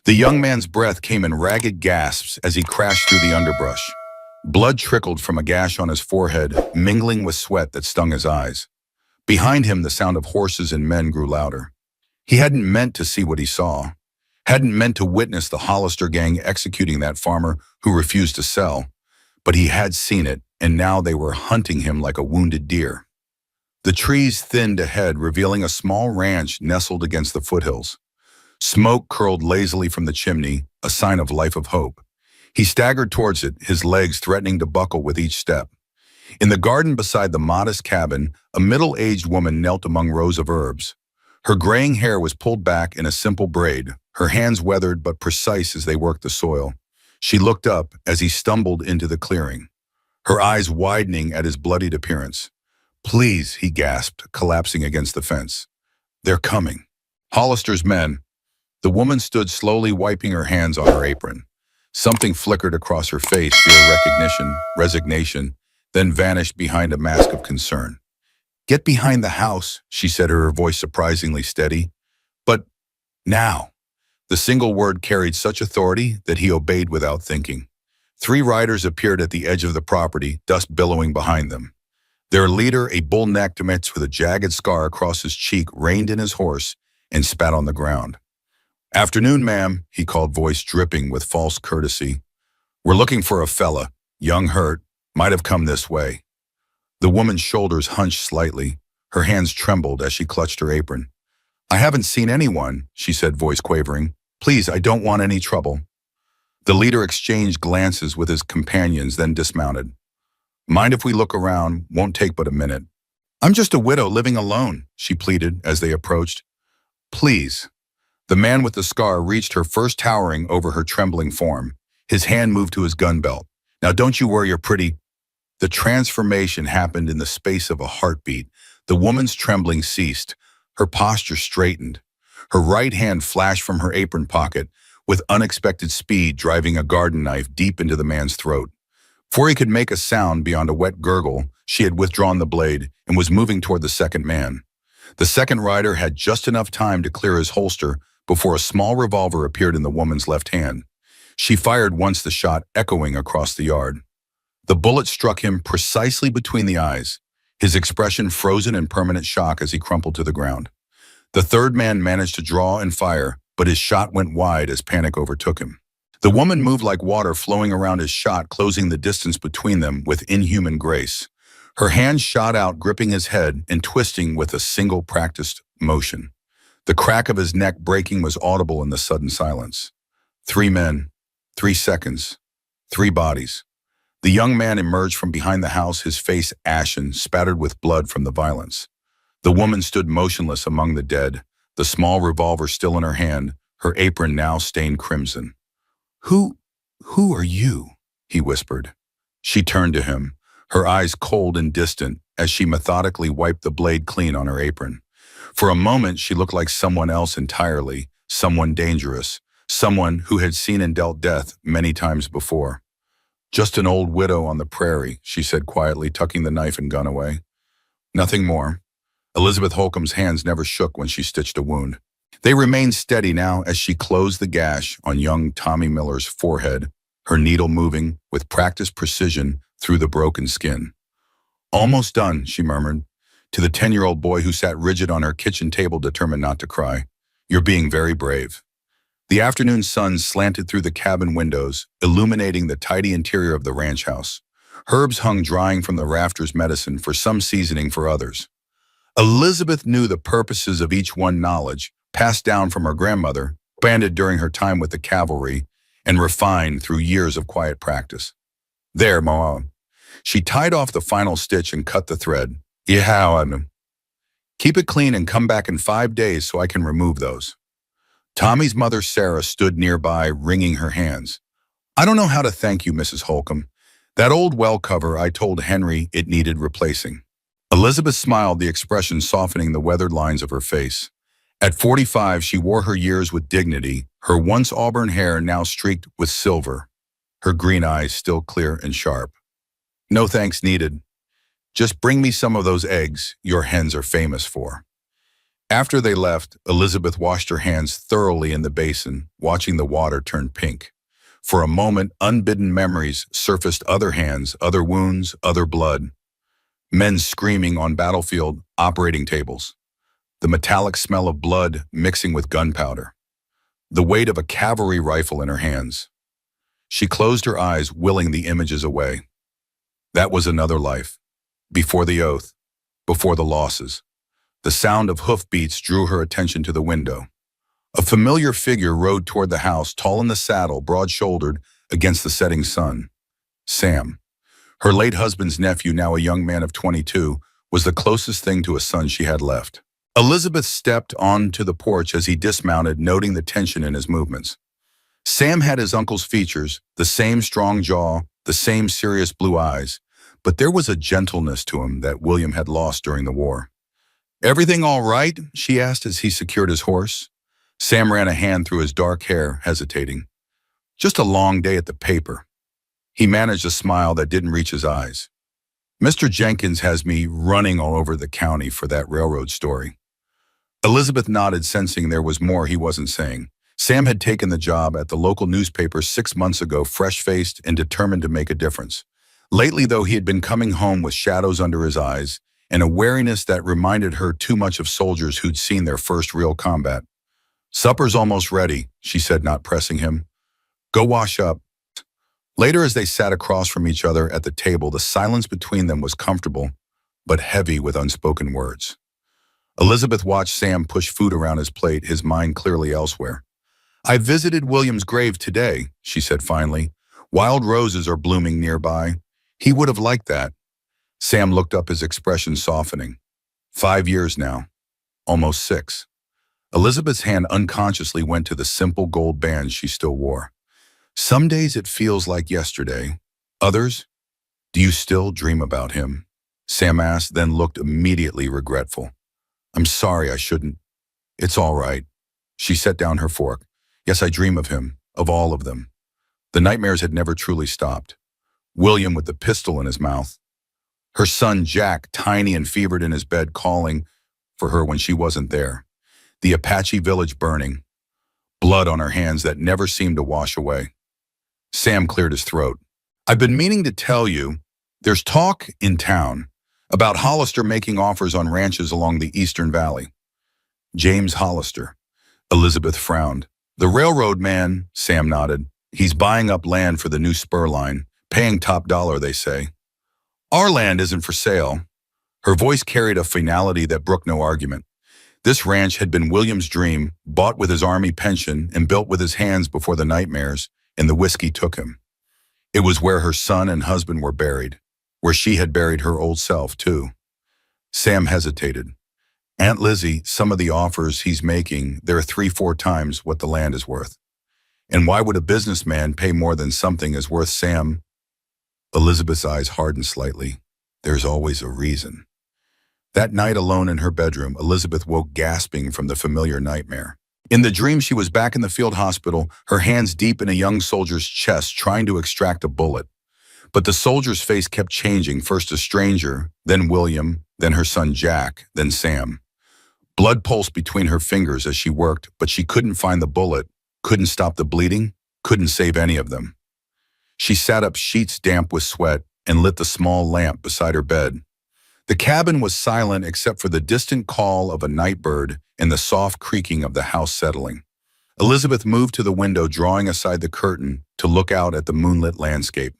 The young man's breath came in ragged gasps as he crashed through the underbrush. Blood trickled from a gash on his forehead, mingling with sweat that stung his eyes. Behind him, the sound of horses and men grew louder. He hadn't meant to see what he saw, hadn't meant to witness the Hollister gang executing that farmer who refused to sell, but he had seen it, and now they were hunting him like a wounded deer. The trees thinned ahead, revealing a small ranch nestled against the foothills. Smoke curled lazily from the chimney, a sign of life of hope. He staggered towards it, his legs threatening to buckle with each step. In the garden beside the modest cabin, a middle-aged woman knelt among rows of herbs. Her graying hair was pulled back in a simple braid, her hands weathered but precise as they worked the soil. She looked up as he stumbled into the clearing, her eyes widening at his bloodied appearance. "Please," he gasped, collapsing against the fence. "They're coming." Hollister's men. The woman stood slowly, wiping her hands on her apron. Something flickered across her face, fear, recognition, resignation, then vanished behind a mask of concern. "Get behind the house," she said, her voice surprisingly steady. "But now." The single word carried such authority that he obeyed without thinking. 3 riders appeared at the edge of the property, dust billowing behind them. Their leader, a bull-necked mitz with a jagged scar across his cheek, reined in his horse and spat on the ground. "Afternoon, ma'am," he called, voice dripping with false courtesy. "We're looking for a fella, young hurt, might have come this way." The woman's shoulders hunched slightly. Her hands trembled as she clutched her apron. "I haven't seen anyone," she said, voice quavering. "Please, I don't want any trouble." The leader exchanged glances with his companions, then dismounted. "Mind if we look around? Won't take but a minute." "I'm just a widow living alone," she pleaded as they approached. "Please." The man with the scar reached her, first towering over her trembling form. His hand moved to his gun belt. "Now don't you worry your pretty—" The transformation happened in the space of a heartbeat. The woman's trembling ceased. Her posture straightened. Her right hand flashed from her apron pocket, with unexpected speed driving a garden knife deep into the man's throat. Before he could make a sound beyond a wet gurgle, she had withdrawn the blade and was moving toward the second man. The second rider had just enough time to clear his holster before a small revolver appeared in the woman's left hand. She fired once, the shot echoing across the yard. The bullet struck him precisely between the eyes, his expression frozen in permanent shock as he crumpled to the ground. The third man managed to draw and fire, but his shot went wide as panic overtook him. The woman moved like water flowing around his shot, closing the distance between them with inhuman grace. Her hand shot out, gripping his head and twisting with a single practiced motion. The crack of his neck breaking was audible in the sudden silence. 3 men, 3 seconds, 3 bodies. The young man emerged from behind the house, his face ashen, spattered with blood from the violence. The woman stood motionless among the dead, the small revolver still in her hand, her apron now stained crimson. Who are you?" he whispered. She turned to him, her eyes cold and distant as she methodically wiped the blade clean on her apron. For a moment, she looked like someone else entirely, someone dangerous, someone who had seen and dealt death many times before. "Just an old widow on the prairie," she said quietly, tucking the knife and gun away. "Nothing more." Elizabeth Holcomb's hands never shook when she stitched a wound. They remained steady now as she closed the gash on young Tommy Miller's forehead, her needle moving with practiced precision through the broken skin. "Almost done," she murmured, to the 10-year-old boy who sat rigid on her kitchen table, determined not to cry. "You're being very brave." The afternoon sun slanted through the cabin windows, illuminating the tidy interior of the ranch house. Herbs hung drying from the rafters, medicine for some, seasoning for others. Elizabeth knew the purposes of each one, knowledge passed down from her grandmother, expanded during her time with the cavalry, and refined through years of quiet practice. "There, Ma." She tied off the final stitch and cut the thread. "Yeah, keep it clean and come back in 5 days so I can remove those." Tommy's mother, Sarah, stood nearby, wringing her hands. "I don't know how to thank you, Mrs. Holcomb. That old well cover, I told Henry it needed replacing." Elizabeth smiled, the expression softening the weathered lines of her face. At 45, she wore her years with dignity, her once auburn hair now streaked with silver, her green eyes still clear and sharp. "No thanks needed. Just bring me some of those eggs your hens are famous for." After they left, Elizabeth washed her hands thoroughly in the basin, watching the water turn pink. For a moment, unbidden memories surfaced: other hands, other wounds, other blood. Men screaming on battlefield operating tables. The metallic smell of blood mixing with gunpowder. The weight of a cavalry rifle in her hands. She closed her eyes, willing the images away. That was another life. Before the oath. Before the losses. The sound of hoofbeats drew her attention to the window. A familiar figure rode toward the house, tall in the saddle, broad-shouldered, against the setting sun. Sam. Her late husband's nephew, now a young man of 22, was the closest thing to a son she had left. Elizabeth stepped onto the porch as he dismounted, noting the tension in his movements. Sam had his uncle's features, the same strong jaw, the same serious blue eyes, but there was a gentleness to him that William had lost during the war. "Everything all right?" she asked as he secured his horse. Sam ran a hand through his dark hair, hesitating. "Just a long day at the paper." He managed a smile that didn't reach his eyes. "Mr. Jenkins has me running all over the county for that railroad story." Elizabeth nodded, sensing there was more he wasn't saying. Sam had taken the job at the local newspaper 6 months ago, fresh-faced and determined to make a difference. Lately, though, he had been coming home with shadows under his eyes, and a wariness that reminded her too much of soldiers who'd seen their first real combat. "Supper's almost ready," she said, not pressing him. "Go wash up." Later, as they sat across from each other at the table, the silence between them was comfortable, but heavy with unspoken words. Elizabeth watched Sam push food around his plate, his mind clearly elsewhere. "I visited William's grave today," she said finally. "Wild roses are blooming nearby. He would have liked that." Sam looked up, his expression softening. 5 years now. Almost 6. Elizabeth's hand unconsciously went to the simple gold band she still wore. "Some days it feels like yesterday. Others? Do you still dream about him?" Sam asked, then looked immediately regretful. "I'm sorry, I shouldn't." "It's all right." She set down her fork. "Yes, I dream of him, of all of them." The nightmares had never truly stopped. William with the pistol in his mouth. Her son Jack, tiny and fevered in his bed, calling for her when she wasn't there. The Apache village burning. Blood on her hands that never seemed to wash away. Sam cleared his throat. "I've been meaning to tell you, there's talk in town about Hollister making offers on ranches along the Eastern Valley." "James Hollister." Elizabeth frowned. "The railroad man," Sam nodded. "He's buying up land for the new spur line, paying top dollar, they say. Our land isn't for sale." Her voice carried a finality that brooked no argument. This ranch had been William's dream, bought with his army pension and built with his hands before the nightmares and the whiskey took him. It was where her son and husband were buried, where she had buried her old self, too. Sam hesitated. "Aunt Lizzie, some of the offers he's making, they're 3-4 times what the land is worth. And why would a businessman pay more than something is worth, Sam?" Elizabeth's eyes hardened slightly. "There's always a reason." That night alone in her bedroom, Elizabeth woke gasping from the familiar nightmare. In the dream, she was back in the field hospital, her hands deep in a young soldier's chest, trying to extract a bullet. But the soldier's face kept changing, first a stranger, then William, then her son Jack, then Sam. Blood pulsed between her fingers as she worked, but she couldn't find the bullet, couldn't stop the bleeding, couldn't save any of them. She sat up, sheets damp with sweat, and lit the small lamp beside her bed. The cabin was silent except for the distant call of a night bird and the soft creaking of the house settling. Elizabeth moved to the window, drawing aside the curtain to look out at the moonlit landscape.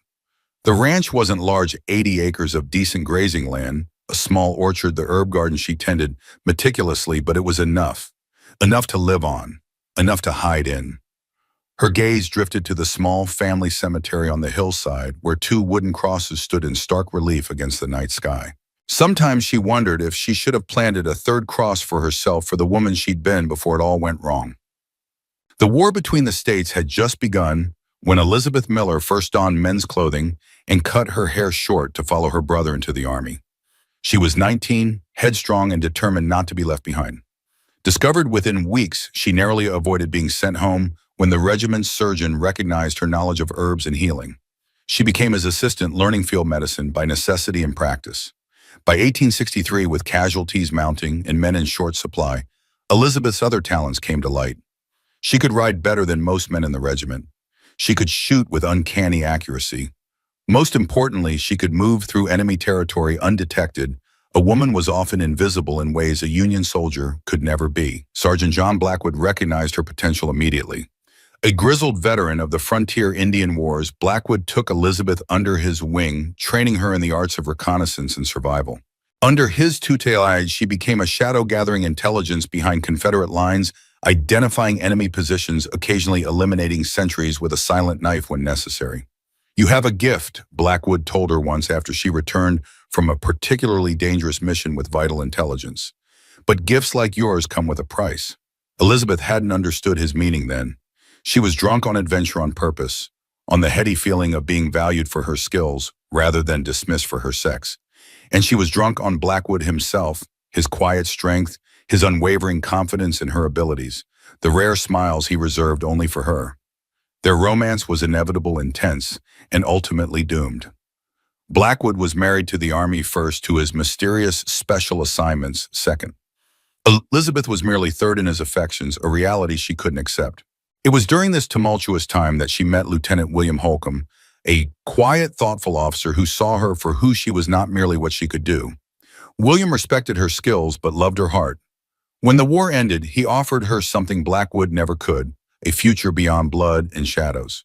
The ranch wasn't large, 80 acres of decent grazing land, a small orchard, the herb garden she tended meticulously, but it was enough. Enough to live on, enough to hide in. Her gaze drifted to the small family cemetery on the hillside, where 2 wooden crosses stood in stark relief against the night sky. Sometimes she wondered if she should have planted a 3rd cross for herself, for the woman she'd been before it all went wrong. The war between the states had just begun when Elizabeth Miller first donned men's clothing and cut her hair short to follow her brother into the army. She was 19, headstrong and determined not to be left behind. Discovered within weeks, she narrowly avoided being sent home when the regiment's surgeon recognized her knowledge of herbs and healing. She became his assistant, learning field medicine by necessity and practice. By 1863, with casualties mounting and men in short supply, Elizabeth's other talents came to light. She could ride better than most men in the regiment. She could shoot with uncanny accuracy. Most importantly, she could move through enemy territory undetected. A woman was often invisible in ways a Union soldier could never be. Sergeant John Blackwood recognized her potential immediately. A grizzled veteran of the frontier Indian Wars, Blackwood took Elizabeth under his wing, training her in the arts of reconnaissance and survival. Under his tutelage, she became a shadow-gathering intelligence behind Confederate lines, identifying enemy positions, occasionally eliminating sentries with a silent knife when necessary. "You have a gift," Blackwood told her once after she returned from a particularly dangerous mission with vital intelligence. "But gifts like yours come with a price." Elizabeth hadn't understood his meaning then. She was drunk on adventure on purpose, on the heady feeling of being valued for her skills rather than dismissed for her sex. And she was drunk on Blackwood himself, his quiet strength, his unwavering confidence in her abilities, the rare smiles he reserved only for her. Their romance was inevitable, intense, and ultimately doomed. Blackwood was married to the Army first, to his mysterious special assignments second. Elizabeth was merely third in his affections, a reality she couldn't accept. It was during this tumultuous time that she met Lieutenant William Holcomb, a quiet, thoughtful officer who saw her for who she was, not merely what she could do. William respected her skills but loved her heart. When the war ended, he offered her something Blackwood never could: a future beyond blood and shadows.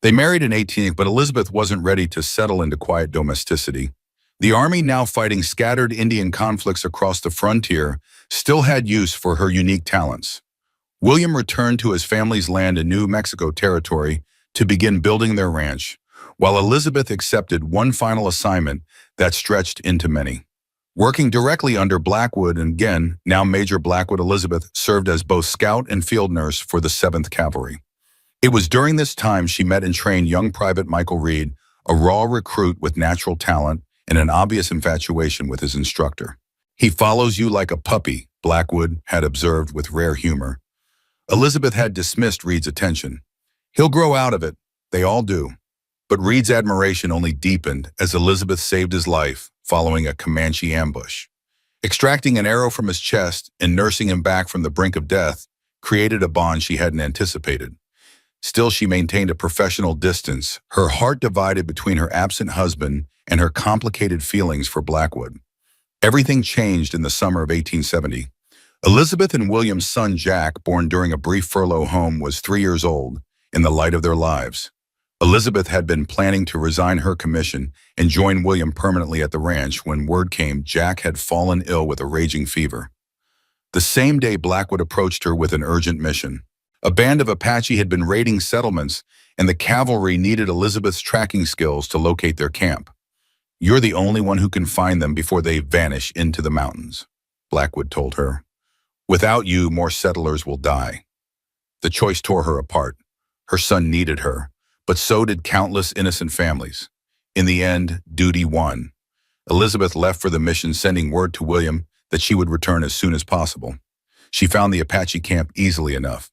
They married in 18, but Elizabeth wasn't ready to settle into quiet domesticity. The Army, now fighting scattered Indian conflicts across the frontier, still had use for her unique talents. William returned to his family's land in New Mexico territory to begin building their ranch, while Elizabeth accepted one final assignment that stretched into many. Working directly under Blackwood, and again, now Major Blackwood, Elizabeth served as both scout and field nurse for the 7th Cavalry. It was during this time she met and trained young Private Michael Reed, a raw recruit with natural talent and an obvious infatuation with his instructor. "He follows you like a puppy," Blackwood had observed with rare humor. Elizabeth had dismissed Reed's attention. "He'll grow out of it. They all do." But Reed's admiration only deepened as Elizabeth saved his life following a Comanche ambush. Extracting an arrow from his chest and nursing him back from the brink of death created a bond she hadn't anticipated. Still, she maintained a professional distance, her heart divided between her absent husband and her complicated feelings for Blackwood. Everything changed in the summer of 1870. Elizabeth and William's son Jack, born during a brief furlough home, was 3 years old, in the light of their lives. Elizabeth had been planning to resign her commission and join William permanently at the ranch when word came Jack had fallen ill with a raging fever. The same day, Blackwood approached her with an urgent mission. A band of Apache had been raiding settlements, and the cavalry needed Elizabeth's tracking skills to locate their camp. "You're the only one who can find them before they vanish into the mountains," Blackwood told her. "Without you, more settlers will die." The choice tore her apart. Her son needed her, but so did countless innocent families. In the end, duty won. Elizabeth left for the mission, sending word to William that she would return as soon as possible. She found the Apache camp easily enough.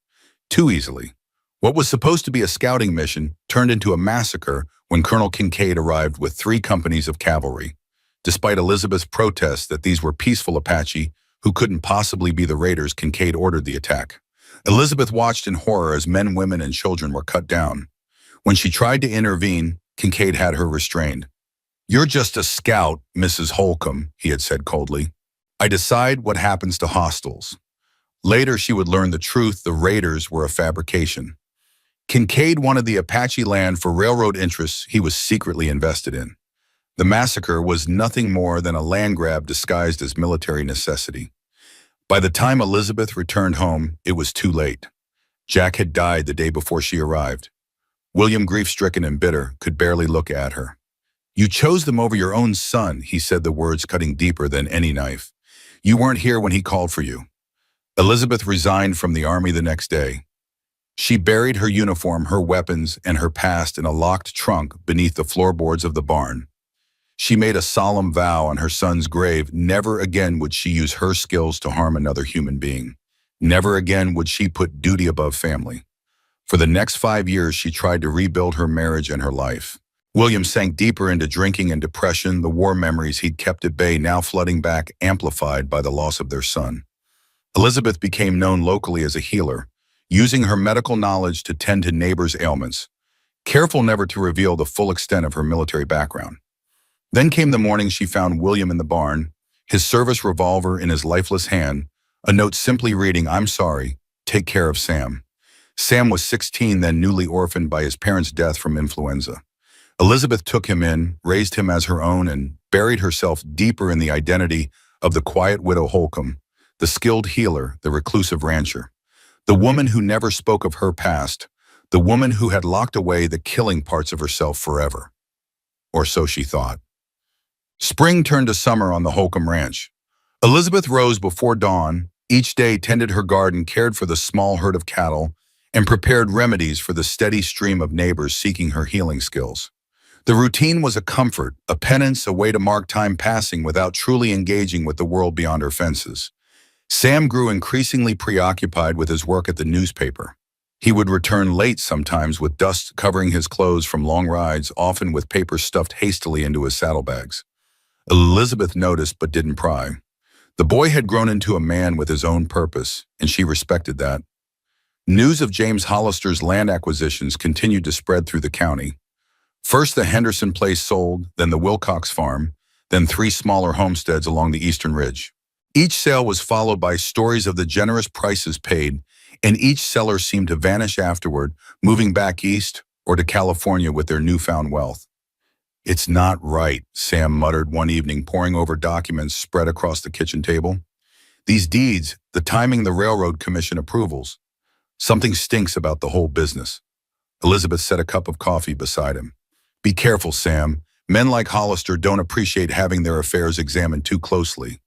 Too easily. What was supposed to be a scouting mission turned into a massacre when Colonel Kincaid arrived with 3 companies of cavalry. Despite Elizabeth's protests that these were peaceful Apache who couldn't possibly be the raiders, Kincaid ordered the attack. Elizabeth watched in horror as men, women, and children were cut down. When she tried to intervene, Kincaid had her restrained. "You're just a scout, Mrs. Holcomb," he had said coldly. "I decide what happens to hostiles." Later, she would learn the truth: the raiders were a fabrication. Kincaid wanted the Apache land for railroad interests he was secretly invested in. The massacre was nothing more than a land grab disguised as military necessity. By the time Elizabeth returned home, it was too late. Jack had died the day before she arrived. William, grief-stricken and bitter, could barely look at her. "You chose them over your own son," he said, the words cutting deeper than any knife. "You weren't here when he called for you." Elizabeth resigned from the Army the next day. She buried her uniform, her weapons, and her past in a locked trunk beneath the floorboards of the barn. She made a solemn vow on her son's grave: never again would she use her skills to harm another human being. Never again would she put duty above family. For the next 5 years, she tried to rebuild her marriage and her life. William sank deeper into drinking and depression, the war memories he'd kept at bay now flooding back, amplified by the loss of their son. Elizabeth became known locally as a healer, using her medical knowledge to tend to neighbors' ailments, careful never to reveal the full extent of her military background. Then came the morning she found William in the barn, his service revolver in his lifeless hand, a note simply reading, "I'm sorry, take care of Sam." Sam was 16, then newly orphaned by his parents' death from influenza. Elizabeth took him in, raised him as her own, and buried herself deeper in the identity of the quiet widow Holcomb, the skilled healer, the reclusive rancher, the woman who never spoke of her past, the woman who had locked away the killing parts of herself forever. Or so she thought. Spring turned to summer on the Holcomb Ranch. Elizabeth rose before dawn, each day tended her garden, cared for the small herd of cattle, and prepared remedies for the steady stream of neighbors seeking her healing skills. The routine was a comfort, a penance, a way to mark time passing without truly engaging with the world beyond her fences. Sam grew increasingly preoccupied with his work at the newspaper. He would return late sometimes with dust covering his clothes from long rides, often with papers stuffed hastily into his saddlebags. Elizabeth noticed but didn't pry. The boy had grown into a man with his own purpose, and she respected that. News of James Hollister's land acquisitions continued to spread through the county. First the Henderson place sold, then the Wilcox farm, then 3 smaller homesteads along the eastern ridge. Each sale was followed by stories of the generous prices paid, and each seller seemed to vanish afterward, moving back east or to California with their newfound wealth. "It's not right," Sam muttered one evening, poring over documents spread across the kitchen table. "These deeds, the timing, the railroad commission approvals. Something stinks about the whole business." Elizabeth set a cup of coffee beside him. "Be careful, Sam. Men like Hollister don't appreciate having their affairs examined too closely."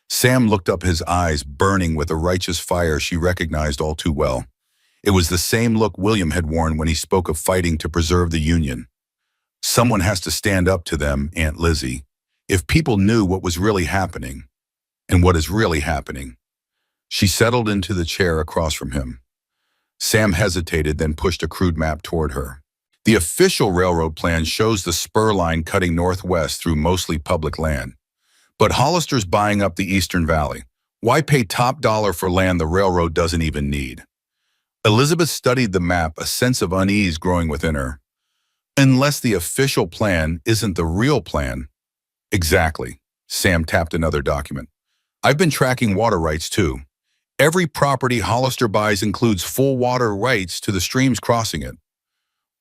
Sam looked up, his eyes burning with a righteous fire she recognized all too well. It was the same look William had worn when he spoke of fighting to preserve the Union. "Someone has to stand up to them, Aunt Lizzie. If people knew what was really happening, and what is really happening." She settled into the chair across from him. Sam hesitated, then pushed a crude map toward her. "The official railroad plan shows the spur line cutting northwest through mostly public land. But Hollister's buying up the Eastern Valley. Why pay top dollar for land the railroad doesn't even need?" Elizabeth studied the map, a sense of unease growing within her. "Unless the official plan isn't the real plan." "Exactly." Sam tapped another document. "I've been tracking water rights too. Every property Hollister buys includes full water rights to the streams crossing it."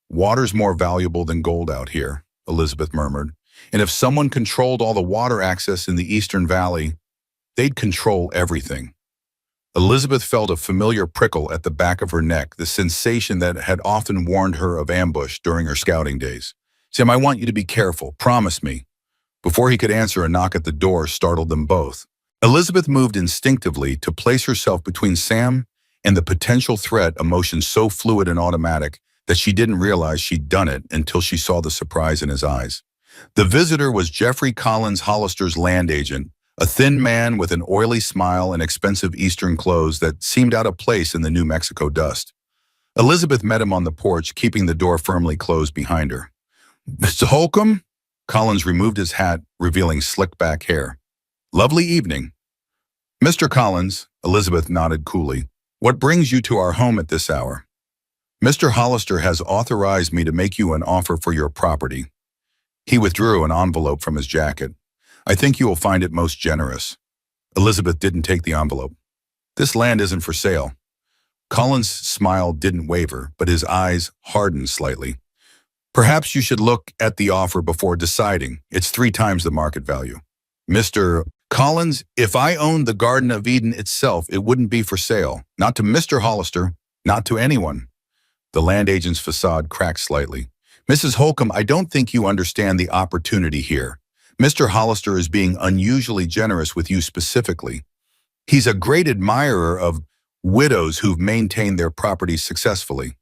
"Water's more valuable than gold out here," Elizabeth murmured. "And if someone controlled all the water access in the Eastern Valley, they'd control everything." Elizabeth felt a familiar prickle at the back of her neck, the sensation that had often warned her of ambush during her scouting days. "Sam, I want you to be careful. Promise me." Before he could answer, a knock at the door startled them both. Elizabeth moved instinctively to place herself between Sam and the potential threat, emotion so fluid and automatic that she didn't realize she'd done it until she saw the surprise in his eyes. The visitor was Jeffrey Collins, Hollister's land agent, a thin man with an oily smile and expensive Eastern clothes that seemed out of place in the New Mexico dust. Elizabeth met him on the porch, keeping the door firmly closed behind her. "Mr. Holcomb?" Collins removed his hat, revealing slick back hair. "Lovely evening." "Mr. Collins," Elizabeth nodded coolly, "what brings you to our home at this hour?" "Mr. Hollister has authorized me to make you an offer for your property." He withdrew an envelope from his jacket. "I think you will find it most generous." Elizabeth didn't take the envelope. "This land isn't for sale." Collins' smile didn't waver, but his eyes hardened slightly. "Perhaps you should look at the offer before deciding. It's 3 times the market value." "Mr. Collins, if I owned the Garden of Eden itself, it wouldn't be for sale. Not to Mr. Hollister, not to anyone." The land agent's facade cracked slightly. "Mrs. Holcomb, I don't think you understand the opportunity here. Mr. Hollister is being unusually generous with you specifically. He's a great admirer of widows who've maintained their properties successfully."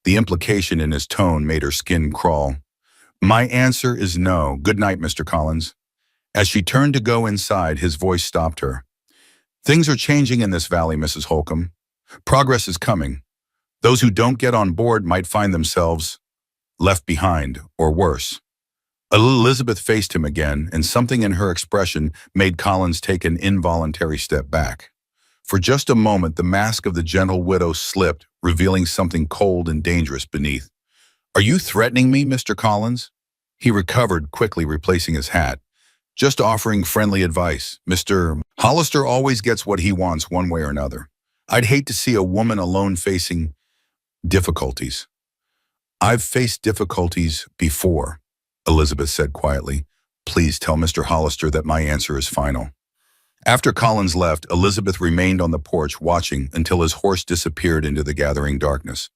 The implication in his tone made her skin crawl. "My answer is no. Good night, Mr. Collins." As she turned to go inside, his voice stopped her. "Things are changing in this valley, Mrs. Holcomb. Progress is coming. Those who don't get on board might find themselves left behind, or worse." Elizabeth faced him again, and something in her expression made Collins take an involuntary step back. For just a moment, the mask of the gentle widow slipped, revealing something cold and dangerous beneath. "Are you threatening me, Mr. Collins?" He recovered, quickly replacing his hat. "Just offering friendly advice. Mr. Hollister always gets what he wants one way or another. I'd hate to see a woman alone facing difficulties." "I've faced difficulties before," Elizabeth said quietly. "Please tell Mr. Hollister that my answer is final." After Collins left, Elizabeth remained on the porch watching until his horse disappeared into the gathering darkness.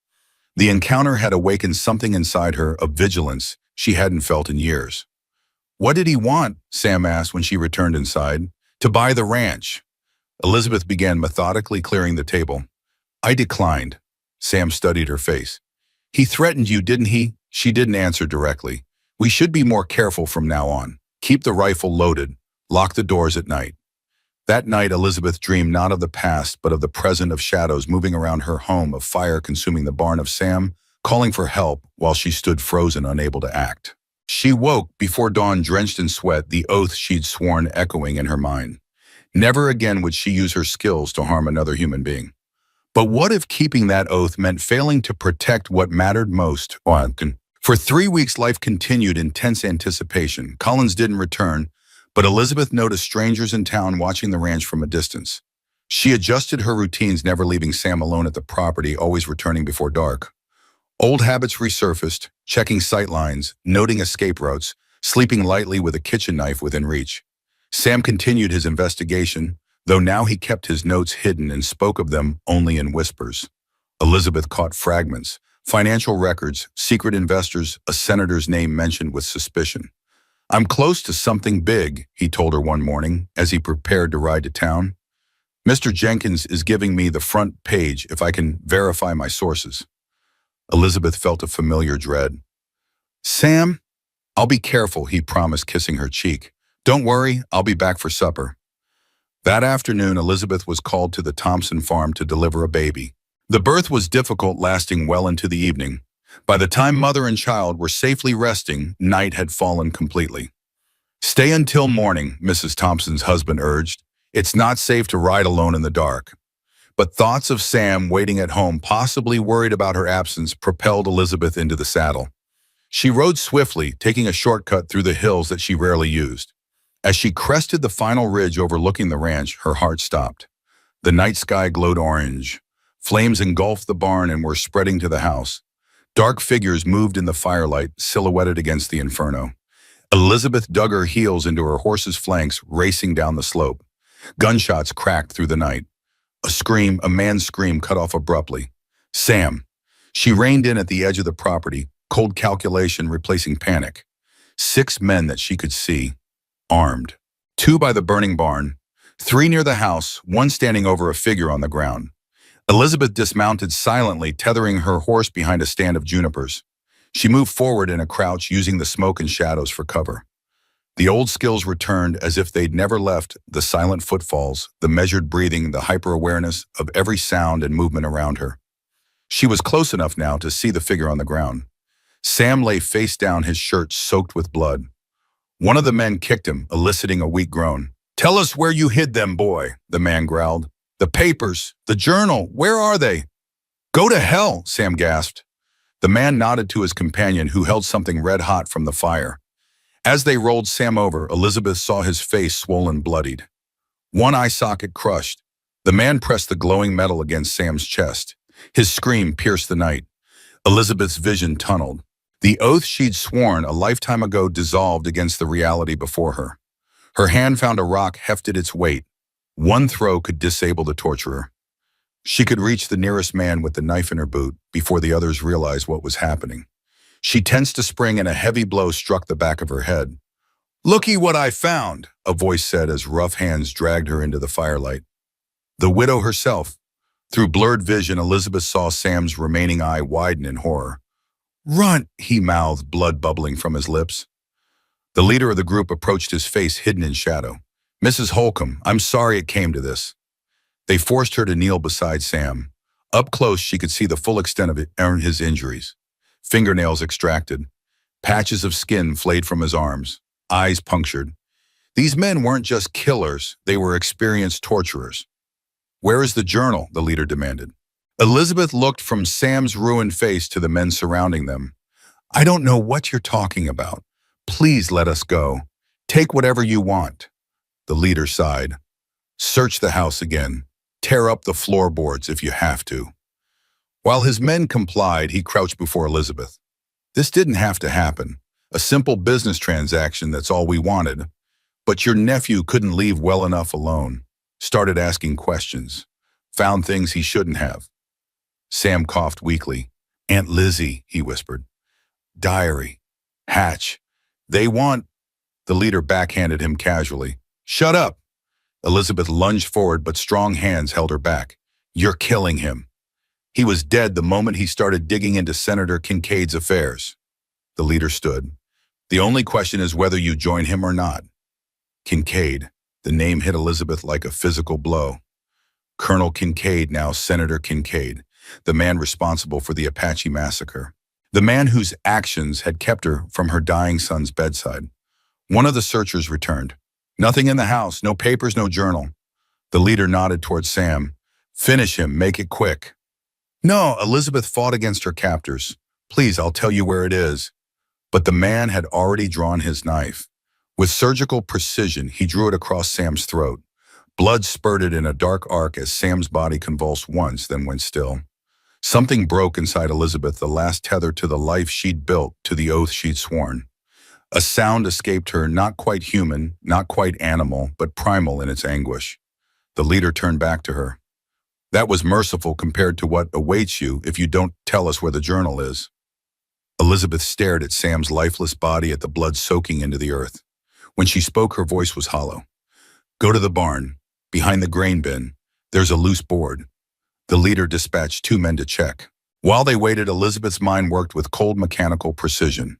The encounter had awakened something inside her, a vigilance she hadn't felt in years. "What did he want?" Sam asked when she returned inside. "To buy the ranch." Elizabeth began methodically clearing the table. "I declined." Sam studied her face. "He threatened you, didn't he?" She didn't answer directly. "We should be more careful from now on. Keep the rifle loaded. Lock the doors at night." That night, Elizabeth dreamed not of the past, but of the present, of shadows moving around her home, of fire consuming the barn, of Sam calling for help while she stood frozen, unable to act. She woke before dawn, drenched in sweat, the oath she'd sworn echoing in her mind. Never again would she use her skills to harm another human being. But what if keeping that oath meant failing to protect what mattered most? For 3 weeks, life continued in tense anticipation. Collins didn't return, but Elizabeth noticed strangers in town watching the ranch from a distance. She adjusted her routines, never leaving Sam alone at the property, always returning before dark. Old habits resurfaced, checking sight lines, noting escape routes, sleeping lightly with a kitchen knife within reach. Sam continued his investigation, though now he kept his notes hidden and spoke of them only in whispers. Elizabeth caught fragments, financial records, secret investors, a senator's name mentioned with suspicion. "I'm close to something big," he told her one morning as he prepared to ride to town. "Mr. Jenkins is giving me the front page if I can verify my sources." Elizabeth felt a familiar dread. "Sam, I'll be careful," he promised, kissing her cheek. "Don't worry, I'll be back for supper." That afternoon, Elizabeth was called to the Thompson farm to deliver a baby. The birth was difficult, lasting well into the evening. By the time mother and child were safely resting, night had fallen completely. "Stay until morning," Mrs. Thompson's husband urged. "It's not safe to ride alone in the dark." But thoughts of Sam waiting at home, possibly worried about her absence, propelled Elizabeth into the saddle. She rode swiftly, taking a shortcut through the hills that she rarely used. As she crested the final ridge overlooking the ranch, her heart stopped. The night sky glowed orange. Flames engulfed the barn and were spreading to the house. Dark figures moved in the firelight, silhouetted against the inferno. Elizabeth dug her heels into her horse's flanks, racing down the slope. Gunshots cracked through the night. A man's scream cut off abruptly. "Sam!" She reined in at the edge of the property, cold calculation replacing panic. 6 men that she could see, armed. 2 by the burning barn, 3 near the house, 1 standing over a figure on the ground. Elizabeth dismounted silently, tethering her horse behind a stand of junipers. She moved forward in a crouch, using the smoke and shadows for cover. The old skills returned as if they'd never left, the silent footfalls, the measured breathing, the hyper-awareness of every sound and movement around her. She was close enough now to see the figure on the ground. Sam lay face down, his shirt soaked with blood. One of the men kicked him, eliciting a weak groan. "Tell us where you hid them, boy," the man growled. "The papers, the journal, where are they?" "Go to hell," Sam gasped. The man nodded to his companion, who held something red-hot from the fire. As they rolled Sam over, Elizabeth saw his face swollen, bloodied. One eye socket crushed. The man pressed the glowing metal against Sam's chest. His scream pierced the night. Elizabeth's vision tunneled. The oath she'd sworn a lifetime ago dissolved against the reality before her. Her hand found a rock, hefted its weight. One throw could disable the torturer. She could reach the nearest man with the knife in her boot before the others realized what was happening. She tensed a spring and a heavy blow struck the back of her head. "Looky what I found," a voice said as rough hands dragged her into the firelight. The widow herself. Through blurred vision, Elizabeth saw Sam's remaining eye widen in horror. "Run," he mouthed, blood bubbling from his lips. The leader of the group approached, his face hidden in shadow. "Mrs. Holcomb, I'm sorry it came to this." They forced her to kneel beside Sam. Up close, she could see the full extent of his injuries. Fingernails extracted, patches of skin flayed from his arms, eyes punctured. These men weren't just killers, they were experienced torturers. "Where is the journal?" the leader demanded. Elizabeth looked from Sam's ruined face to the men surrounding them. "I don't know what you're talking about. Please let us go. Take whatever you want." The leader sighed. "Search the house again. Tear up the floorboards if you have to." While his men complied, he crouched before Elizabeth. "This didn't have to happen. A simple business transaction, that's all we wanted. But your nephew couldn't leave well enough alone. Started asking questions. Found things he shouldn't have." Sam coughed weakly. "Aunt Lizzie," he whispered. "Diary. Hatch. They want—" The leader backhanded him casually. "Shut up." Elizabeth lunged forward, but strong hands held her back. "You're killing him. He was dead the moment he started digging into Senator Kincaid's affairs." The leader stood. "The only question is whether you join him or not." Kincaid. The name hit Elizabeth like a physical blow. Colonel Kincaid, now Senator Kincaid, the man responsible for the Apache massacre. The man whose actions had kept her from her dying son's bedside. One of the searchers returned. "Nothing in the house, no papers, no journal." The leader nodded towards Sam. "Finish him, make it quick." "No," Elizabeth fought against her captors. "Please, I'll tell you where it is." But the man had already drawn his knife. With surgical precision, he drew it across Sam's throat. Blood spurted in a dark arc as Sam's body convulsed once, then went still. Something broke inside Elizabeth, the last tether to the life she'd built, to the oath she'd sworn. A sound escaped her, not quite human, not quite animal, but primal in its anguish. The leader turned back to her. "That was merciful compared to what awaits you if you don't tell us where the journal is." Elizabeth stared at Sam's lifeless body, at the blood soaking into the earth. When she spoke, her voice was hollow. "Go to the barn. Behind the grain bin. There's a loose board." The leader dispatched 2 men to check. While they waited, Elizabeth's mind worked with cold mechanical precision.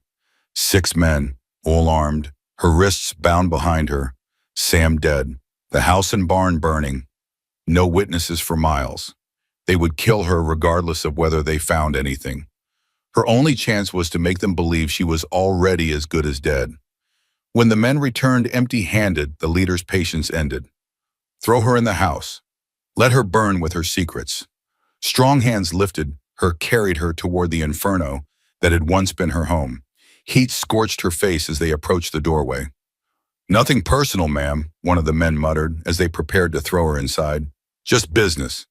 6 men, all armed, her wrists bound behind her. Sam dead. The house and barn burning. No witnesses for miles. They would kill her regardless of whether they found anything. Her only chance was to make them believe she was already as good as dead. When the men returned empty-handed, the leader's patience ended. "Throw her in the house. Let her burn with her secrets." Strong hands lifted her, carried her toward the inferno that had once been her home. Heat scorched her face as they approached the doorway. "Nothing personal, ma'am," one of the men muttered as they prepared to throw her inside. "Just business."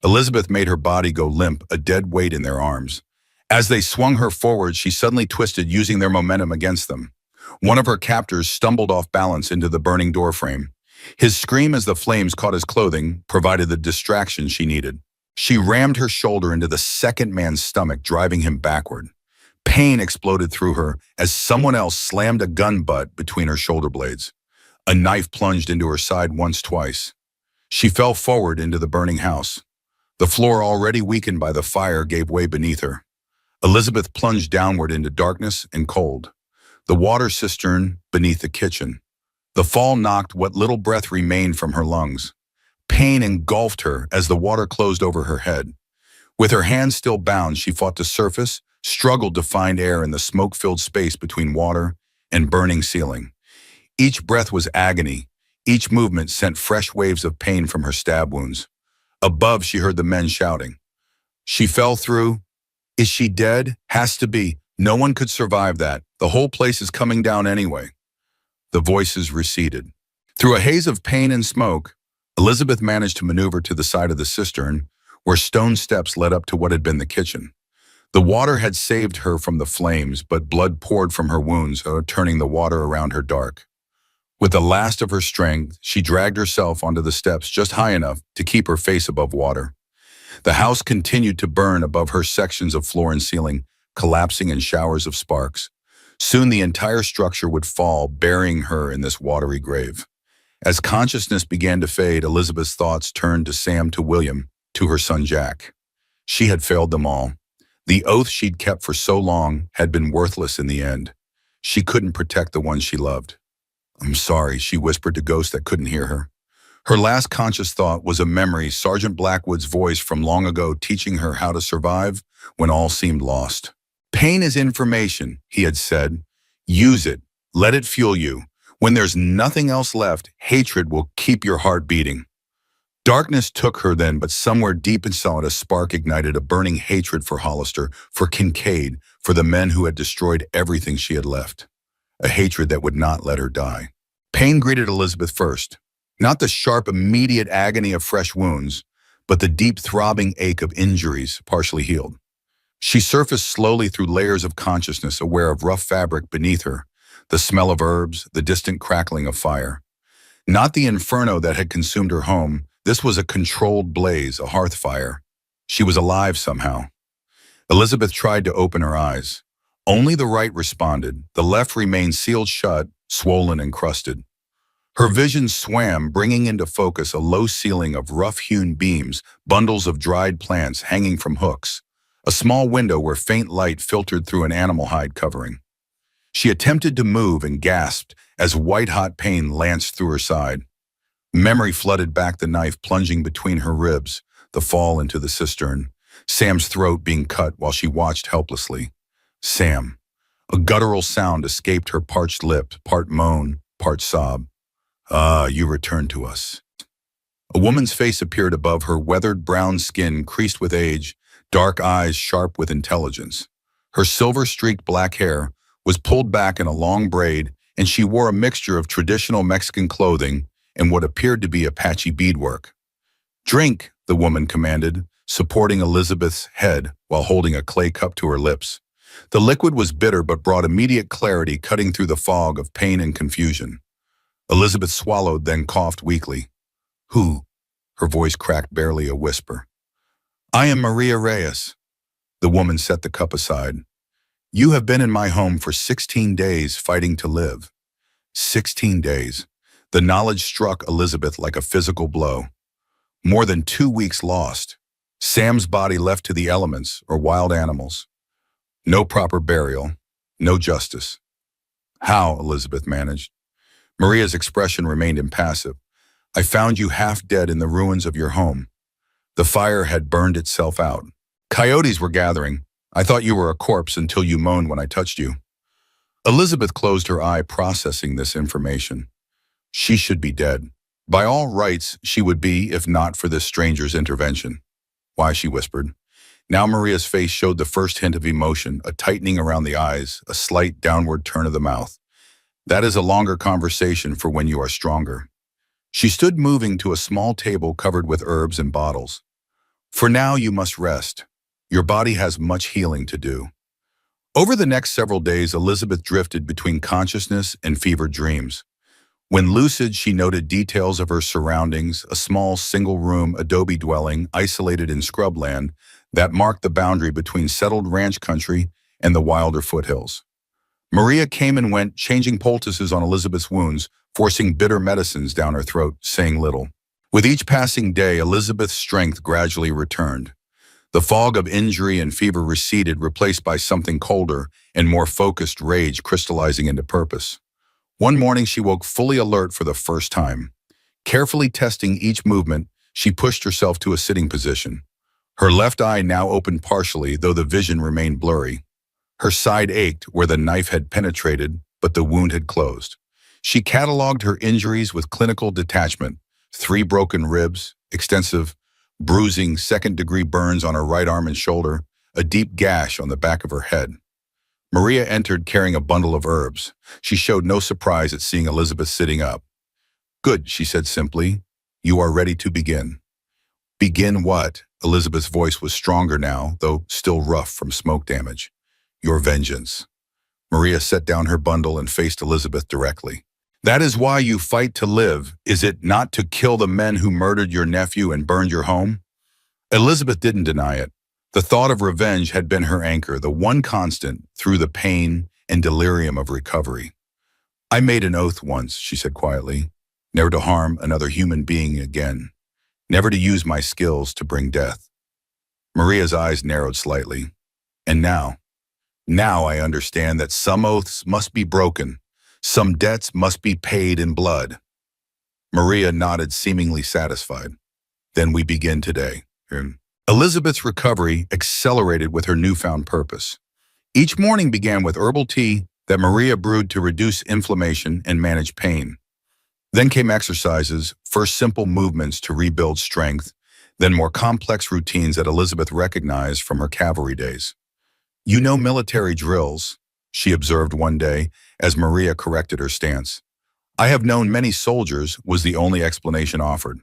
Elizabeth made her body go limp, a dead weight in their arms. As they swung her forward, she suddenly twisted, using their momentum against them. One of her captors stumbled off balance into the burning doorframe. His scream as the flames caught his clothing provided the distraction she needed. She rammed her shoulder into the second man's stomach, driving him backward. Pain exploded through her as someone else slammed a gun butt between her shoulder blades. A knife plunged into her side once, twice. She fell forward into the burning house. The floor, already weakened by the fire, gave way beneath her. Elizabeth plunged downward into darkness and cold. The water cistern beneath the kitchen. The fall knocked what little breath remained from her lungs. Pain engulfed her as the water closed over her head. With her hands still bound, she fought to surface, struggled to find air in the smoke-filled space between water and burning ceiling. Each breath was agony. Each movement sent fresh waves of pain from her stab wounds. Above, she heard the men shouting. "She fell through. Is she dead? Has to be. No one could survive that. The whole place is coming down anyway." The voices receded. Through a haze of pain and smoke, Elizabeth managed to maneuver to the side of the cistern, where stone steps led up to what had been the kitchen. The water had saved her from the flames, but blood poured from her wounds, turning the water around her dark. With the last of her strength, she dragged herself onto the steps just high enough to keep her face above water. The house continued to burn above her, sections of floor and ceiling, collapsing in showers of sparks. Soon the entire structure would fall, burying her in this watery grave. As consciousness began to fade, Elizabeth's thoughts turned to Sam, to William, to her son Jack. She had failed them all. The oath she'd kept for so long had been worthless in the end. She couldn't protect the ones she loved. "I'm sorry," she whispered to ghosts that couldn't hear her. Her last conscious thought was a memory, Sergeant Blackwood's voice from long ago, teaching her how to survive when all seemed lost. "Pain is information," he had said. "Use it. Let it fuel you. When there's nothing else left, hatred will keep your heart beating." Darkness took her then, but somewhere deep inside a spark ignited a burning hatred for Hollister, for Kincaid, for the men who had destroyed everything she had left. A hatred that would not let her die. Pain greeted Elizabeth first. Not the sharp, immediate agony of fresh wounds, but the deep, throbbing ache of injuries partially healed. She surfaced slowly through layers of consciousness, aware of rough fabric beneath her, the smell of herbs, the distant crackling of fire. Not the inferno that had consumed her home. This was a controlled blaze, a hearth fire. She was alive somehow. Elizabeth tried to open her eyes. Only the right responded. The left remained sealed shut, swollen and crusted. Her vision swam, bringing into focus a low ceiling of rough-hewn beams, bundles of dried plants hanging from hooks, a small window where faint light filtered through an animal hide covering. She attempted to move and gasped as white-hot pain lanced through her side. Memory flooded back, the knife plunging between her ribs, the fall into the cistern, Sam's throat being cut while she watched helplessly. Sam. A guttural sound escaped her parched lips, part moan, part sob. "Ah, you returned to us." A woman's face appeared above her, weathered brown skin creased with age, dark eyes sharp with intelligence. Her silver-streaked black hair was pulled back in a long braid, and she wore a mixture of traditional Mexican clothing and what appeared to be Apache beadwork. "Drink," the woman commanded, supporting Elizabeth's head while holding a clay cup to her lips. The liquid was bitter but brought immediate clarity, cutting through the fog of pain and confusion. Elizabeth swallowed, then coughed weakly. "Who?" Her voice cracked, barely a whisper. "I am Maria Reyes." The woman set the cup aside. "You have been in my home for 16 days, fighting to live." 16 days. The knowledge struck Elizabeth like a physical blow. More than 2 weeks lost. Sam's body left to the elements or wild animals. No proper burial. No justice. "How?" Elizabeth managed. Maria's expression remained impassive. "I found you half dead in the ruins of your home. The fire had burned itself out. Coyotes were gathering. I thought you were a corpse until you moaned when I touched you." Elizabeth closed her eye, processing this information. She should be dead. By all rights, she would be, if not for this stranger's intervention. "Why?" she whispered. Now Maria's face showed the first hint of emotion, a tightening around the eyes, a slight downward turn of the mouth. "That is a longer conversation for when you are stronger." She stood, moving to a small table covered with herbs and bottles. "For now, you must rest. Your body has much healing to do." Over the next several days, Elizabeth drifted between consciousness and fevered dreams. When lucid, she noted details of her surroundings, a small single-room adobe dwelling isolated in scrubland that marked the boundary between settled ranch country and the wilder foothills. Maria came and went, changing poultices on Elizabeth's wounds, forcing bitter medicines down her throat, saying little. With each passing day, Elizabeth's strength gradually returned. The fog of injury and fever receded, replaced by something colder and more focused rage crystallizing into purpose. One morning, she woke fully alert for the first time. Carefully testing each movement, she pushed herself to a sitting position. Her left eye now opened partially, though the vision remained blurry. Her side ached where the knife had penetrated, but the wound had closed. She cataloged her injuries with clinical detachment: 3 broken ribs, extensive bruising, second-degree burns on her right arm and shoulder, a deep gash on the back of her head. Maria entered carrying a bundle of herbs. She showed no surprise at seeing Elizabeth sitting up. "Good," she said simply. "You are ready to begin." "Begin what?" Elizabeth's voice was stronger now, though still rough from smoke damage. "Your vengeance." Maria set down her bundle and faced Elizabeth directly. "That is why you fight to live, is it not, to kill the men who murdered your nephew and burned your home?" Elizabeth didn't deny it. The thought of revenge had been her anchor, the one constant through the pain and delirium of recovery. "I made an oath once," she said quietly, "never to harm another human being again, never to use my skills to bring death." Maria's eyes narrowed slightly. "And now I understand that some oaths must be broken, some debts must be paid in blood." Maria nodded, seemingly satisfied. "Then we begin today." Elizabeth's recovery accelerated with her newfound purpose. Each morning began with herbal tea that Maria brewed to reduce inflammation and manage pain. Then came exercises, first simple movements to rebuild strength, then more complex routines that Elizabeth recognized from her cavalry days. "You know military drills," she observed one day as Maria corrected her stance. "I have known many soldiers," was the only explanation offered.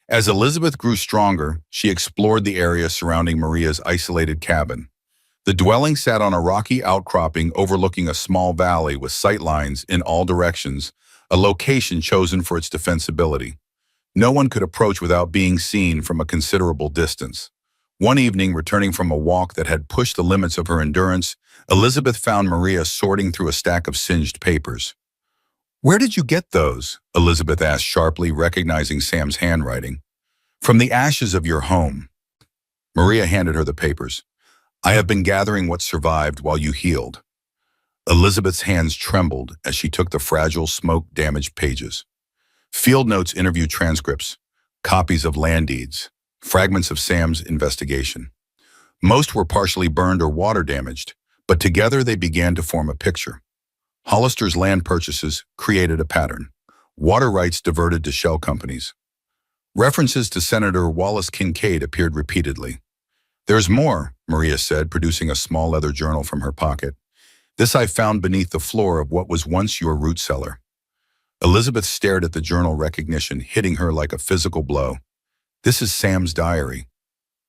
As Elizabeth grew stronger, she explored the area surrounding Maria's isolated cabin. The dwelling sat on a rocky outcropping overlooking a small valley with sightlines in all directions, a location chosen for its defensibility. No one could approach without being seen from a considerable distance. One evening, returning from a walk that had pushed the limits of her endurance, Elizabeth found Maria sorting through a stack of singed papers. "Where did you get those?" Elizabeth asked sharply, recognizing Sam's handwriting. "From the ashes of your home." Maria handed her the papers. "I have been gathering what survived while you healed." Elizabeth's hands trembled as she took the fragile, smoke-damaged pages. Field notes, interview transcripts, copies of land deeds, fragments of Sam's investigation. Most were partially burned or water damaged, but together they began to form a picture. Hollister's land purchases created a pattern. Water rights diverted to shell companies. References to Senator Wallace Kincaid appeared repeatedly. "There's more," Maria said, producing a small leather journal from her pocket. "This I found beneath the floor of what was once your root cellar." Elizabeth stared at the journal, recognition hitting her like a physical blow. "This is Sam's diary."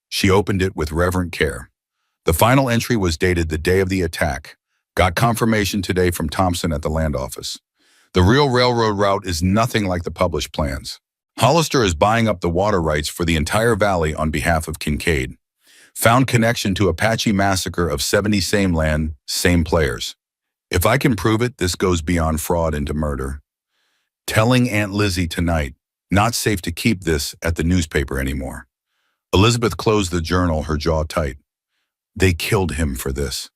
She opened it with reverent care. The final entry was dated the day of the attack. "Got confirmation today from Thompson at the land office. The real railroad route is nothing like the published plans. Hollister is buying up the water rights for the entire valley on behalf of Kincaid. Found connection to Apache massacre of 70 same land, same players. If I can prove it, this goes beyond fraud into murder. Telling Aunt Lizzie tonight, not safe to keep this at the newspaper anymore." Elizabeth closed the journal, her jaw tight. "They killed him for this."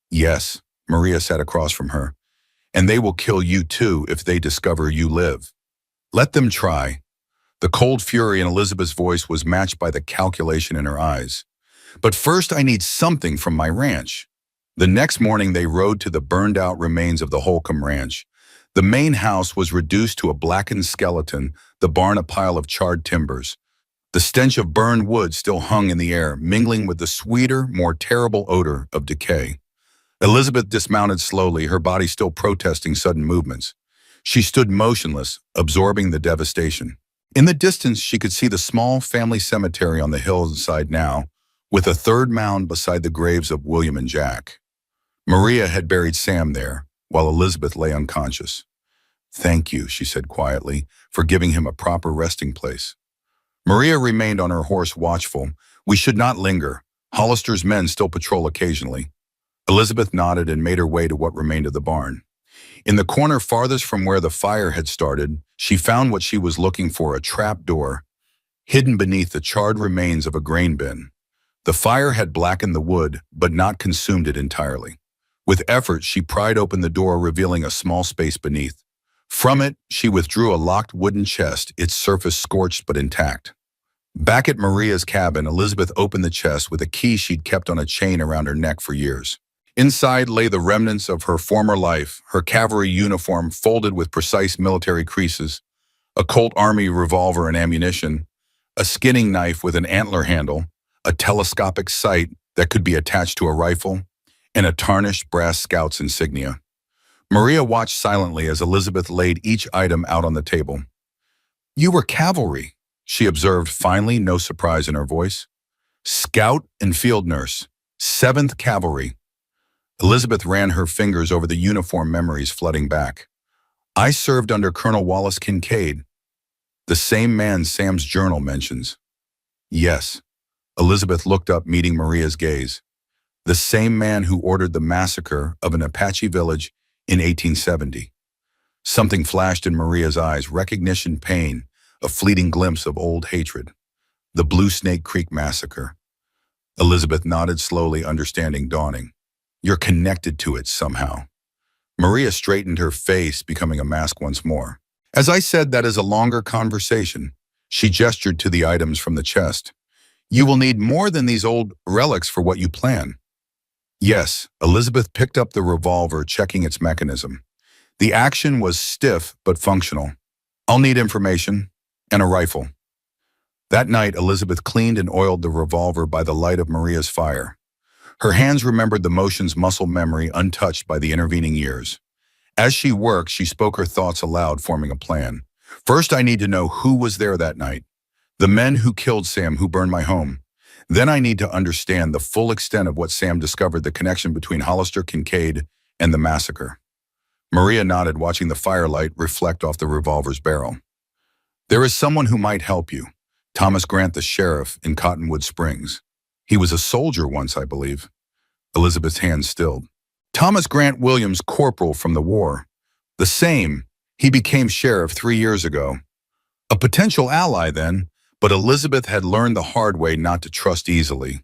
"Yes," Maria sat across from her. "And they will kill you too if they discover you live." "Let them try." The cold fury in Elizabeth's voice was matched by the calculation in her eyes. "But first I need something from my ranch." The next morning they rode to the burned-out remains of the Holcomb Ranch. The main house was reduced to a blackened skeleton, the barn a pile of charred timbers. The stench of burned wood still hung in the air, mingling with the sweeter, more terrible odor of decay. Elizabeth dismounted slowly, her body still protesting sudden movements. She stood motionless, absorbing the devastation. In the distance, she could see the small family cemetery on the hillside now, with a third mound beside the graves of William and Jack. Maria had buried Sam there, while Elizabeth lay unconscious. "Thank you," she said quietly, "for giving him a proper resting place." Maria remained on her horse, watchful. "We should not linger. Hollister's men still patrol occasionally." Elizabeth nodded and made her way to what remained of the barn. In the corner farthest from where the fire had started, she found what she was looking for, a trap door, hidden beneath the charred remains of a grain bin. The fire had blackened the wood, but not consumed it entirely. With effort, she pried open the door, revealing a small space beneath. From it, she withdrew a locked wooden chest, its surface scorched but intact. Back at Maria's cabin, Elizabeth opened the chest with a key she'd kept on a chain around her neck for years. Inside lay the remnants of her former life, her cavalry uniform folded with precise military creases, a Colt Army revolver and ammunition, a skinning knife with an antler handle, a telescopic sight that could be attached to a rifle, and a tarnished brass scout's insignia. Maria watched silently as Elizabeth laid each item out on the table. "You were cavalry," she observed finally, no surprise in her voice. "Scout and field nurse, 7th Cavalry." Elizabeth ran her fingers over the uniform, memories flooding back. "I served under Colonel Wallace Kincaid, the same man Sam's journal mentions." "Yes." Elizabeth looked up, meeting Maria's gaze. "The same man who ordered the massacre of an Apache village in 1870. Something flashed in Maria's eyes, recognition, pain, a fleeting glimpse of old hatred. "The Blue Snake Creek Massacre." Elizabeth nodded slowly, understanding dawning. "You're connected to it somehow." Maria straightened her face, becoming a mask once more. "As I said, that is a longer conversation." She gestured to the items from the chest. "You will need more than these old relics for what you plan." "Yes." Elizabeth picked up the revolver, checking its mechanism. The action was stiff but functional. I'll need information and a rifle. That night, Elizabeth cleaned and oiled the revolver by the light of Maria's fire. Her hands remembered the motion's muscle memory untouched by the intervening years. As she worked, she spoke her thoughts aloud, forming a plan. First, I need to know who was there that night. The men who killed Sam, who burned my home. Then I need to understand the full extent of what Sam discovered, the connection between Hollister, Kincaid, and the massacre. Maria nodded, watching the firelight reflect off the revolver's barrel. There is someone who might help you. Thomas Grant, the sheriff in Cottonwood Springs. He was a soldier once, I believe. Elizabeth's hands stilled. Thomas Grant Williams, corporal from the war. The same. He became sheriff 3 years ago. A potential ally then, but Elizabeth had learned the hard way not to trust easily.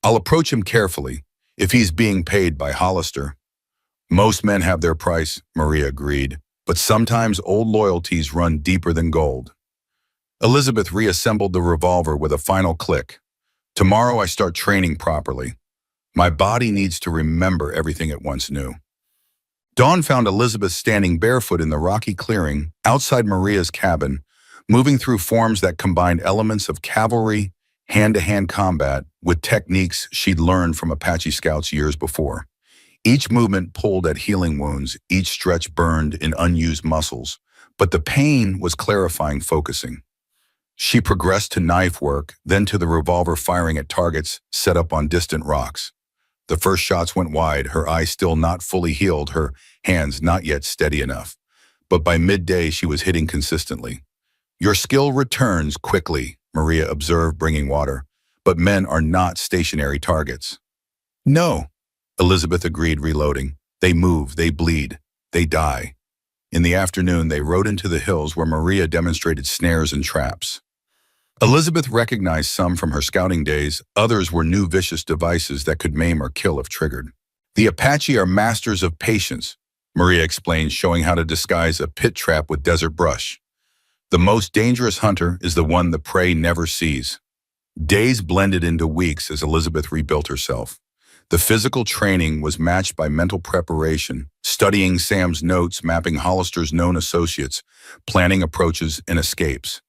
I'll approach him carefully, if he's being paid by Hollister. Most men have their price, Maria agreed, but sometimes old loyalties run deeper than gold. Elizabeth reassembled the revolver with a final click. Tomorrow I start training properly. My body needs to remember everything it once knew. Dawn found Elizabeth standing barefoot in the rocky clearing outside Maria's cabin, moving through forms that combined elements of cavalry, hand-to-hand combat with techniques she'd learned from Apache scouts years before. Each movement pulled at healing wounds, each stretch burned in unused muscles, but the pain was clarifying, focusing. She progressed to knife work, then to the revolver firing at targets set up on distant rocks. The first shots went wide, her eyes still not fully healed, her hands not yet steady enough. But by midday, she was hitting consistently. Your skill returns quickly, Maria observed, bringing water, but men are not stationary targets. No, Elizabeth agreed, reloading. They move, they bleed, they die. In the afternoon, they rode into the hills where Maria demonstrated snares and traps. Elizabeth recognized some from her scouting days, others were new vicious devices that could maim or kill if triggered. The Apache are masters of patience, Maria explained, showing how to disguise a pit trap with desert brush. The most dangerous hunter is the one the prey never sees. Days blended into weeks as Elizabeth rebuilt herself. The physical training was matched by mental preparation, studying Sam's notes, mapping Hollister's known associates, planning approaches and escapes.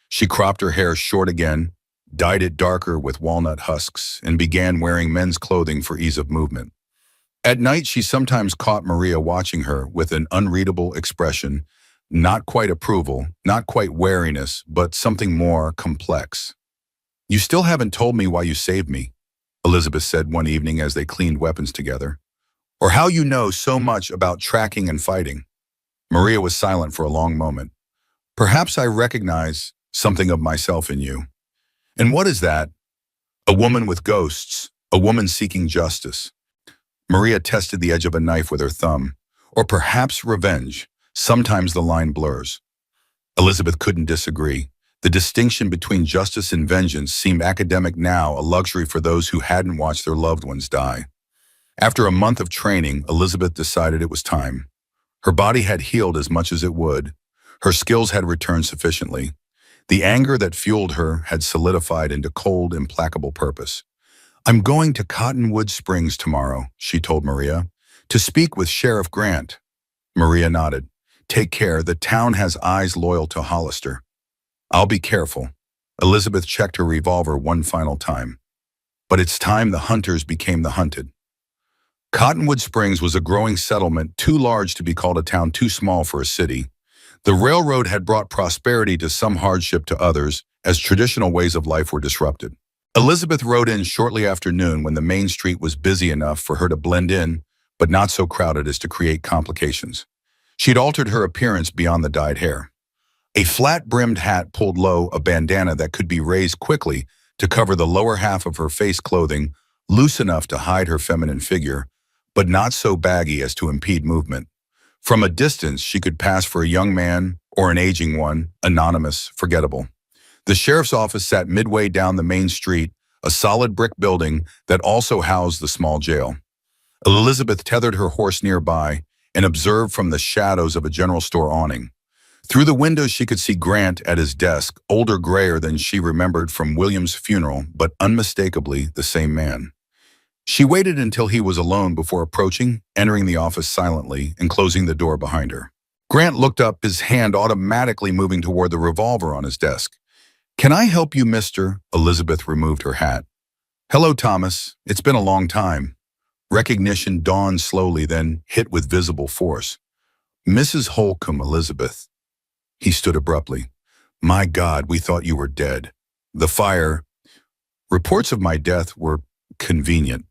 She cropped her hair short again, dyed it darker with walnut husks, and began wearing men's clothing for ease of movement. At night, she sometimes caught Maria watching her with an unreadable expression, not quite approval, not quite wariness, but something more complex. You still haven't told me why you saved me, Elizabeth said one evening as they cleaned weapons together, or how you know so much about tracking and fighting. Maria was silent for a long moment. Perhaps I recognize something of myself in you. And what is that? A woman with ghosts, a woman seeking justice. Maria tested the edge of a knife with her thumb. Or perhaps revenge. Sometimes the line blurs. Elizabeth couldn't disagree. The distinction between justice and vengeance seemed academic now, a luxury for those who hadn't watched their loved ones die. After a month of training, Elizabeth decided it was time. Her body had healed as much as it would. Her skills had returned sufficiently. The anger that fueled her had solidified into cold, implacable purpose. I'm going to Cottonwood Springs tomorrow, she told Maria, to speak with Sheriff Grant. Maria nodded. Take care, the town has eyes loyal to Hollister. I'll be careful. Elizabeth checked her revolver one final time. But it's time the hunters became the hunted. Cottonwood Springs was a growing settlement, too large to be called a town, too small for a city. The railroad had brought prosperity to some, hardship to others, as traditional ways of life were disrupted. Elizabeth rode in shortly after noon when the main street was busy enough for her to blend in, but not so crowded as to create complications. She'd altered her appearance beyond the dyed hair. A flat-brimmed hat pulled low, a bandana that could be raised quickly to cover the lower half of her face, clothing loose enough to hide her feminine figure, but not so baggy as to impede movement. From a distance, she could pass for a young man or an aging one, anonymous, forgettable. The sheriff's office sat midway down the main street, a solid brick building that also housed the small jail. Elizabeth tethered her horse nearby and observed from the shadows of a general store awning. Through the windows, she could see Grant at his desk, older, grayer than she remembered from William's funeral, but unmistakably the same man. She waited until he was alone before approaching, entering the office silently, and closing the door behind her. Grant looked up, his hand automatically moving toward the revolver on his desk. Can I help you, mister? Elizabeth removed her hat. Hello, Thomas. It's been a long time. Recognition dawned slowly, then hit with visible force. Mrs. Holcomb, Elizabeth. He stood abruptly. My God, we thought you were dead. The fire. Reports of my death were convenient.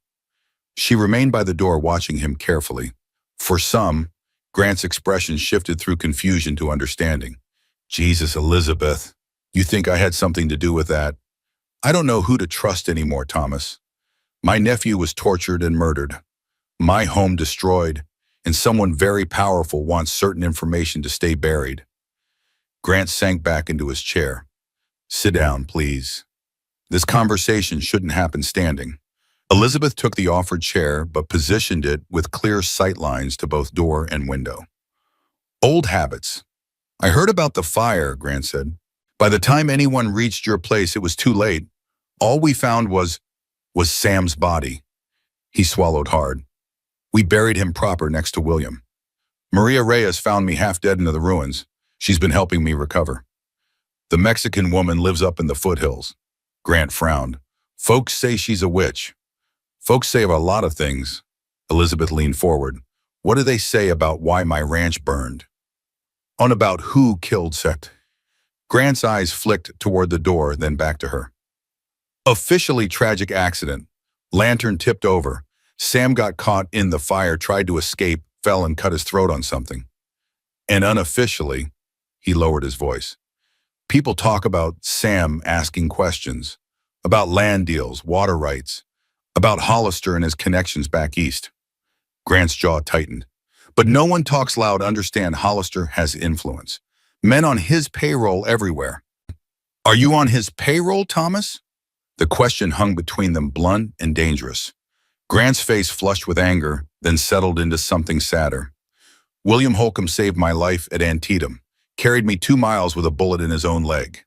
She remained by the door watching him carefully. For some, Grant's expression shifted through confusion to understanding. Jesus, Elizabeth, you think I had something to do with that? I don't know who to trust anymore, Thomas. My nephew was tortured and murdered. My home destroyed, and someone very powerful wants certain information to stay buried. Grant sank back into his chair. Sit down, please. This conversation shouldn't happen standing. Elizabeth took the offered chair, but positioned it with clear sight lines to both door and window. Old habits. I heard about the fire, Grant said. By the time anyone reached your place, it was too late. All we found was Sam's body. He swallowed hard. We buried him proper next to William. Maria Reyes found me half dead into the ruins. She's been helping me recover. The Mexican woman lives up in the foothills. Grant frowned. Folks say she's a witch. Folks say a lot of things. Elizabeth leaned forward. What do they say about why my ranch burned? On about who killed Seth. Grant's eyes flicked toward the door, then back to her. Officially tragic accident. Lantern tipped over. Sam got caught in the fire, tried to escape, fell and cut his throat on something. And unofficially, he lowered his voice. People talk about Sam asking questions. About land deals, water rights. About Hollister and his connections back east. Grant's jaw tightened. But no one talks loud. Understand Hollister has influence. Men on his payroll everywhere. Are you on his payroll, Thomas? The question hung between them, blunt and dangerous. Grant's face flushed with anger, then settled into something sadder. William Holcomb saved my life at Antietam, carried me 2 miles with a bullet in his own leg.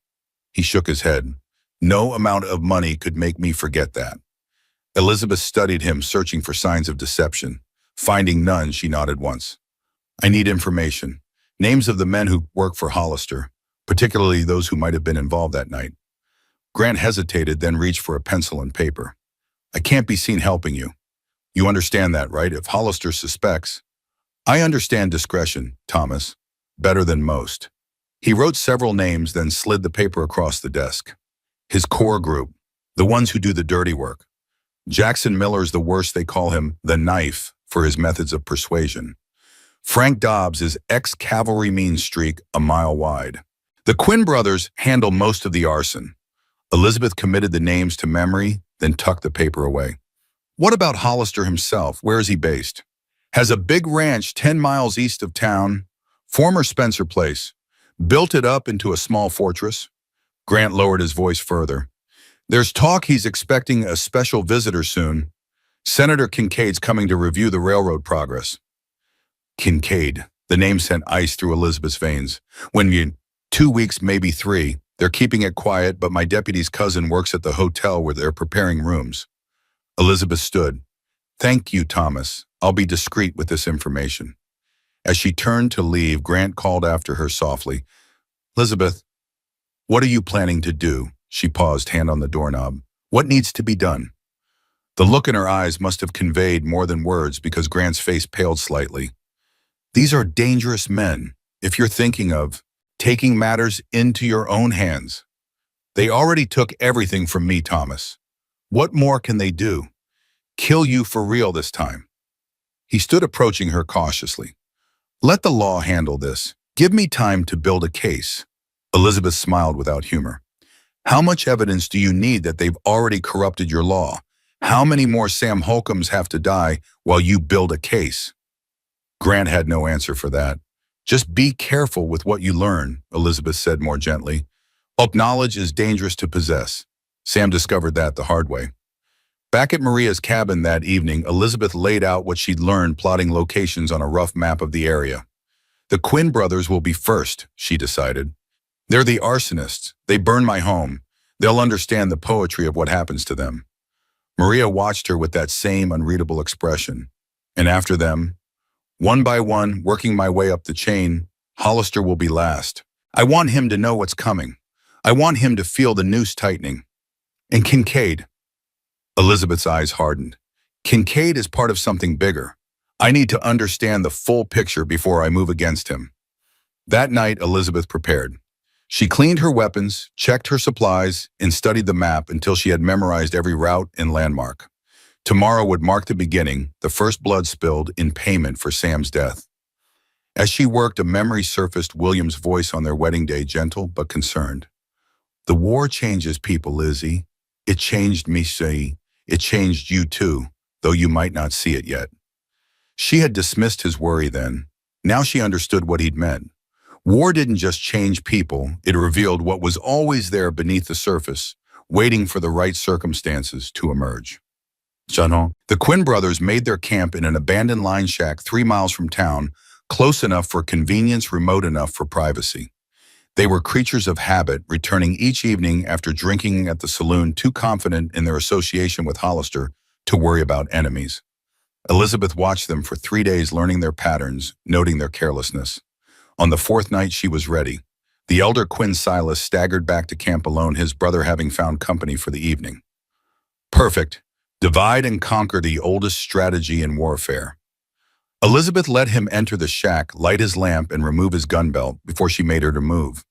He shook his head. No amount of money could make me forget that. Elizabeth studied him, searching for signs of deception. Finding none, she nodded once. I need information. Names of the men who work for Hollister, particularly those who might have been involved that night. Grant hesitated, then reached for a pencil and paper. I can't be seen helping you. You understand that, right? If Hollister suspects. I understand discretion, Thomas. Better than most. He wrote several names, then slid the paper across the desk. His core group, the ones who do the dirty work. Jackson Miller's the worst. They call him the knife for his methods of persuasion. Frank Dobbs is ex-cavalry mean streak a mile wide. The Quinn brothers handle most of the arson. Elizabeth committed the names to memory, then tucked the paper away. What about Hollister himself? Where is he based? Has a big ranch 10 miles east of town. Former Spencer Place. Built it up into a small fortress. Grant lowered his voice further. There's talk he's expecting a special visitor soon. Senator Kincaid's coming to review the railroad progress. Kincaid. The name sent ice through Elizabeth's veins. When you 2 weeks, maybe 3. They're keeping it quiet, but my deputy's cousin works at the hotel where they're preparing rooms. Elizabeth stood. Thank you, Thomas. I'll be discreet with this information. As she turned to leave, Grant called after her softly. Elizabeth, what are you planning to do? She paused, hand on the doorknob. What needs to be done? The look in her eyes must have conveyed more than words because Grant's face paled slightly. These are dangerous men. If you're thinking of taking matters into your own hands. They already took everything from me, Thomas. What more can they do? Kill you for real this time. He stood approaching her cautiously. Let the law handle this. Give me time to build a case. Elizabeth smiled without humor. How much evidence do you need that they've already corrupted your law? How many more Sam Holcombs have to die while you build a case? Grant had no answer for that. Just be careful with what you learn, Elizabeth said more gently. Knowledge is dangerous to possess. Sam discovered that the hard way. Back at Maria's cabin that evening, Elizabeth laid out what she'd learned, plotting locations on a rough map of the area. The Quinn brothers will be first, she decided. They're the arsonists. They burn my home. They'll understand the poetry of what happens to them. Maria watched her with that same unreadable expression. And after them, one by one, working my way up the chain, Hollister will be last. I want him to know what's coming. I want him to feel the noose tightening. And Kincaid. Elizabeth's eyes hardened. Kincaid is part of something bigger. I need to understand the full picture before I move against him. That night, Elizabeth prepared. She cleaned her weapons, checked her supplies, and studied the map until she had memorized every route and landmark. Tomorrow would mark the beginning, the first blood spilled in payment for Sam's death. As she worked, a memory surfaced, William's voice on their wedding day, gentle but concerned. The war changes people, Lizzie. It changed me, see. It changed you too, though you might not see it yet. She had dismissed his worry then. Now she understood what he'd meant. War didn't just change people, it revealed what was always there beneath the surface, waiting for the right circumstances to emerge. The Quinn brothers made their camp in an abandoned line shack 3 miles from town, close enough for convenience, remote enough for privacy. They were creatures of habit, returning each evening after drinking at the saloon, too confident in their association with Hollister to worry about enemies. Elizabeth watched them for 3 days, learning their patterns, noting their carelessness. On the 4th night, she was ready. The elder Quinn, Silas, staggered back to camp alone, his brother having found company for the evening. Perfect. Divide and conquer, the oldest strategy in warfare. Elizabeth let him enter the shack, light his lamp, and remove his gun belt before she made her to move.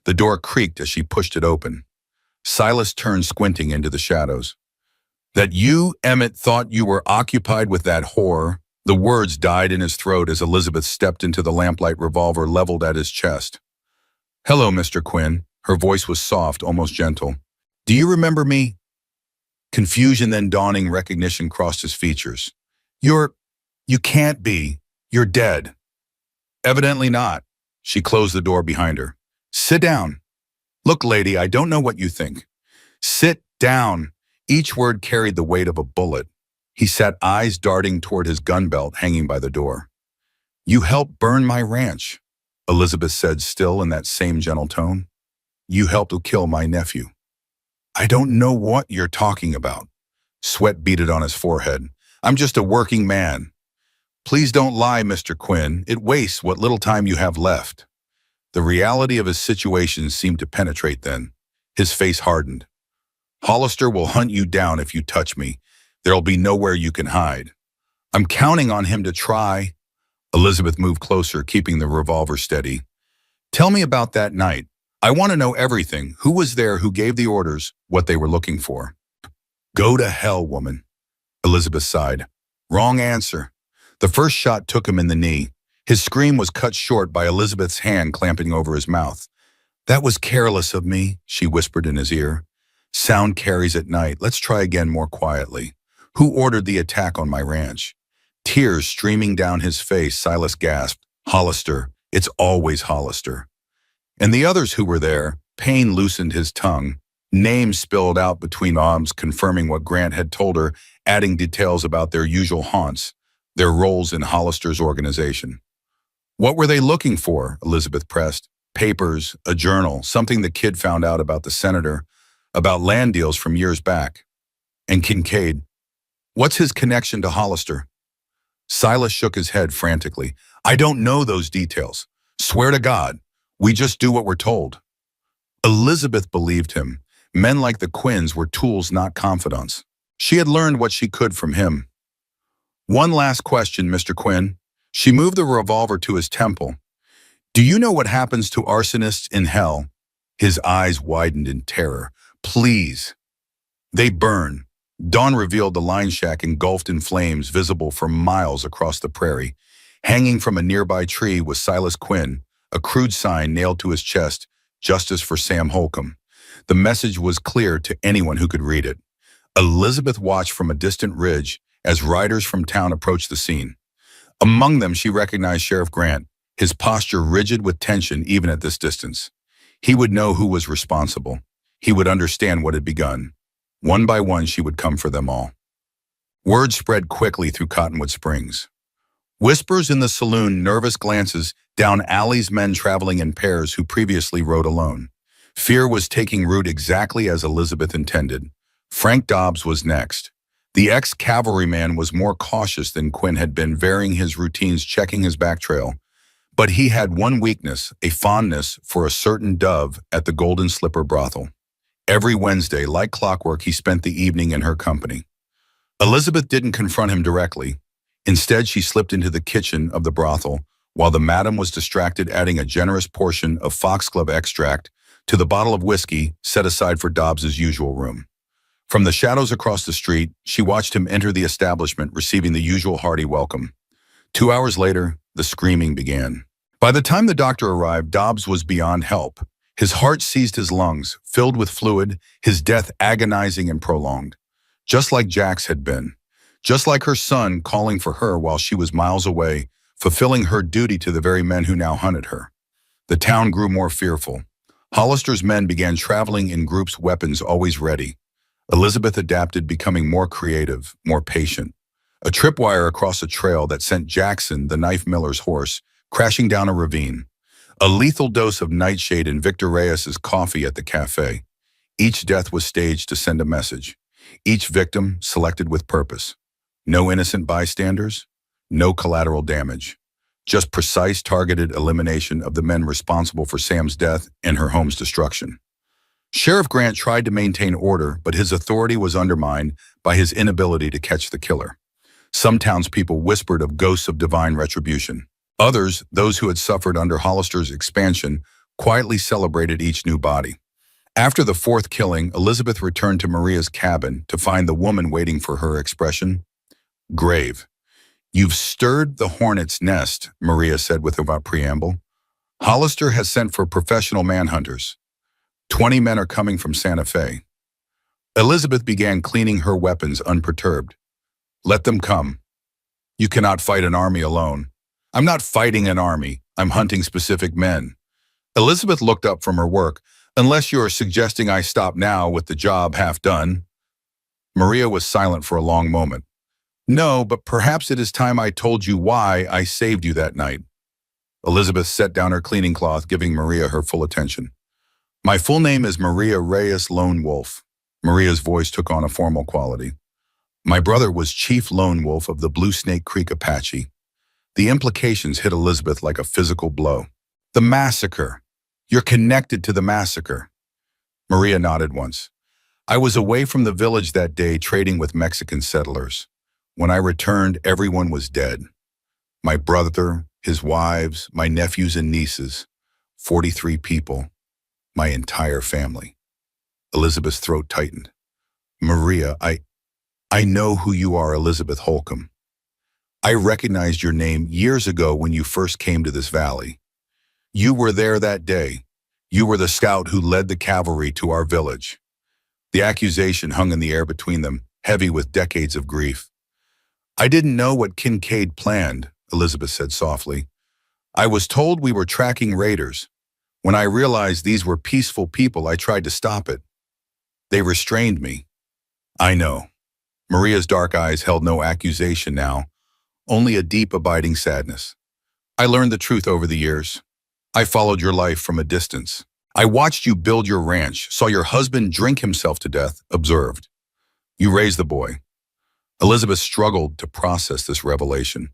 The door creaked as she pushed it open. Silas turned, squinting into the shadows. That you, Emmett, thought you were occupied with that whore? The words died in his throat as Elizabeth stepped into the lamplight, revolver leveled at his chest. Hello, Mr. Quinn. Her voice was soft, almost gentle. Do you remember me? Confusion, then dawning recognition crossed his features. You can't be. You're dead. Evidently not. She closed the door behind her. Sit down. Look, lady, I don't know what you think. Sit down. Each word carried the weight of a bullet. He sat, eyes darting toward his gun belt hanging by the door. You helped burn my ranch, Elizabeth said, still in that same gentle tone. You helped to kill my nephew. I don't know what you're talking about. Sweat beaded on his forehead. I'm just a working man. Please don't lie, Mr. Quinn. It wastes what little time you have left. The reality of his situation seemed to penetrate then. His face hardened. Hollister will hunt you down if you touch me. There'll be nowhere you can hide. I'm counting on him to try. Elizabeth moved closer, keeping the revolver steady. Tell me about that night. I want to know everything. Who was there? Who gave the orders? What they were looking for? Go to hell, woman. Elizabeth sighed. Wrong answer. The first shot took him in the knee. His scream was cut short by Elizabeth's hand clamping over his mouth. That was careless of me, she whispered in his ear. Sound carries at night. Let's try again more quietly. Who ordered the attack on my ranch? Tears streaming down his face, Silas gasped. Hollister. It's always Hollister. And the others who were there, pain loosened his tongue. Names spilled out between arms, confirming what Grant had told her, adding details about their usual haunts, their roles in Hollister's organization. What were they looking for? Elizabeth pressed. Papers, a journal, something the kid found out about the senator, about land deals from years back. And Kincaid. What's his connection to Hollister? Silas shook his head frantically. I don't know those details. Swear to God, we just do what we're told. Elizabeth believed him. Men like the Quinns were tools, not confidants. She had learned what she could from him. One last question, Mr. Quinn. She moved the revolver to his temple. Do you know what happens to arsonists in hell? His eyes widened in terror. Please. They burn. Dawn revealed the line shack engulfed in flames, visible for miles across the prairie. Hanging from a nearby tree was Silas Quinn, a crude sign nailed to his chest, Justice for Sam Holcomb. The message was clear to anyone who could read it. Elizabeth watched from a distant ridge as riders from town approached the scene. Among them, she recognized Sheriff Grant, his posture rigid with tension even at this distance. He would know who was responsible. He would understand what had begun. One by one, she would come for them all. Word spread quickly through Cottonwood Springs. Whispers in the saloon, nervous glances down alleys, men traveling in pairs who previously rode alone. Fear was taking root exactly as Elizabeth intended. Frank Dobbs was next. The ex-cavalryman was more cautious than Quinn had been, varying his routines, checking his back trail. But he had one weakness, a fondness for a certain dove at the Golden Slipper brothel. Every Wednesday, like clockwork, he spent the evening in her company. Elizabeth didn't confront him directly. Instead, she slipped into the kitchen of the brothel while the madam was distracted adding a generous portion of foxglove extract to the bottle of whiskey set aside for Dobbs's usual room. From the shadows across the street, she watched him enter the establishment, receiving the usual hearty welcome. 2 hours later, the screaming began. By the time the doctor arrived, Dobbs was beyond help. His heart seized his lungs, filled with fluid, his death agonizing and prolonged. Just like Jack's had been. Just like her son calling for her while she was miles away, fulfilling her duty to the very men who now hunted her. The town grew more fearful. Hollister's men began traveling in groups, weapons always ready. Elizabeth adapted, becoming more creative, more patient. A tripwire across a trail that sent Jackson, the knife miller's horse, crashing down a ravine. A lethal dose of nightshade in Victor Reyes's coffee at the cafe. Each death was staged to send a message. Each victim selected with purpose. No innocent bystanders, no collateral damage. Just precise, targeted elimination of the men responsible for Sam's death and her home's destruction. Sheriff Grant tried to maintain order, but his authority was undermined by his inability to catch the killer. Some townspeople whispered of ghosts of divine retribution. Others, those who had suffered under Hollister's expansion, quietly celebrated each new body. After the fourth killing, Elizabeth returned to Maria's cabin to find the woman waiting for her expression. Grave. "You've stirred the hornet's nest," Maria said without preamble. "Hollister has sent for professional manhunters. 20 men are coming from Santa Fe." Elizabeth began cleaning her weapons unperturbed. "Let them come. You cannot fight an army alone." "I'm not fighting an army. I'm hunting specific men." Elizabeth looked up from her work. "Unless you're suggesting I stop now with the job half done." Maria was silent for a long moment. "No, but perhaps it is time I told you why I saved you that night." Elizabeth set down her cleaning cloth, giving Maria her full attention. "My full name is Maria Reyes Lone Wolf." Maria's voice took on a formal quality. "My brother was Chief Lone Wolf of the Blue Snake Creek Apache." The implications hit Elizabeth like a physical blow. "The massacre. You're connected to the massacre." Maria nodded once. "I was away from the village that day trading with Mexican settlers. When I returned, everyone was dead. My brother, his wives, my nephews and nieces, 43 people, my entire family." Elizabeth's throat tightened. "Maria, I know who you are, Elizabeth Holcomb. I recognized your name years ago when you first came to this valley. You were there that day. You were the scout who led the cavalry to our village." The accusation hung in the air between them, heavy with decades of grief. "I didn't know what Kincaid planned," Elizabeth said softly. "I was told we were tracking raiders. When I realized these were peaceful people, I tried to stop it. They restrained me." "I know." Maria's dark eyes held no accusation now, only a deep, abiding sadness. "I learned the truth over the years. I followed your life from a distance. I watched you build your ranch, saw your husband drink himself to death, observed. You raised the boy." Elizabeth struggled to process this revelation.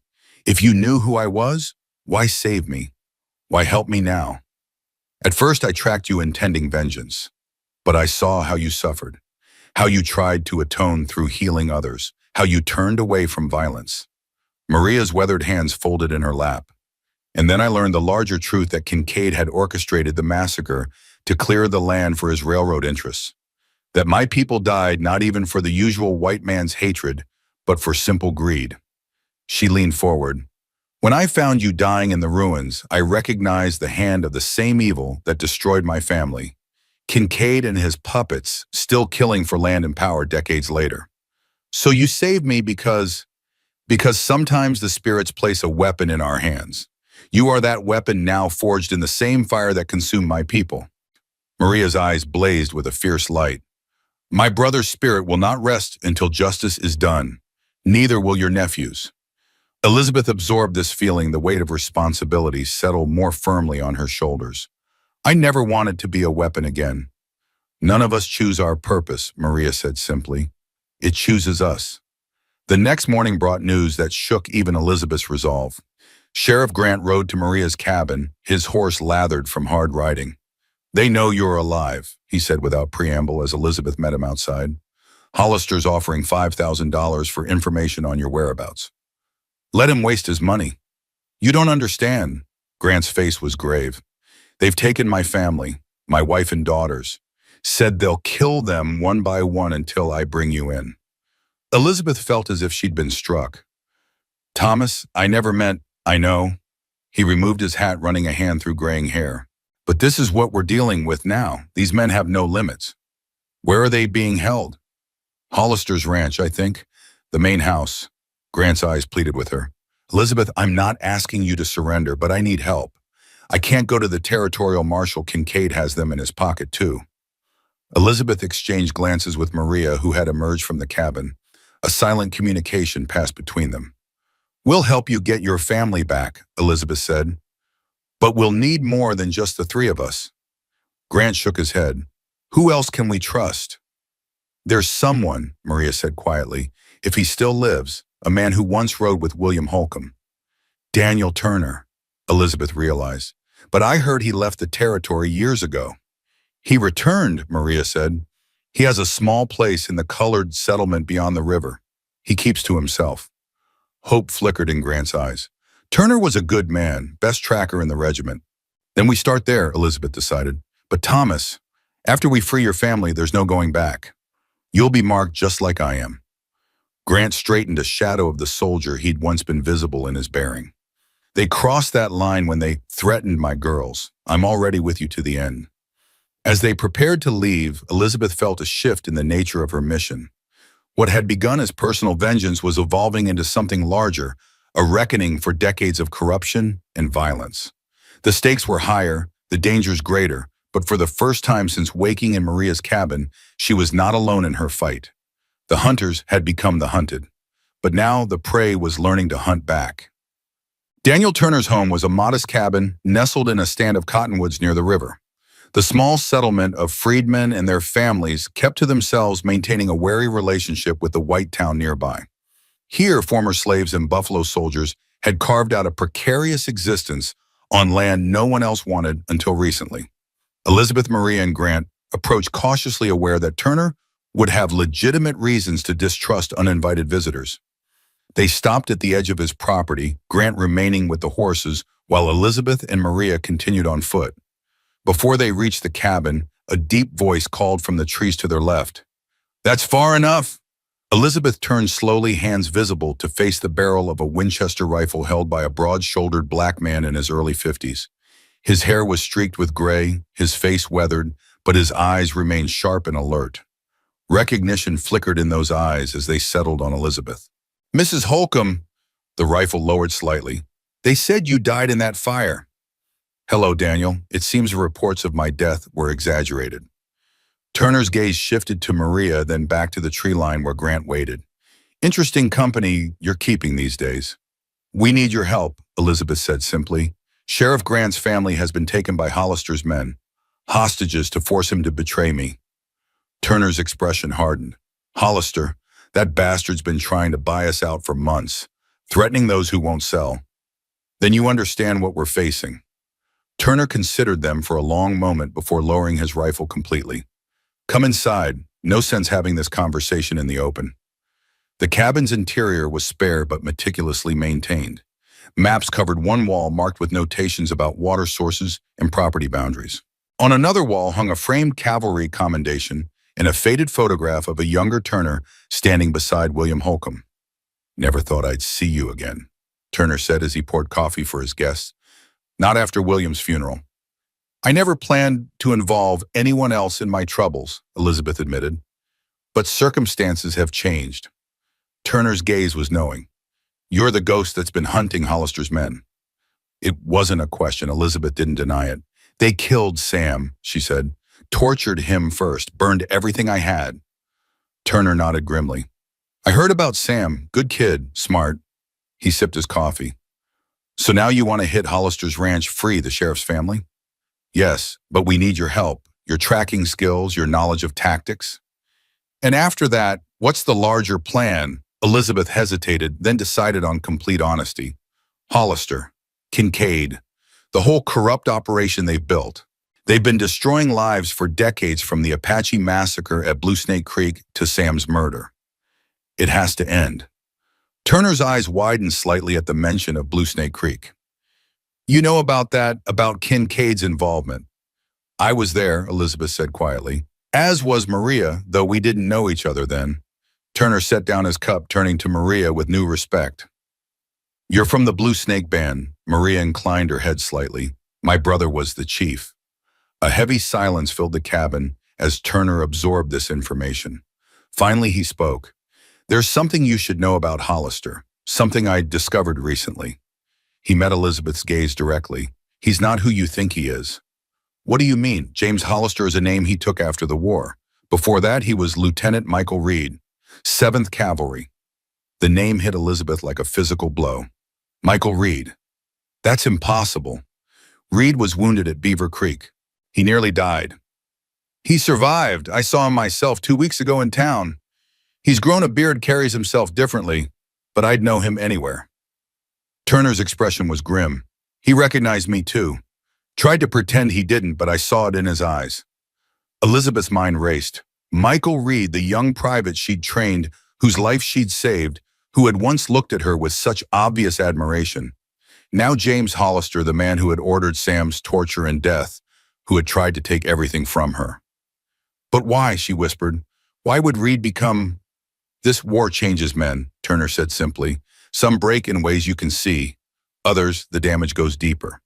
"If you knew who I was, why save me? Why help me now? At first I tracked you intending vengeance, but I saw how you suffered, how you tried to atone through healing others, how you turned away from violence." Maria's weathered hands folded in her lap. "And then I learned the larger truth that Kincaid had orchestrated the massacre to clear the land for his railroad interests. That my people died not even for the usual white man's hatred, but for simple greed." She leaned forward. "When I found you dying in the ruins, I recognized the hand of the same evil that destroyed my family. Kincaid and his puppets still killing for land and power decades later. So you saved me because sometimes the spirits place a weapon in our hands. You are that weapon now forged in the same fire that consumed my people." Maria's eyes blazed with a fierce light. "My brother's spirit will not rest until justice is done. Neither will your nephew's." Elizabeth absorbed this feeling, the weight of responsibility settled more firmly on her shoulders. "I never wanted to be a weapon again." "None of us choose our purpose," Maria said simply. "It chooses us." The next morning brought news that shook even Elizabeth's resolve. Sheriff Grant rode to Maria's cabin, his horse lathered from hard riding. "They know you're alive," he said without preamble as Elizabeth met him outside. "Hollister's offering $5,000 for information on your whereabouts." "Let him waste his money." "You don't understand." Grant's face was grave. "They've taken my family, my wife and daughters. Said they'll kill them one by one until I bring you in." Elizabeth felt as if she'd been struck. "Thomas, I never meant—" "I know." He removed his hat, running a hand through graying hair. "But this is what we're dealing with now. These men have no limits." "Where are they being held?" "Hollister's ranch, I think. The main house." Grant's eyes pleaded with her. "Elizabeth, I'm not asking you to surrender, but I need help. I can't go to the territorial marshal. Kincaid has them in his pocket, too." Elizabeth exchanged glances with Maria, who had emerged from the cabin. A silent communication passed between them. "We'll help you get your family back," Elizabeth said. "But we'll need more than just the three of us." Grant shook his head. "Who else can we trust?" "There's someone," Maria said quietly, "if he still lives, a man who once rode with William Holcomb." "Daniel Turner," Elizabeth realized. "But I heard he left the territory years ago." "He returned," Maria said. "He has a small place in the colored settlement beyond the river. He keeps to himself." Hope flickered in Grant's eyes. "Turner was a good man, best tracker in the regiment." "Then we start there," Elizabeth decided. "But Thomas, after we free your family, there's no going back. You'll be marked just like I am." Grant straightened, a shadow of the soldier he'd once been visible in his bearing. "They crossed that line when they threatened my girls. I'm already with you to the end." As they prepared to leave, Elizabeth felt a shift in the nature of her mission. What had begun as personal vengeance was evolving into something larger, a reckoning for decades of corruption and violence. The stakes were higher, the dangers greater, but for the first time since waking in Maria's cabin, she was not alone in her fight. The hunters had become the hunted, but now the prey was learning to hunt back. Daniel Turner's home was a modest cabin nestled in a stand of cottonwoods near the river. The small settlement of freedmen and their families kept to themselves, maintaining a wary relationship with the white town nearby. Here, former slaves and buffalo soldiers had carved out a precarious existence on land no one else wanted until recently. Elizabeth, Maria, and Grant approached cautiously, aware that Turner would have legitimate reasons to distrust uninvited visitors. They stopped at the edge of his property, Grant remaining with the horses, while Elizabeth and Maria continued on foot. Before they reached the cabin, a deep voice called from the trees to their left. "That's far enough." Elizabeth turned slowly, hands visible, to face the barrel of a Winchester rifle held by a broad-shouldered black man in his early 50s. His hair was streaked with gray, his face weathered, but his eyes remained sharp and alert. Recognition flickered in those eyes as they settled on Elizabeth. "Mrs. Holcomb," the rifle lowered slightly. "They said you died in that fire." "Hello, Daniel. It seems the reports of my death were exaggerated." Turner's gaze shifted to Maria, then back to the tree line where Grant waited. "Interesting company you're keeping these days." "We need your help," Elizabeth said simply. "Sheriff Grant's family has been taken by Hollister's men, hostages to force him to betray me." Turner's expression hardened. "Hollister, that bastard's been trying to buy us out for months, threatening those who won't sell. Then you understand what we're facing." Turner considered them for a long moment before lowering his rifle completely. "Come inside. No sense having this conversation in the open." The cabin's interior was spare but meticulously maintained. Maps covered one wall marked with notations about water sources and property boundaries. On another wall hung a framed cavalry commendation and a faded photograph of a younger Turner standing beside William Holcomb. "Never thought I'd see you again," Turner said as he poured coffee for his guests. "Not after William's funeral." "I never planned to involve anyone else in my troubles," Elizabeth admitted. "But circumstances have changed." Turner's gaze was knowing. "You're the ghost that's been hunting Hollister's men." It wasn't a question. Elizabeth didn't deny it. "They killed Sam," she said. "Tortured him first, burned everything I had." Turner nodded grimly. "I heard about Sam. Good kid, smart." He sipped his coffee. "So now you want to hit Hollister's ranch, free the sheriff's family?" "Yes, but we need your help, your tracking skills, your knowledge of tactics." "And after that, what's the larger plan?" Elizabeth hesitated, then decided on complete honesty. "Hollister. Kincaid, the whole corrupt operation they've built. They've been destroying lives for decades, from the Apache massacre at Blue Snake Creek to Sam's murder. It has to end. Turner's eyes widened slightly at the mention of Blue Snake Creek. You know about that, about Kincaid's involvement? I was there, Elizabeth said quietly. As was Maria, though we didn't know each other then. Turner set down his cup, turning to Maria with new respect. You're from the Blue Snake Band. Maria inclined her head slightly. My brother was the chief. A heavy silence filled the cabin as Turner absorbed this information. Finally, he spoke. There's something you should know about Hollister, something I discovered recently. He met Elizabeth's gaze directly. He's not who you think he is. What do you mean? James Hollister is a name he took after the war. Before that, he was Lieutenant Michael Reed, 7th Cavalry. The name hit Elizabeth like a physical blow. Michael Reed. That's impossible. Reed was wounded at Beaver Creek. He nearly died. He survived. I saw him myself 2 weeks ago in town. He's grown a beard, carries himself differently, but I'd know him anywhere. Turner's expression was grim. He recognized me too. Tried to pretend he didn't, but I saw it in his eyes. Elizabeth's mind raced. Michael Reed, the young private she'd trained, whose life she'd saved, who had once looked at her with such obvious admiration. Now James Hollister, the man who had ordered Sam's torture and death, who had tried to take everything from her. But why, she whispered. Why would Reed become... This war changes men, Turner said simply. Some break in ways you can see. Others, the damage goes deeper.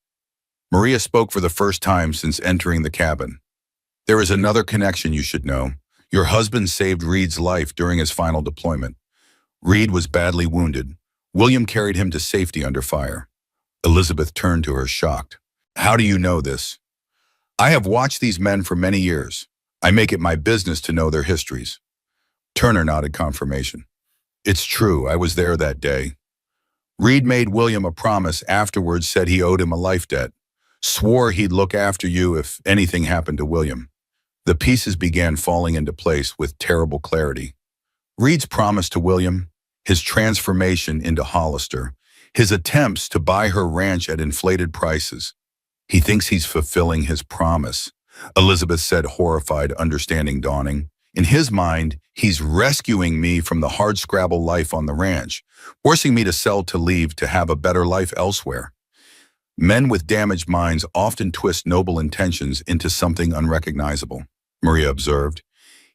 Maria spoke for the first time since entering the cabin. There is another connection you should know. Your husband saved Reed's life during his final deployment. Reed was badly wounded. William carried him to safety under fire. Elizabeth turned to her, shocked. How do you know this? I have watched these men for many years. I make it my business to know their histories. Turner nodded confirmation. It's true, I was there that day. Reed made William a promise, afterwards said he owed him a life debt. Swore he'd look after you if anything happened to William. The pieces began falling into place with terrible clarity. Reed's promise to William, his transformation into Hollister, his attempts to buy her ranch at inflated prices. He thinks he's fulfilling his promise, Elizabeth said, horrified, understanding dawning. In his mind, he's rescuing me from the hardscrabble life on the ranch, forcing me to sell to leave to have a better life elsewhere. Men with damaged minds often twist noble intentions into something unrecognizable, Maria observed.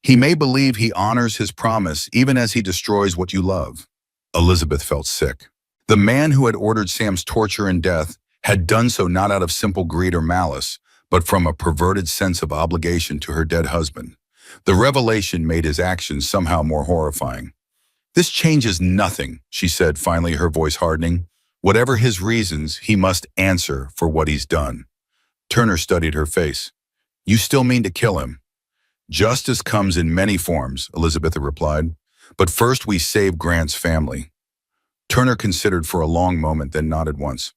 He may believe he honors his promise even as he destroys what you love. Elizabeth felt sick. The man who had ordered Sam's torture and death had done so not out of simple greed or malice, but from a perverted sense of obligation to her dead husband. The revelation made his actions somehow more horrifying. This changes nothing, she said, finally, her voice hardening. Whatever his reasons, he must answer for what he's done. Turner studied her face. You still mean to kill him? Justice comes in many forms, Elizabeth replied. But first we save Grant's family. Turner considered for a long moment, then nodded once.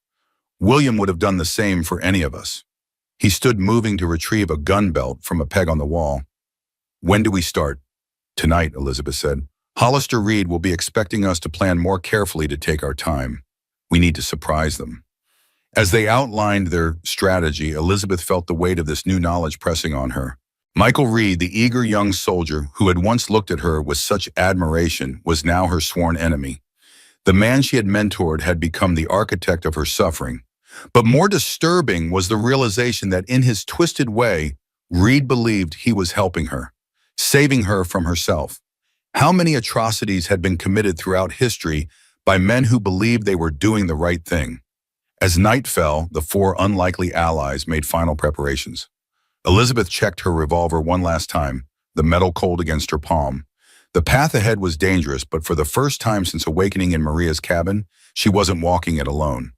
William would have done the same for any of us. He stood moving to retrieve a gun belt from a peg on the wall. When do we start? Tonight, Elizabeth said. Hollister Reed will be expecting us to plan more carefully to take our time. We need to surprise them. As they outlined their strategy, Elizabeth felt the weight of this new knowledge pressing on her. Michael Reed, the eager young soldier who had once looked at her with such admiration, was now her sworn enemy. The man she had mentored had become the architect of her suffering. But more disturbing was the realization that in his twisted way, Reed believed he was helping her, saving her from herself. How many atrocities had been committed throughout history by men who believed they were doing the right thing? As night fell, the four unlikely allies made final preparations. Elizabeth checked her revolver one last time, the metal cold against her palm. The path ahead was dangerous, but for the first time since awakening in Maria's cabin, she wasn't walking it alone.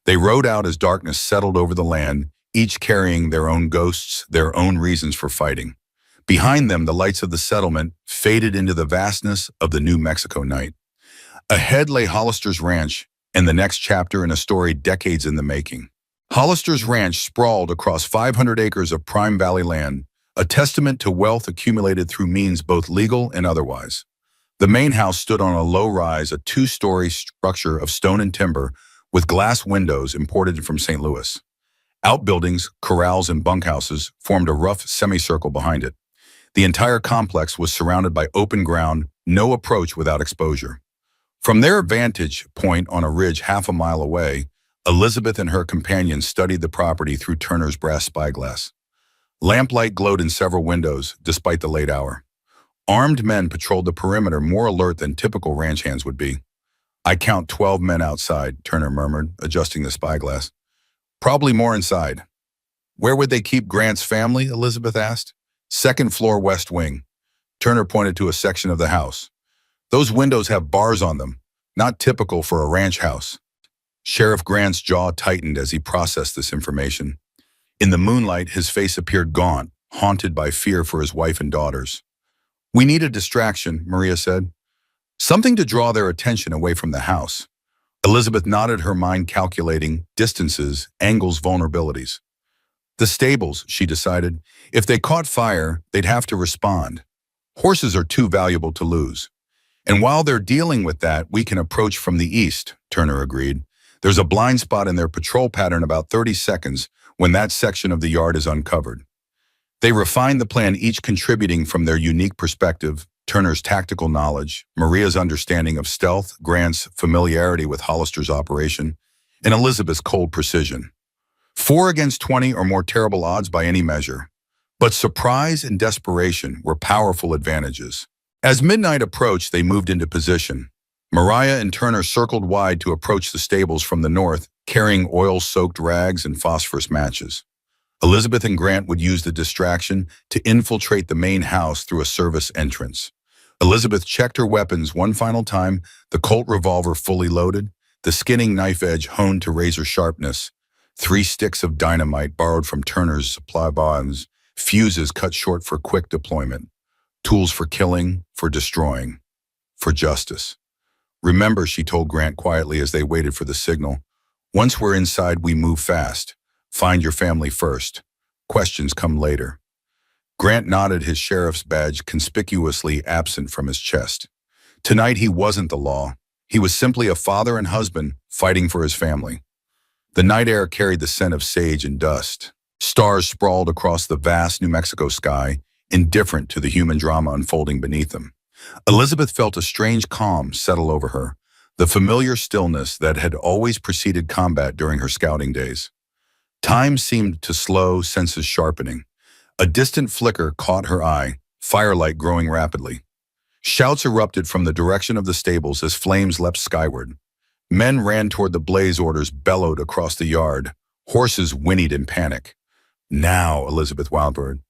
They rode out as darkness settled over the land, each carrying their own ghosts, their own reasons for fighting. Behind them, the lights of the settlement faded into the vastness of the New Mexico night. Ahead lay Hollister's ranch, and the next chapter in a story decades in the making. Hollister's ranch sprawled across 500 acres of prime valley land, a testament to wealth accumulated through means both legal and otherwise. The main house stood on a low rise, a two-story structure of stone and timber, with glass windows imported from St. Louis. Outbuildings, corrals, and bunkhouses formed a rough semicircle behind it. The entire complex was surrounded by open ground, no approach without exposure. From their vantage point on a ridge half a mile away, Elizabeth and her companion studied the property through Turner's brass spyglass. Lamplight glowed in several windows, despite the late hour. Armed men patrolled the perimeter, more alert than typical ranch hands would be. "I count 12 men outside," Turner murmured, adjusting the spyglass. "Probably more inside." "Where would they keep Grant's family?" Elizabeth asked. "Second floor west wing." Turner pointed to a section of the house. "Those windows have bars on them, not typical for a ranch house." Sheriff Grant's jaw tightened as he processed this information. In the moonlight, his face appeared gaunt, haunted by fear for his wife and daughters. "We need a distraction," Maria said. "Something to draw their attention away from the house." Elizabeth nodded, her mind calculating distances, angles, vulnerabilities. "The stables," she decided. "If they caught fire, they'd have to respond. Horses are too valuable to lose. And while they're dealing with that, we can approach from the east," Turner agreed. "There's a blind spot in their patrol pattern about 30 seconds when that section of the yard is uncovered." They refined the plan, each contributing from their unique perspective: Turner's tactical knowledge, Maria's understanding of stealth, Grant's familiarity with Hollister's operation, and Elizabeth's cold precision. 4 against 20 or more terrible odds by any measure. But surprise and desperation were powerful advantages. As midnight approached, they moved into position. Mariah and Turner circled wide to approach the stables from the north, carrying oil-soaked rags and phosphorus matches. Elizabeth and Grant would use the distraction to infiltrate the main house through a service entrance. Elizabeth checked her weapons one final time, the Colt revolver fully loaded, the skinning knife edge honed to razor sharpness, 3 sticks of dynamite borrowed from Turner's supply bonds, fuses cut short for quick deployment, tools for killing, for destroying, for justice. "Remember," she told Grant quietly as they waited for the signal, "once we're inside, we move fast. Find your family first. Questions come later." Grant nodded, his sheriff's badge conspicuously absent from his chest. Tonight he wasn't the law. He was simply a father and husband fighting for his family. The night air carried the scent of sage and dust. Stars sprawled across the vast New Mexico sky, indifferent to the human drama unfolding beneath them. Elizabeth felt a strange calm settle over her, the familiar stillness that had always preceded combat during her scouting days. Time seemed to slow, senses sharpening. A distant flicker caught her eye, firelight growing rapidly. Shouts erupted from the direction of the stables as flames leapt skyward. Men ran toward the blaze, orders bellowed across the yard. Horses whinnied in panic. "Now," Elizabeth whispered.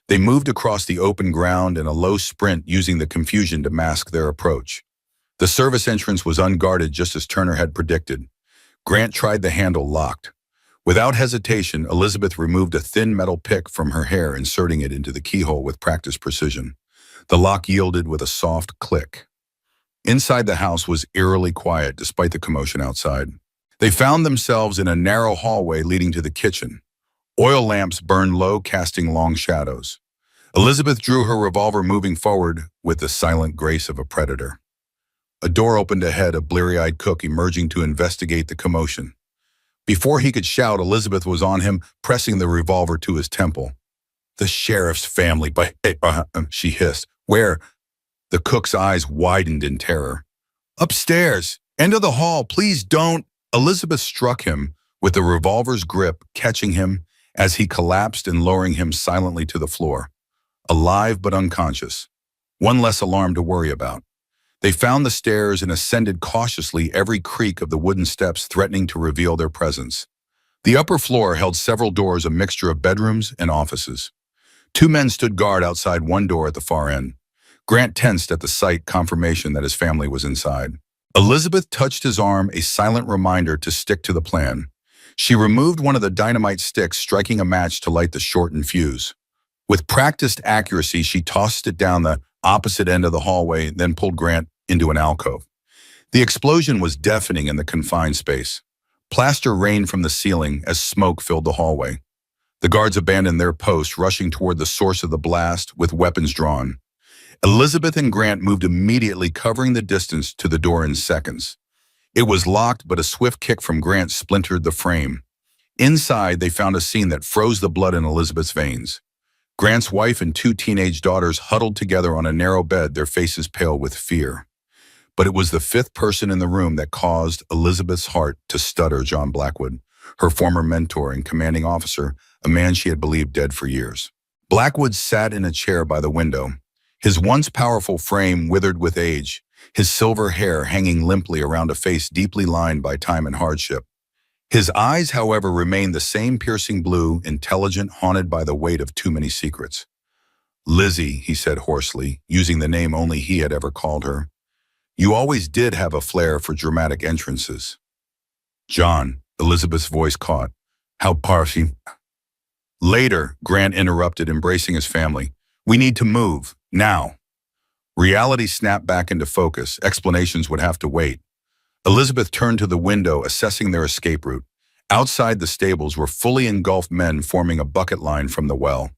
They moved across the open ground in a low sprint, using the confusion to mask their approach. The service entrance was unguarded, just as Turner had predicted. Grant tried the handle, locked. Without hesitation, Elizabeth removed a thin metal pick from her hair, inserting it into the keyhole with practiced precision. The lock yielded with a soft click. Inside the house was eerily quiet despite the commotion outside. They found themselves in a narrow hallway leading to the kitchen. Oil lamps burned low, casting long shadows. Elizabeth drew her revolver, moving forward with the silent grace of a predator. A door opened ahead, a bleary-eyed cook emerging to investigate the commotion. Before he could shout, Elizabeth was on him, pressing the revolver to his temple. "The sheriff's family, she hissed. "Where?" The cook's eyes widened in terror. "Upstairs. End of the hall. Please don't." Elizabeth struck him with the revolver's grip, catching him as he collapsed and lowering him silently to the floor. Alive but unconscious. One less alarm to worry about. They found the stairs and ascended cautiously, every creak of the wooden steps threatening to reveal their presence. The upper floor held several doors, a mixture of bedrooms and offices. 2 men stood guard outside one door at the far end. Grant tensed at the sight, confirmation that his family was inside. Elizabeth touched his arm, a silent reminder to stick to the plan. She removed one of the dynamite sticks, striking a match to light the shortened fuse. With practiced accuracy, she tossed it down the opposite end of the hallway, then pulled Grant into an alcove. The explosion was deafening in the confined space. Plaster rained from the ceiling as smoke filled the hallway. The guards abandoned their post, rushing toward the source of the blast with weapons drawn. Elizabeth and Grant moved immediately, covering the distance to the door in seconds. It was locked, but a swift kick from Grant splintered the frame. Inside, they found a scene that froze the blood in Elizabeth's veins. Grant's wife and two teenage daughters huddled together on a narrow bed, their faces pale with fear. But it was the fifth person in the room that caused Elizabeth's heart to stutter: John Blackwood, her former mentor and commanding officer, a man she had believed dead for years. Blackwood sat in a chair by the window, his once powerful frame withered with age, his silver hair hanging limply around a face deeply lined by time and hardship. His eyes, however, remained the same piercing blue, intelligent, haunted by the weight of too many secrets. "Lizzie," he said hoarsely, using the name only he had ever called her, "you always did have a flair for dramatic entrances." "John," Elizabeth's voice caught. "How parsy." Later, Grant interrupted, embracing his family. "We need to move, now." Reality snapped back into focus. Explanations would have to wait. Elizabeth turned to the window, assessing their escape route. Outside the stables were fully engulfed men forming a bucket line from the well.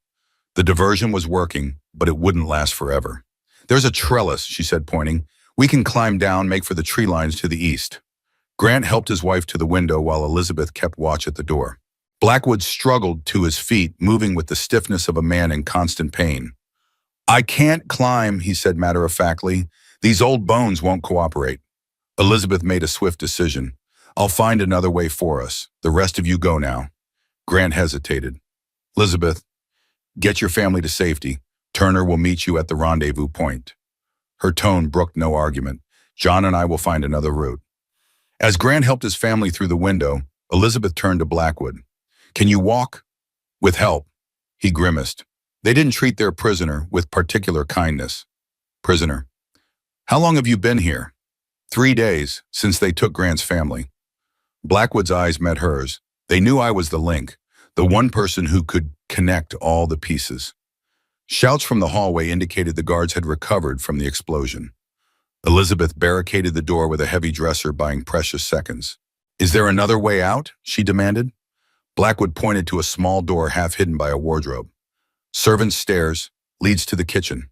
The diversion was working, but it wouldn't last forever. "There's a trellis," she said, pointing. "We can climb down, make for the tree lines to the east." Grant helped his wife to the window while Elizabeth kept watch at the door. Blackwood struggled to his feet, moving with the stiffness of a man in constant pain. "I can't climb," he said matter-of-factly. "These old bones won't cooperate." Elizabeth made a swift decision. "I'll find another way for us. The rest of you go now." Grant hesitated. "Elizabeth, get your family to safety. Turner will meet you at the rendezvous point." Her tone brooked no argument. "John and I will find another route." As Grant helped his family through the window, Elizabeth turned to Blackwood. "Can you walk?" "With help." He grimaced. They didn't treat their prisoner with particular kindness. "Prisoner, how long have you been here?" 3 days, since they took Grant's family." Blackwood's eyes met hers. "They knew I was the link, the one person who could connect all the pieces." Shouts from the hallway indicated the guards had recovered from the explosion. Elizabeth barricaded the door with a heavy dresser, buying precious seconds. "Is there another way out?" she demanded. Blackwood pointed to a small door half hidden by a wardrobe. "Servants' stairs, leads to the kitchen."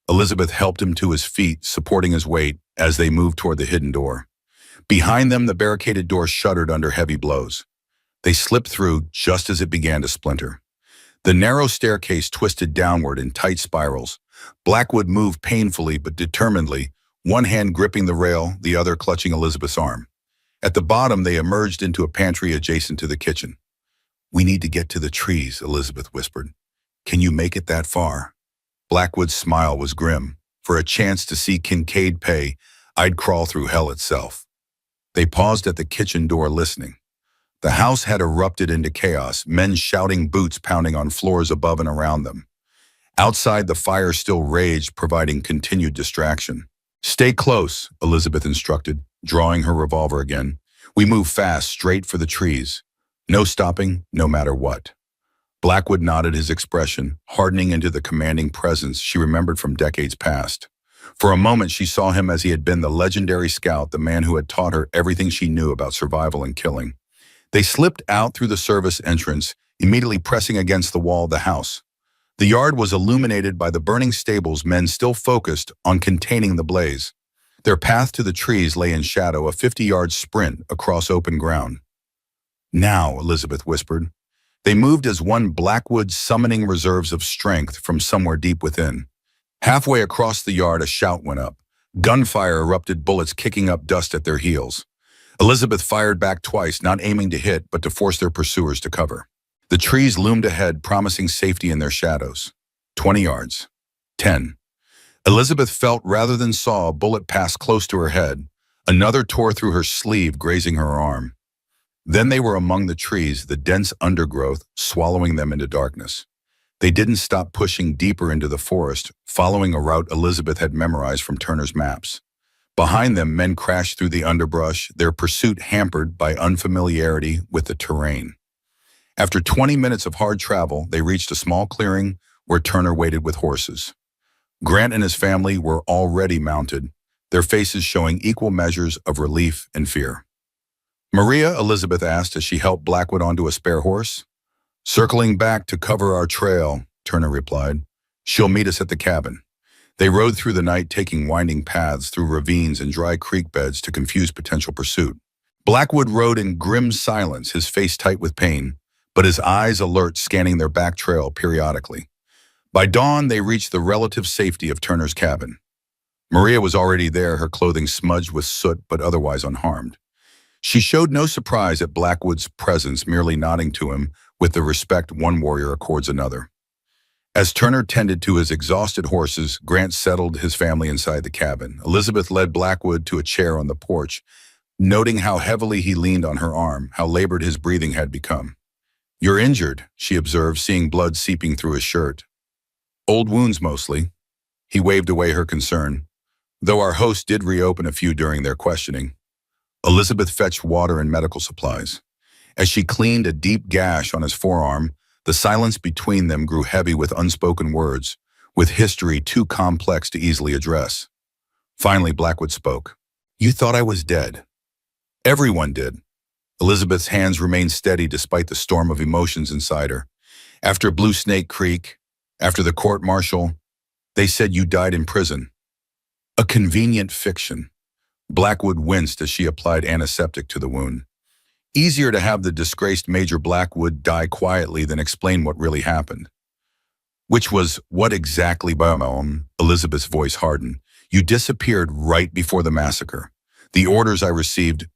Elizabeth helped him to his feet, supporting his weight as they moved toward the hidden door. Behind them, the barricaded door shuddered under heavy blows. They slipped through just as it began to splinter. The narrow staircase twisted downward in tight spirals. Blackwood moved painfully but determinedly, one hand gripping the rail, the other clutching Elizabeth's arm. At the bottom, they emerged into a pantry adjacent to the kitchen. "We need to get to the trees," Elizabeth whispered. "Can you make it that far?" Blackwood's smile was grim. "For a chance to see Kincaid pay, I'd crawl through hell itself." They paused at the kitchen door, listening. The house had erupted into chaos, men shouting, boots pounding on floors above and around them. Outside, the fire still raged, providing continued distraction. "Stay close," Elizabeth instructed, drawing her revolver again. "We move fast, straight for the trees. No stopping, no matter what." Blackwood nodded, his expression hardening into the commanding presence she remembered from decades past. For a moment, she saw him as he had been, the legendary scout, the man who had taught her everything she knew about survival and killing. They slipped out through the service entrance, immediately pressing against the wall of the house. The yard was illuminated by the burning stables, men still focused on containing the blaze. Their path to the trees lay in shadow, a 50-yard sprint across open ground. "Now," Elizabeth whispered. They moved as one, Blackwood summoning reserves of strength from somewhere deep within. Halfway across the yard, a shout went up. Gunfire erupted, bullets kicking up dust at their heels. Elizabeth fired back twice, not aiming to hit, but to force their pursuers to cover. The trees loomed ahead, promising safety in their shadows. 20 yards. 10. Elizabeth felt rather than saw a bullet pass close to her head. Another tore through her sleeve, grazing her arm. Then they were among the trees, the dense undergrowth swallowing them into darkness. They didn't stop pushing deeper into the forest, following a route Elizabeth had memorized from Turner's maps. Behind them, men crashed through the underbrush, their pursuit hampered by unfamiliarity with the terrain. After 20 minutes of hard travel, they reached a small clearing where Turner waited with horses. Grant and his family were already mounted, their faces showing equal measures of relief and fear. "Maria," Elizabeth asked as she helped Blackwood onto a spare horse. "Circling back to cover our trail," Turner replied. "She'll meet us at the cabin." They rode through the night, taking winding paths through ravines and dry creek beds to confuse potential pursuit. Blackwood rode in grim silence, his face tight with pain, but his eyes alert, scanning their back trail periodically. By dawn, they reached the relative safety of Turner's cabin. Maria was already there, her clothing smudged with soot but otherwise unharmed. She showed no surprise at Blackwood's presence, merely nodding to him with the respect one warrior accords another. As Turner tended to his exhausted horses, Grant settled his family inside the cabin. Elizabeth led Blackwood to a chair on the porch, noting how heavily he leaned on her arm, how labored his breathing had become. "You're injured," she observed, seeing blood seeping through his shirt. "Old wounds mostly." He waved away her concern, though our host did reopen a few during their questioning. Elizabeth fetched water and medical supplies. As she cleaned a deep gash on his forearm, the silence between them grew heavy with unspoken words, with history too complex to easily address. Finally, Blackwood spoke. "You thought I was dead." "Everyone did." Elizabeth's hands remained steady despite the storm of emotions inside her. "After Blue Snake Creek, after the court-martial, they said you died in prison." "A convenient fiction." Blackwood winced as she applied antiseptic to the wound. Easier to have the disgraced Major Blackwood die quietly than explain what really happened. "Which was what exactly, Baum?" Elizabeth's voice hardened. "You disappeared right before the massacre. The orders I received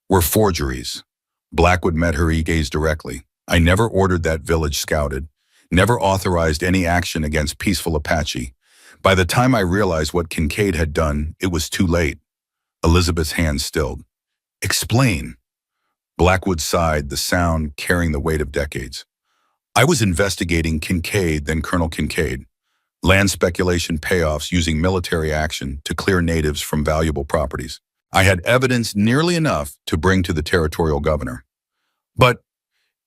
were forgeries." Blackwood met her gaze directly. "I never ordered that village scouted, never authorized any action against peaceful Apache. By the time I realized what Kincaid had done, it was too late." Elizabeth's hands stilled. "Explain." Blackwood sighed, the sound carrying the weight of decades. "I was investigating Kincaid, then Colonel Kincaid. Land speculation payoffs using military action to clear natives from valuable properties. I had evidence nearly enough to bring to the territorial governor. But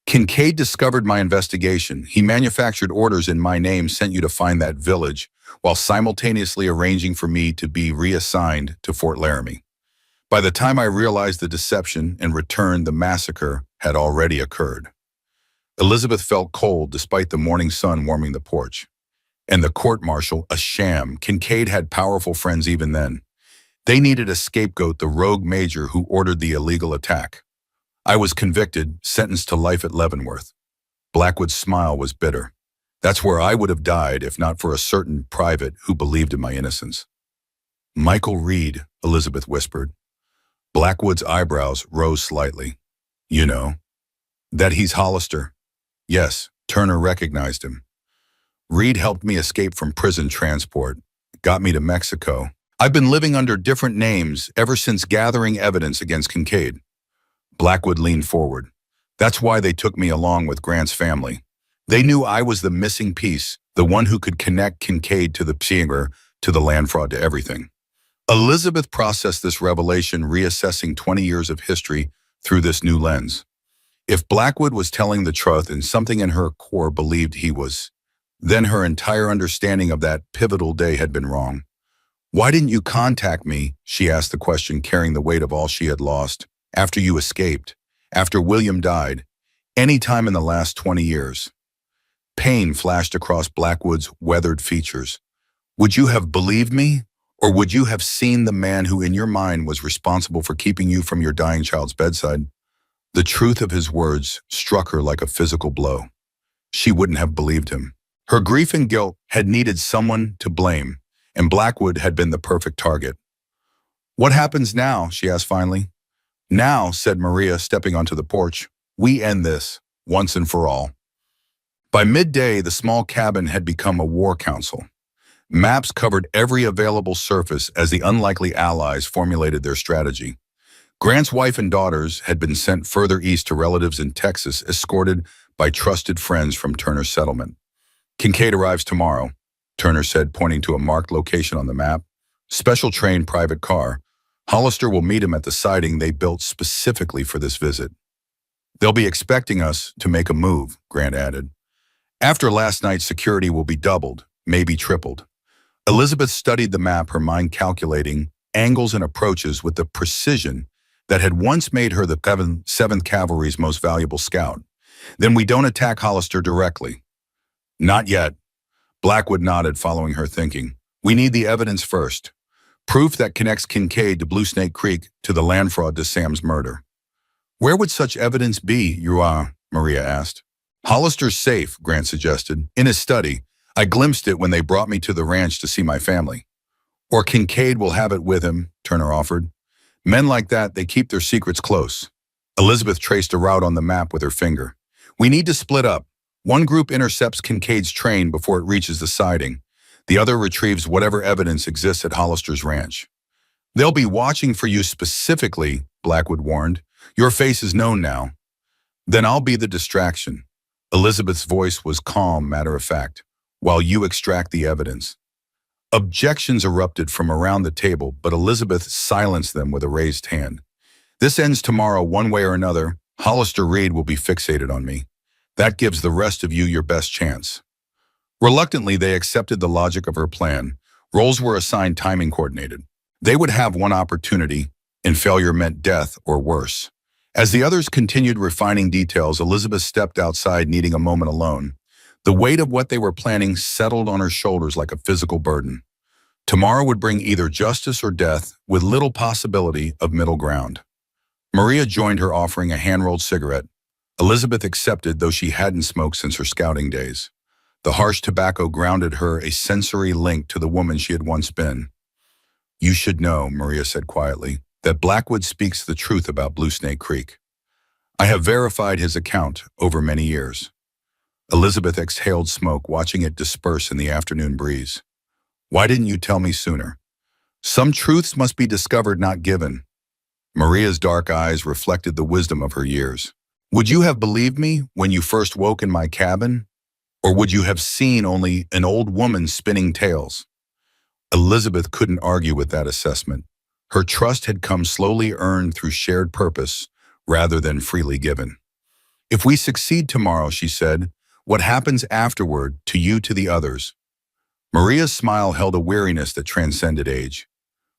Kincaid discovered my investigation. He manufactured orders in my name, sent you to find that village, while simultaneously arranging for me to be reassigned to Fort Laramie. By the time I realized the deception and returned, the massacre had already occurred." Elizabeth felt cold despite the morning sun warming the porch. And the court-martial, a sham. Kincaid had powerful friends even then. They needed a scapegoat, the rogue major who ordered the illegal attack. I was convicted, sentenced to life at Leavenworth. Blackwood's smile was bitter. "That's where I would have died if not for a certain private who believed in my innocence." "Michael Reed," Elizabeth whispered. Blackwood's eyebrows rose slightly. "You know, that he's Hollister?" "Yes." Turner recognized him. "Reed helped me escape from prison transport, got me to Mexico. I've been living under different names ever since gathering evidence against Kincaid." Blackwood leaned forward. "That's why they took me along with Grant's family. They knew I was the missing piece, the one who could connect Kincaid to the singer, to the land fraud, to everything." Elizabeth processed this revelation, reassessing 20 years of history through this new lens. If Blackwood was telling the truth and something in her core believed he was, then her entire understanding of that pivotal day had been wrong. "Why didn't you contact me?" she asked, the question carrying the weight of all she had lost. "After you escaped, after William died, any time in the last 20 years. Pain flashed across Blackwood's weathered features. "Would you have believed me? Or would you have seen the man who in your mind was responsible for keeping you from your dying child's bedside?" The truth of his words struck her like a physical blow. She wouldn't have believed him. Her grief and guilt had needed someone to blame, and Blackwood had been the perfect target. "What happens now?" she asked finally. "Now," said Maria, stepping onto the porch, "we end this, once and for all." By midday, the small cabin had become a war council. Maps covered every available surface as the unlikely allies formulated their strategy. Grant's wife and daughters had been sent further east to relatives in Texas, escorted by trusted friends from Turner's settlement. "Kincaid arrives tomorrow," Turner said, pointing to a marked location on the map. "Special trained private car. Hollister will meet him at the siding they built specifically for this visit." "They'll be expecting us to make a move," Grant added. "After last night's security will be doubled, maybe tripled." Elizabeth studied the map, her mind calculating angles and approaches with the precision that had once made her the 7th Cavalry's most valuable scout. "Then we don't attack Hollister directly?" "Not yet." Blackwood nodded, following her thinking. We need the evidence first. Proof that connects Kincaid to Blue Snake Creek to the land fraud to Sam's murder. Where would such evidence be, Maria asked. Hollister's safe, Grant suggested. In his study. I glimpsed it when they brought me to the ranch to see my family. Or Kincaid will have it with him, Turner offered. Men like that, they keep their secrets close. Elizabeth traced a route on the map with her finger. We need to split up. One group intercepts Kincaid's train before it reaches the siding. The other retrieves whatever evidence exists at Hollister's ranch. They'll be watching for you specifically, Blackwood warned. Your face is known now. Then I'll be the distraction. Elizabeth's voice was calm, matter-of-fact, while you extract the evidence. Objections erupted from around the table, but Elizabeth silenced them with a raised hand. This ends tomorrow one way or another. Hollister Reed will be fixated on me. That gives the rest of you your best chance. Reluctantly, they accepted the logic of her plan. Roles were assigned timing coordinated. They would have one opportunity, and failure meant death or worse. As the others continued refining details, Elizabeth stepped outside, needing a moment alone. The weight of what they were planning settled on her shoulders like a physical burden. Tomorrow would bring either justice or death, with little possibility of middle ground. Maria joined her, offering a hand-rolled cigarette. Elizabeth accepted, though she hadn't smoked since her scouting days. The harsh tobacco grounded her, a sensory link to the woman she had once been. You should know, Maria said quietly, that Blackwood speaks the truth about Blue Snake Creek. I have verified his account over many years. Elizabeth exhaled smoke, watching it disperse in the afternoon breeze. Why didn't you tell me sooner? Some truths must be discovered, not given. Maria's dark eyes reflected the wisdom of her years. Would you have believed me when you first woke in my cabin? Or would you have seen only an old woman spinning tales? Elizabeth couldn't argue with that assessment. Her trust had come slowly earned through shared purpose rather than freely given. If we succeed tomorrow, she said, what happens afterward to you, to the others? Maria's smile held a weariness that transcended age.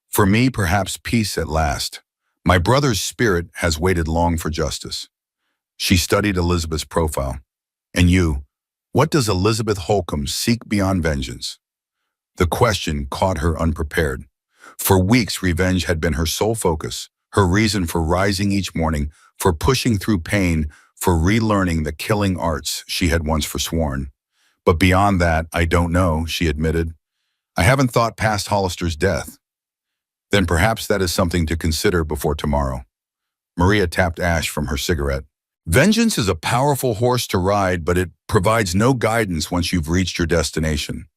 For me, perhaps peace at last. My brother's spirit has waited long for justice. She studied Elizabeth's profile. And you, what does Elizabeth Holcomb seek beyond vengeance? The question caught her unprepared. For weeks, revenge had been her sole focus, her reason for rising each morning, for pushing through pain, for relearning the killing arts she had once forsworn. But beyond that, I don't know, she admitted. I haven't thought past Hollister's death. Then perhaps that is something to consider before tomorrow. Maria tapped ash from her cigarette. Vengeance is a powerful horse to ride, but it provides no guidance once you've reached your destination.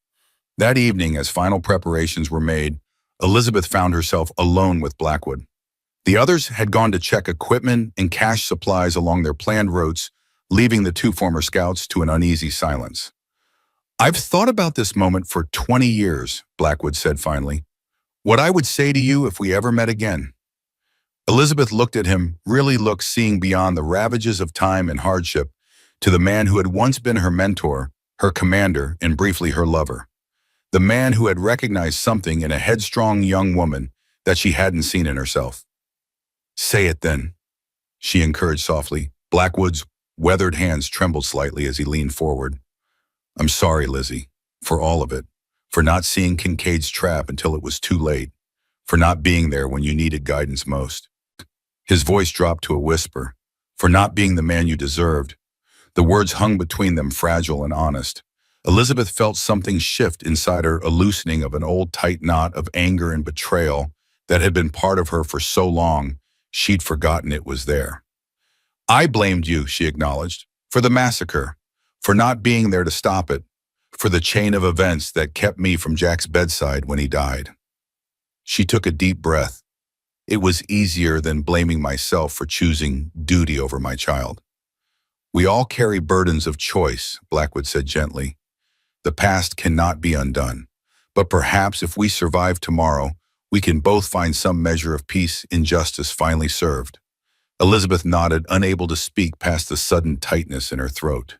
That evening, as final preparations were made, Elizabeth found herself alone with Blackwood. The others had gone to check equipment and cache supplies along their planned routes, leaving the two former scouts to an uneasy silence. I've thought about this moment for 20 years, Blackwood said finally. What I would say to you if we ever met again. Elizabeth looked at him, really looked, seeing beyond the ravages of time and hardship, to the man who had once been her mentor, her commander, and briefly her lover. The man who had recognized something in a headstrong young woman that she hadn't seen in herself. Say it then, she encouraged softly. Blackwood's weathered hands trembled slightly as he leaned forward. I'm sorry, Lizzie, for all of it, for not seeing Kincaid's trap until it was too late, for not being there when you needed guidance most. His voice dropped to a whisper, for not being the man you deserved. The words hung between them, fragile and honest. Elizabeth felt something shift inside her, a loosening of an old tight knot of anger and betrayal that had been part of her for so long, she'd forgotten it was there. I blamed you, she acknowledged, for the massacre, for not being there to stop it, for the chain of events that kept me from Jack's bedside when he died. She took a deep breath. It was easier than blaming myself for choosing duty over my child. We all carry burdens of choice, Blackwood said gently. The past cannot be undone, but perhaps if we survive tomorrow, we can both find some measure of peace in justice finally served. Elizabeth nodded, unable to speak past the sudden tightness in her throat.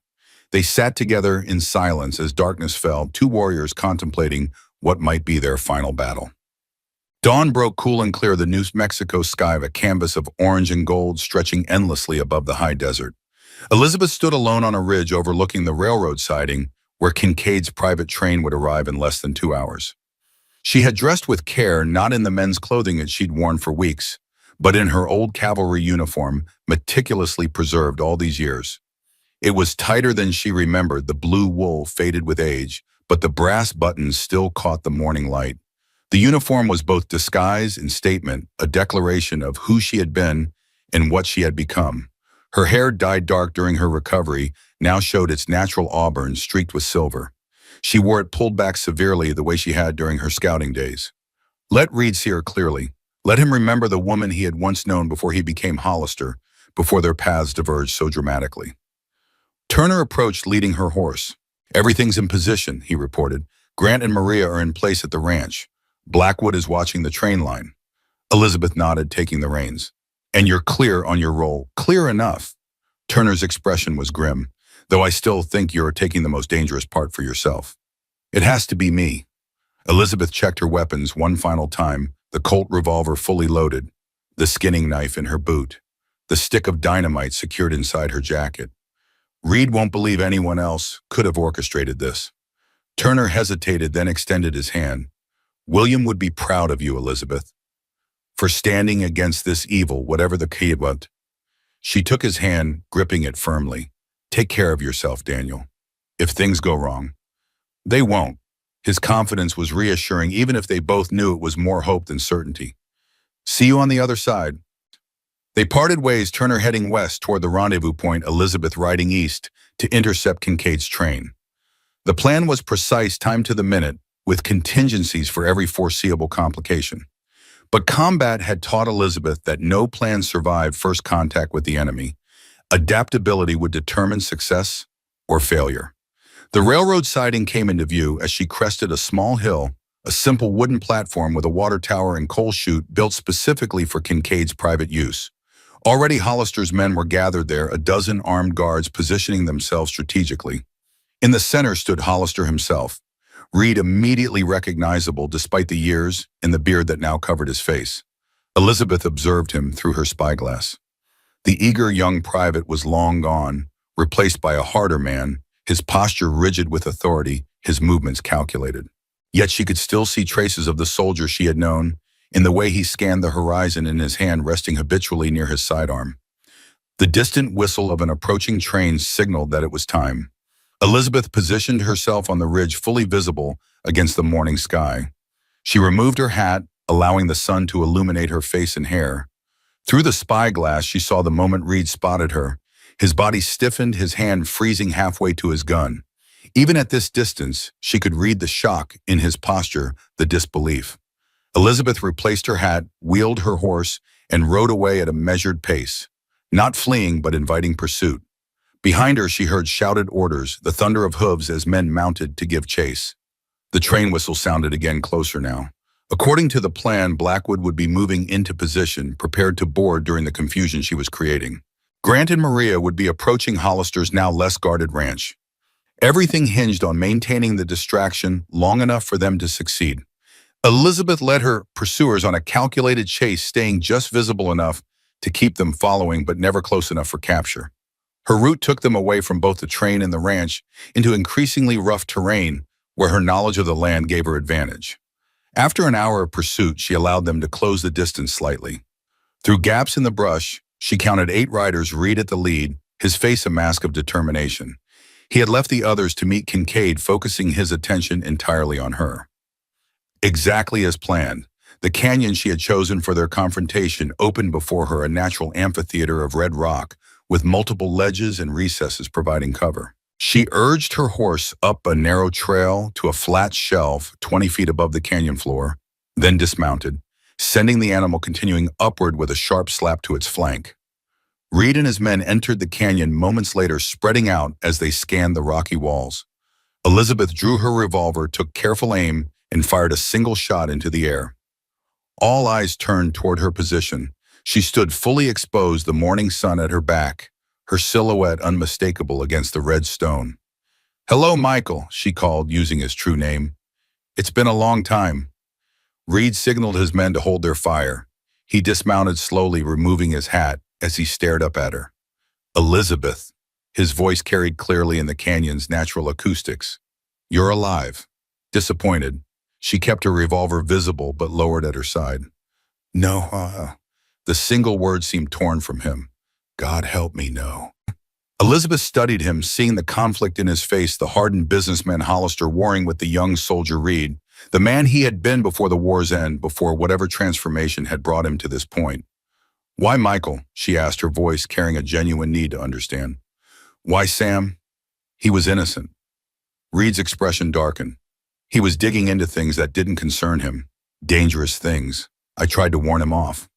They sat together in silence as darkness fell, two warriors contemplating what might be their final battle. Dawn broke cool and clear, the New Mexico sky a canvas of orange and gold stretching endlessly above the high desert. Elizabeth stood alone on a ridge overlooking the railroad siding where Kincaid's private train would arrive in less than 2 hours. She had dressed with care, not in the men's clothing that she'd worn for weeks, but in her old cavalry uniform, meticulously preserved all these years. It was tighter than she remembered, the blue wool faded with age, but the brass buttons still caught the morning light. The uniform was both disguise and statement, a declaration of who she had been and what she had become. Her hair, dyed dark during her recovery, now showed its natural auburn streaked with silver. She wore it pulled back severely the way she had during her scouting days. Let Reed see her clearly. Let him remember the woman he had once known before he became Hollister, before their paths diverged so dramatically. Turner approached leading her horse. "Everything's in position," he reported. "Grant and Maria are in place at the ranch. Blackwood is watching the train line." Elizabeth nodded, taking the reins. "And you're clear on your role." "Clear enough." Turner's expression was grim. "Though I still think you're taking the most dangerous part for yourself." "It has to be me." Elizabeth checked her weapons one final time, the Colt revolver fully loaded, the skinning knife in her boot, the stick of dynamite secured inside her jacket. Reed won't believe anyone else could have orchestrated this. Turner hesitated, then extended his hand. "William would be proud of you, Elizabeth, for standing against this evil, whatever the key was." She took his hand, gripping it firmly. "Take care of yourself, Daniel. If things go wrong." "They won't." His confidence was reassuring, even if they both knew it was more hope than certainty. "See you on the other side." They parted ways, Turner heading west toward the rendezvous point, Elizabeth riding east to intercept Kincaid's train. The plan was precise, timed to the minute, with contingencies for every foreseeable complication. But combat had taught Elizabeth that no plan survived first contact with the enemy. Adaptability would determine success or failure. The railroad siding came into view as she crested a small hill, a simple wooden platform with a water tower and coal chute built specifically for Kincaid's private use. Already Hollister's men were gathered there, a dozen armed guards positioning themselves strategically. In the center stood Hollister himself, Reed immediately recognizable despite the years and the beard that now covered his face. Elizabeth observed him through her spyglass. The eager young private was long gone, replaced by a harder man, his posture rigid with authority, his movements calculated. Yet she could still see traces of the soldier she had known, in the way he scanned the horizon in his hand resting habitually near his sidearm. The distant whistle of an approaching train signaled that it was time. Elizabeth positioned herself on the ridge, fully visible against the morning sky. She removed her hat, allowing the sun to illuminate her face and hair. Through the spyglass, she saw the moment Reed spotted her. His body stiffened, his hand freezing halfway to his gun. Even at this distance, she could read the shock in his posture, the disbelief. Elizabeth replaced her hat, wheeled her horse, and rode away at a measured pace, not fleeing but inviting pursuit. Behind her, she heard shouted orders, the thunder of hooves as men mounted to give chase. The train whistle sounded again, closer now. According to the plan, Blackwood would be moving into position, prepared to board during the confusion she was creating. Grant and Maria would be approaching Hollister's now less guarded ranch. Everything hinged on maintaining the distraction long enough for them to succeed. Elizabeth led her pursuers on a calculated chase, staying just visible enough to keep them following but never close enough for capture. Her route took them away from both the train and the ranch into increasingly rough terrain where her knowledge of the land gave her advantage. After an hour of pursuit, she allowed them to close the distance slightly. Through gaps in the brush, she counted 8 riders, Reed at the lead, his face a mask of determination. He had left the others to meet Kincaid, focusing his attention entirely on her. Exactly as planned, the canyon she had chosen for their confrontation opened before her, a natural amphitheater of red rock, with multiple ledges and recesses providing cover. She urged her horse up a narrow trail to a flat shelf 20 feet above the canyon floor, then dismounted, sending the animal continuing upward with a sharp slap to its flank. Reed and his men entered the canyon moments later, spreading out as they scanned the rocky walls. Elizabeth drew her revolver, took careful aim, and fired a single shot into the air. All eyes turned toward her position. She stood fully exposed, the morning sun at her back, her silhouette unmistakable against the red stone. "Hello, Michael," she called, using his true name. "It's been a long time." Reed signaled his men to hold their fire. He dismounted slowly, removing his hat as he stared up at her. "Elizabeth," his voice carried clearly in the canyon's natural acoustics. "You're alive." Disappointed, She kept her revolver visible but lowered at her side. No, the single word seemed torn from him. God help me, no. Elizabeth studied him, seeing the conflict in his face, the hardened businessman Hollister warring with the young soldier Reed, the man he had been before the war's end, before whatever transformation had brought him to this point. Why Michael? She asked, her voice carrying a genuine need to understand. Why Sam? He was innocent. Reed's expression darkened. He was digging into things that didn't concern him, dangerous things. I tried to warn him off.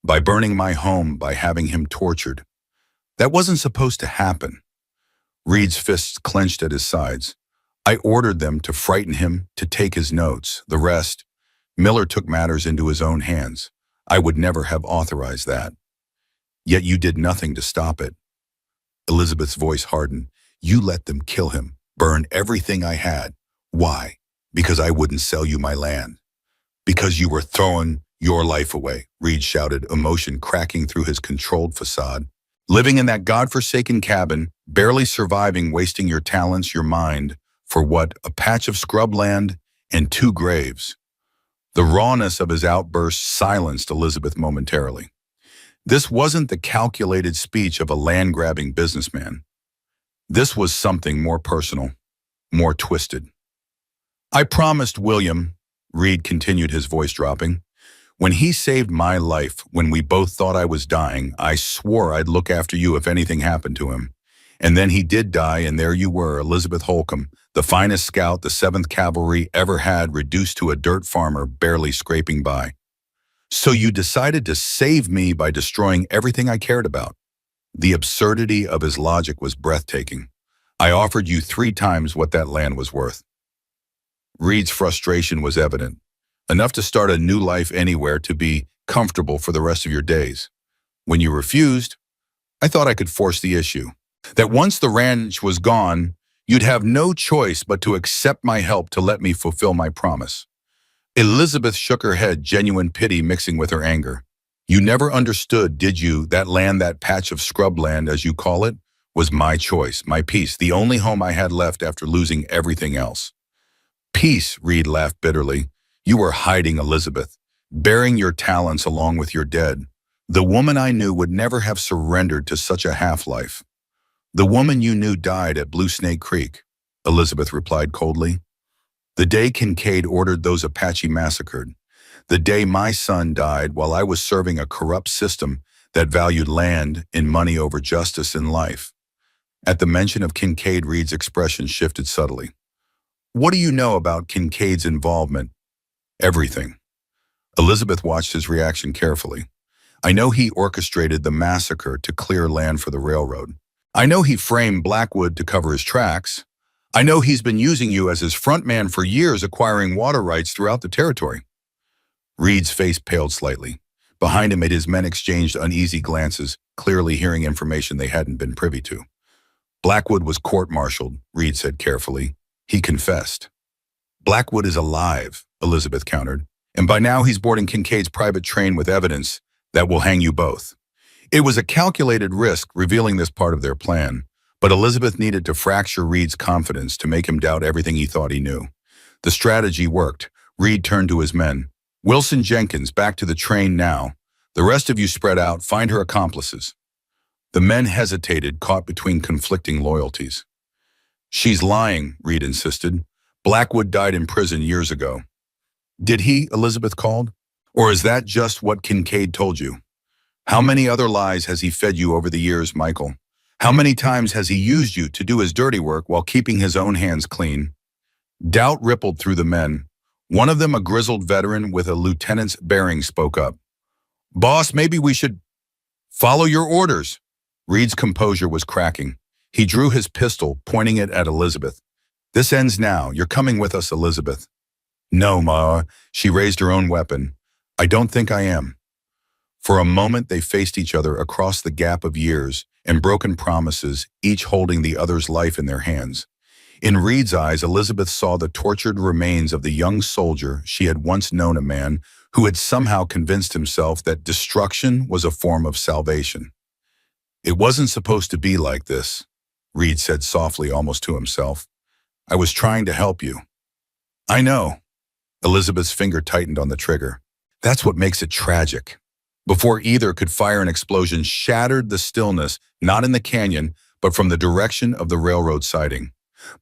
By burning my home, by having him tortured. That wasn't supposed to happen. Reed's fists clenched at his sides. I ordered them to frighten him, to take his notes. The rest, Miller took matters into his own hands. I would never have authorized that. Yet you did nothing to stop it. Elizabeth's voice hardened. You let them kill him, burn everything I had. Why? Because I wouldn't sell you my land. Because you were throwing your life away, Reed shouted, emotion cracking through his controlled facade. Living in that godforsaken cabin, barely surviving, wasting your talents, your mind, for what? A patch of scrubland and 2 graves. The rawness of his outburst silenced Elizabeth momentarily. This wasn't the calculated speech of a land-grabbing businessman. This was something more personal, more twisted. I promised William, Reed continued, his voice dropping. When he saved my life, when we both thought I was dying, I swore I'd look after you if anything happened to him. And then he did die, and there you were, Elizabeth Holcomb, the finest scout the 7th Cavalry ever had, reduced to a dirt farmer barely scraping by. So you decided to save me by destroying everything I cared about. The absurdity of his logic was breathtaking. I offered you 3 times what that land was worth. Reed's frustration was evident. Enough to start a new life anywhere, to be comfortable for the rest of your days. When you refused, I thought I could force the issue. That once the ranch was gone, you'd have no choice but to accept my help to let me fulfill my promise. Elizabeth shook her head, genuine pity mixing with her anger. You never understood, did you, that land, that patch of scrubland, as you call it, was my choice, my peace, the only home I had left after losing everything else. Peace, Reed laughed bitterly. You were hiding, Elizabeth, bearing your talents along with your dead. The woman I knew would never have surrendered to such a half-life. The woman you knew died at Blue Snake Creek, Elizabeth replied coldly. The day Kincaid ordered those Apache massacred. The day my son died while I was serving a corrupt system that valued land and money over justice and life. At the mention of Kincaid, Reed's expression shifted subtly. What do you know about Kincaid's involvement? Everything. Elizabeth watched his reaction carefully. I know he orchestrated the massacre to clear land for the railroad. I know he framed Blackwood to cover his tracks. I know he's been using you as his front man for years, acquiring water rights throughout the territory. Reed's face paled slightly. Behind him, his men exchanged uneasy glances, clearly hearing information they hadn't been privy to. Blackwood was court-martialed, Reed said carefully. He confessed. Blackwood is alive, Elizabeth countered, and by now he's boarding Kincaid's private train with evidence that will hang you both. It was a calculated risk revealing this part of their plan, but Elizabeth needed to fracture Reed's confidence to make him doubt everything he thought he knew. The strategy worked. Reed turned to his men. Wilson Jenkins, back to the train now. The rest of you spread out, find her accomplices. The men hesitated, caught between conflicting loyalties. She's lying, Reed insisted. Blackwood died in prison years ago. Did he? Elizabeth called. Or is that just what Kincaid told you? How many other lies has he fed you over the years, Michael? How many times has he used you to do his dirty work while keeping his own hands clean? Doubt rippled through the men. One of them, a grizzled veteran with a lieutenant's bearing, spoke up. Boss, maybe we should follow your orders. Reed's composure was cracking. He drew his pistol, pointing it at Elizabeth. This ends now. You're coming with us, Elizabeth. No, Ma. She raised her own weapon. I don't think I am. For a moment, they faced each other across the gap of years and broken promises, each holding the other's life in their hands. In Reed's eyes, Elizabeth saw the tortured remains of the young soldier she had once known, a man who had somehow convinced himself that destruction was a form of salvation. It wasn't supposed to be like this, Reed said softly, almost to himself. I was trying to help you. I know. Elizabeth's finger tightened on the trigger. That's what makes it tragic. Before either could fire, an explosion shattered the stillness, not in the canyon, but from the direction of the railroad siding.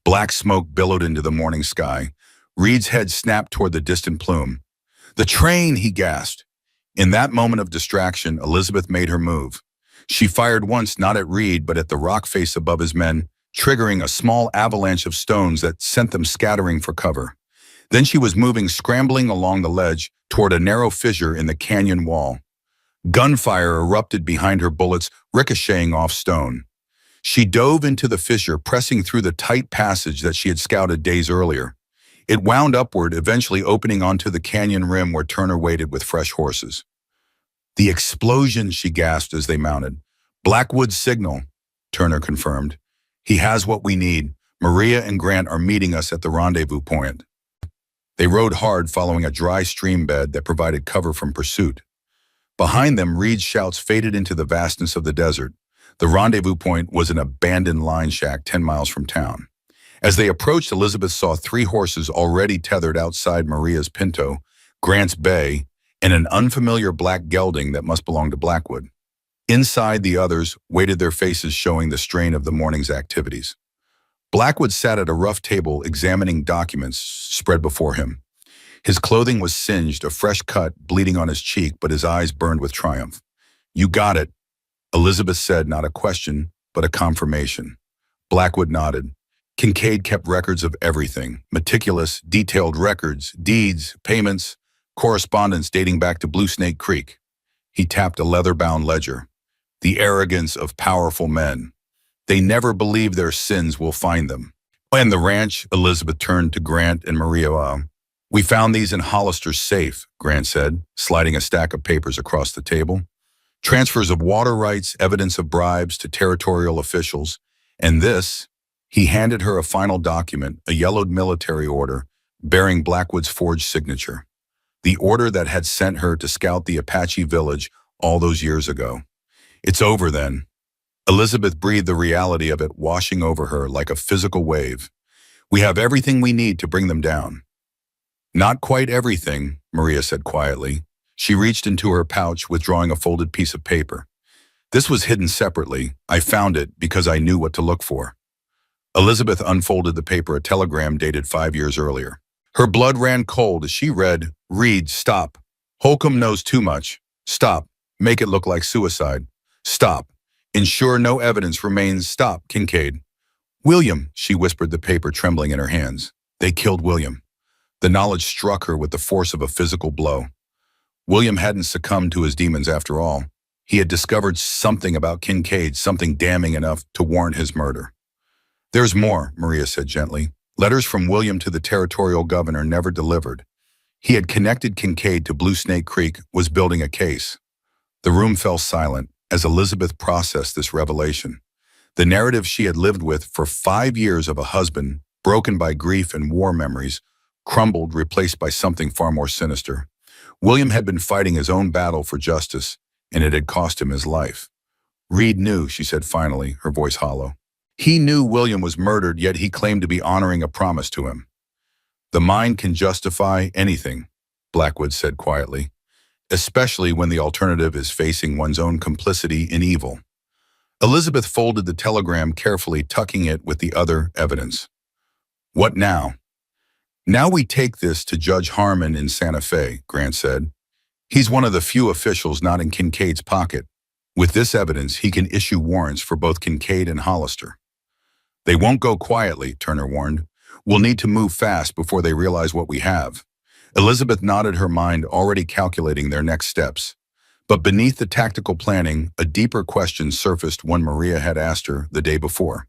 Black smoke billowed into the morning sky. Reed's head snapped toward the distant plume. "The train!" he gasped. In that moment of distraction, Elizabeth made her move. She fired once, not at Reed, but at the rock face above his men, triggering a small avalanche of stones that sent them scattering for cover. Then she was moving, scrambling along the ledge toward a narrow fissure in the canyon wall. Gunfire erupted behind her, bullets ricocheting off stone. She dove into the fissure, pressing through the tight passage that she had scouted days earlier. It wound upward, eventually opening onto the canyon rim where Turner waited with fresh horses. "The explosion," she gasped as they mounted. "Blackwood's signal," Turner confirmed. "He has what we need. Maria and Grant are meeting us at the rendezvous point." They rode hard, following a dry stream bed that provided cover from pursuit. Behind them, Reed's shouts faded into the vastness of the desert. The rendezvous point was an abandoned line shack 10 miles from town. As they approached, Elizabeth saw 3 horses already tethered outside Maria's Pinto, Grant's bay, and an unfamiliar black gelding that must belong to Blackwood. Inside, the others waited, their faces showing the strain of the morning's activities. Blackwood sat at a rough table, examining documents spread before him. His clothing was singed, a fresh cut bleeding on his cheek, but his eyes burned with triumph. "You got it," Elizabeth said, not a question, but a confirmation. Blackwood nodded. Kincaid kept records of everything, meticulous, detailed records, deeds, payments, correspondence dating back to Blue Snake Creek. He tapped a leather-bound ledger. "The arrogance of powerful men. They never believe their sins will find them." "And the ranch," Elizabeth turned to Grant and Maria. "We found these in Hollister's safe," Grant said, sliding a stack of papers across the table. "Transfers of water rights, evidence of bribes to territorial officials. And this," he handed her a final document, a yellowed military order bearing Blackwood's forged signature. The order that had sent her to scout the Apache village all those years ago. "It's over then." Elizabeth breathed the reality of it washing over her like a physical wave. "We have everything we need to bring them down." "Not quite everything," Maria said quietly. She reached into her pouch, withdrawing a folded piece of paper. "This was hidden separately. I found it because I knew what to look for." Elizabeth unfolded the paper, a telegram dated 5 years earlier. Her blood ran cold as she read, "Reed, stop. Holcomb knows too much. Stop. Make it look like suicide. Stop. Ensure no evidence remains. Stop, Kincaid." "William," she whispered, the paper trembling in her hands. "They killed William." The knowledge struck her with the force of a physical blow. William hadn't succumbed to his demons after all. He had discovered something about Kincaid, something damning enough to warrant his murder. "There's more," Maria said gently. "Letters from William to the territorial governor never delivered. He had connected Kincaid to Blue Snake Creek, was building a case." The room fell silent as Elizabeth processed this revelation. The narrative she had lived with for 5 years of a husband, broken by grief and war memories, crumbled, replaced by something far more sinister. William had been fighting his own battle for justice, and it had cost him his life. "Reed knew," she said finally, her voice hollow. "He knew William was murdered, yet he claimed to be honoring a promise to him." "The mind can justify anything," Blackwood said quietly, "especially when the alternative is facing one's own complicity in evil." Elizabeth folded the telegram carefully, tucking it with the other evidence. "What now?" "Now we take this to Judge Harmon in Santa Fe," Grant said. "He's one of the few officials not in Kincaid's pocket. With this evidence, he can issue warrants for both Kincaid and Hollister." "They won't go quietly," Turner warned. "We'll need to move fast before they realize what we have." Elizabeth nodded, her mind already calculating their next steps. But beneath the tactical planning, a deeper question surfaced, one Maria had asked her the day before.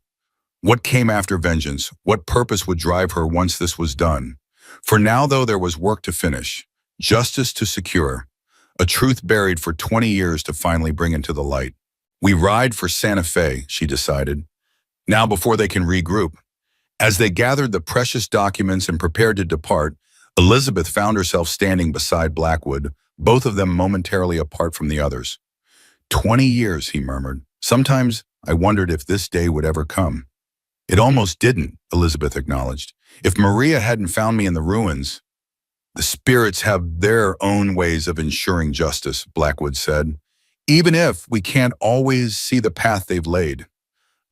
What came after vengeance? What purpose would drive her once this was done? For now, though, there was work to finish, justice to secure, a truth buried for 20 years to finally bring into the light. "We ride for Santa Fe," she decided, "now before they can regroup." As they gathered the precious documents and prepared to depart, Elizabeth found herself standing beside Blackwood, both of them momentarily apart from the others. 20 years, he murmured. "Sometimes I wondered if this day would ever come." "It almost didn't," Elizabeth acknowledged. "If Maria hadn't found me in the ruins..." The spirits have their own ways of ensuring justice, Blackwood said, even if we can't always see the path they've laid.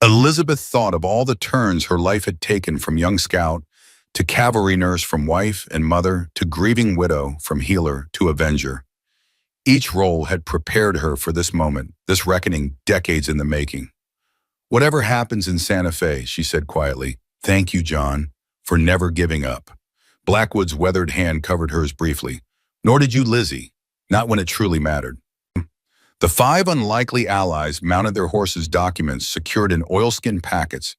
Elizabeth thought of all the turns her life had taken, from young scout to cavalry nurse, from wife and mother to grieving widow, from healer to avenger. Each role had prepared her for this moment, this reckoning, decades in the making. Whatever happens in Santa Fe, she said quietly, thank you, John, for never giving up. Blackwood's weathered hand covered hers briefly. Nor did you, Lizzie, not when it truly mattered. The 5 unlikely allies mounted their horses' documents secured in oilskin packets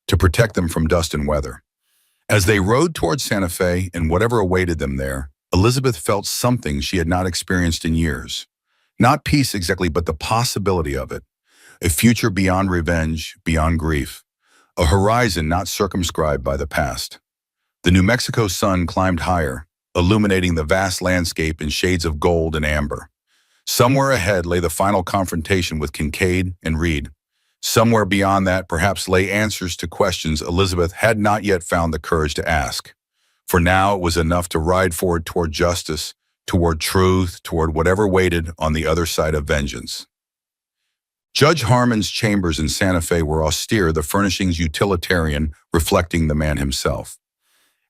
to protect them from dust and weather. As they rode toward Santa Fe and whatever awaited them there, Elizabeth felt something she had not experienced in years. Not peace exactly, but the possibility of it. A future beyond revenge, beyond grief. A horizon not circumscribed by the past. The New Mexico sun climbed higher, illuminating the vast landscape in shades of gold and amber. Somewhere ahead lay the final confrontation with Kincaid and Reed. Somewhere beyond that perhaps lay answers to questions Elizabeth had not yet found the courage to ask. For now it was enough to ride forward toward justice, toward truth, toward whatever waited on the other side of vengeance. Judge Harmon's chambers in Santa Fe were austere, the furnishings utilitarian, reflecting the man himself.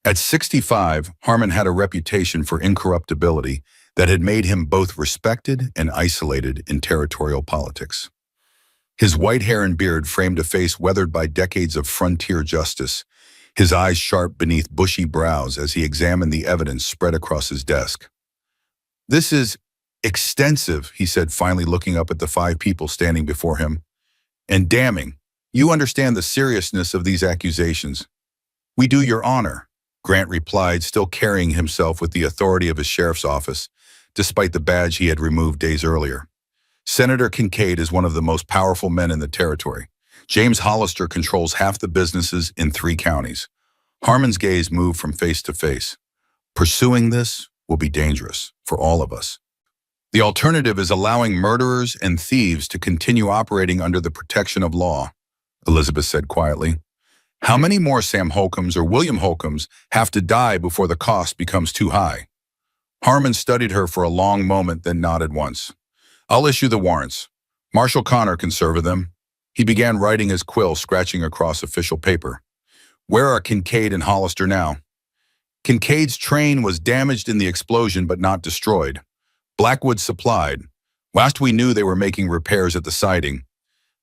At 65, Harmon had a reputation for incorruptibility that had made him both respected and isolated in territorial politics. His white hair and beard framed a face weathered by decades of frontier justice, his eyes sharp beneath bushy brows as he examined the evidence spread across his desk. This is extensive, he said, finally looking up at the 5 people standing before him. And damning. You understand the seriousness of these accusations. We do, Your Honor, Grant replied, still carrying himself with the authority of his sheriff's office, despite the badge he had removed days earlier. Senator Kincaid is one of the most powerful men in the territory. James Hollister controls half the businesses in 3 counties. Harmon's gaze moved from face to face. Pursuing this will be dangerous for all of us. The alternative is allowing murderers and thieves to continue operating under the protection of law, Elizabeth said quietly. How many more Sam Holcombs or William Holcombs have to die before the cost becomes too high? Harmon studied her for a long moment, then nodded once. I'll issue the warrants. Marshal Connor can serve them. He began writing his quill, scratching across official paper. Where are Kincaid and Hollister now? Kincaid's train was damaged in the explosion but not destroyed. Blackwood supplied. Last we knew, they were making repairs at the siding.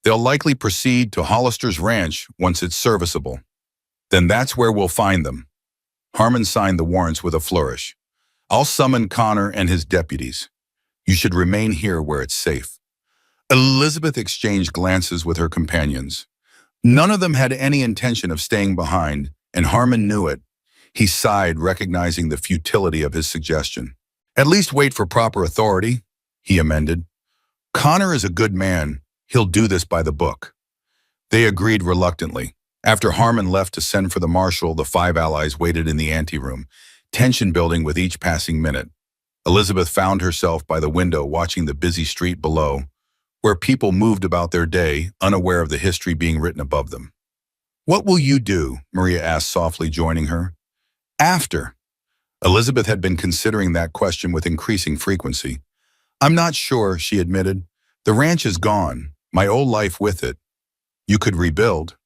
They'll likely proceed to Hollister's ranch once it's serviceable. Then that's where we'll find them. Harmon signed the warrants with a flourish. I'll summon Connor and his deputies. You should remain here where it's safe. Elizabeth exchanged glances with her companions. None of them had any intention of staying behind, and Harmon knew it. He sighed, recognizing the futility of his suggestion. At least wait for proper authority, he amended. Connor is a good man. He'll do this by the book. They agreed reluctantly. After Harmon left to send for the marshal, the 5 allies waited in the anteroom, tension building with each passing minute. Elizabeth found herself by the window watching the busy street below, where people moved about their day, unaware of the history being written above them. What will you do? Maria asked softly, joining her. After. Elizabeth had been considering that question with increasing frequency. I'm not sure, she admitted. The ranch is gone, my old life with it. You could rebuild.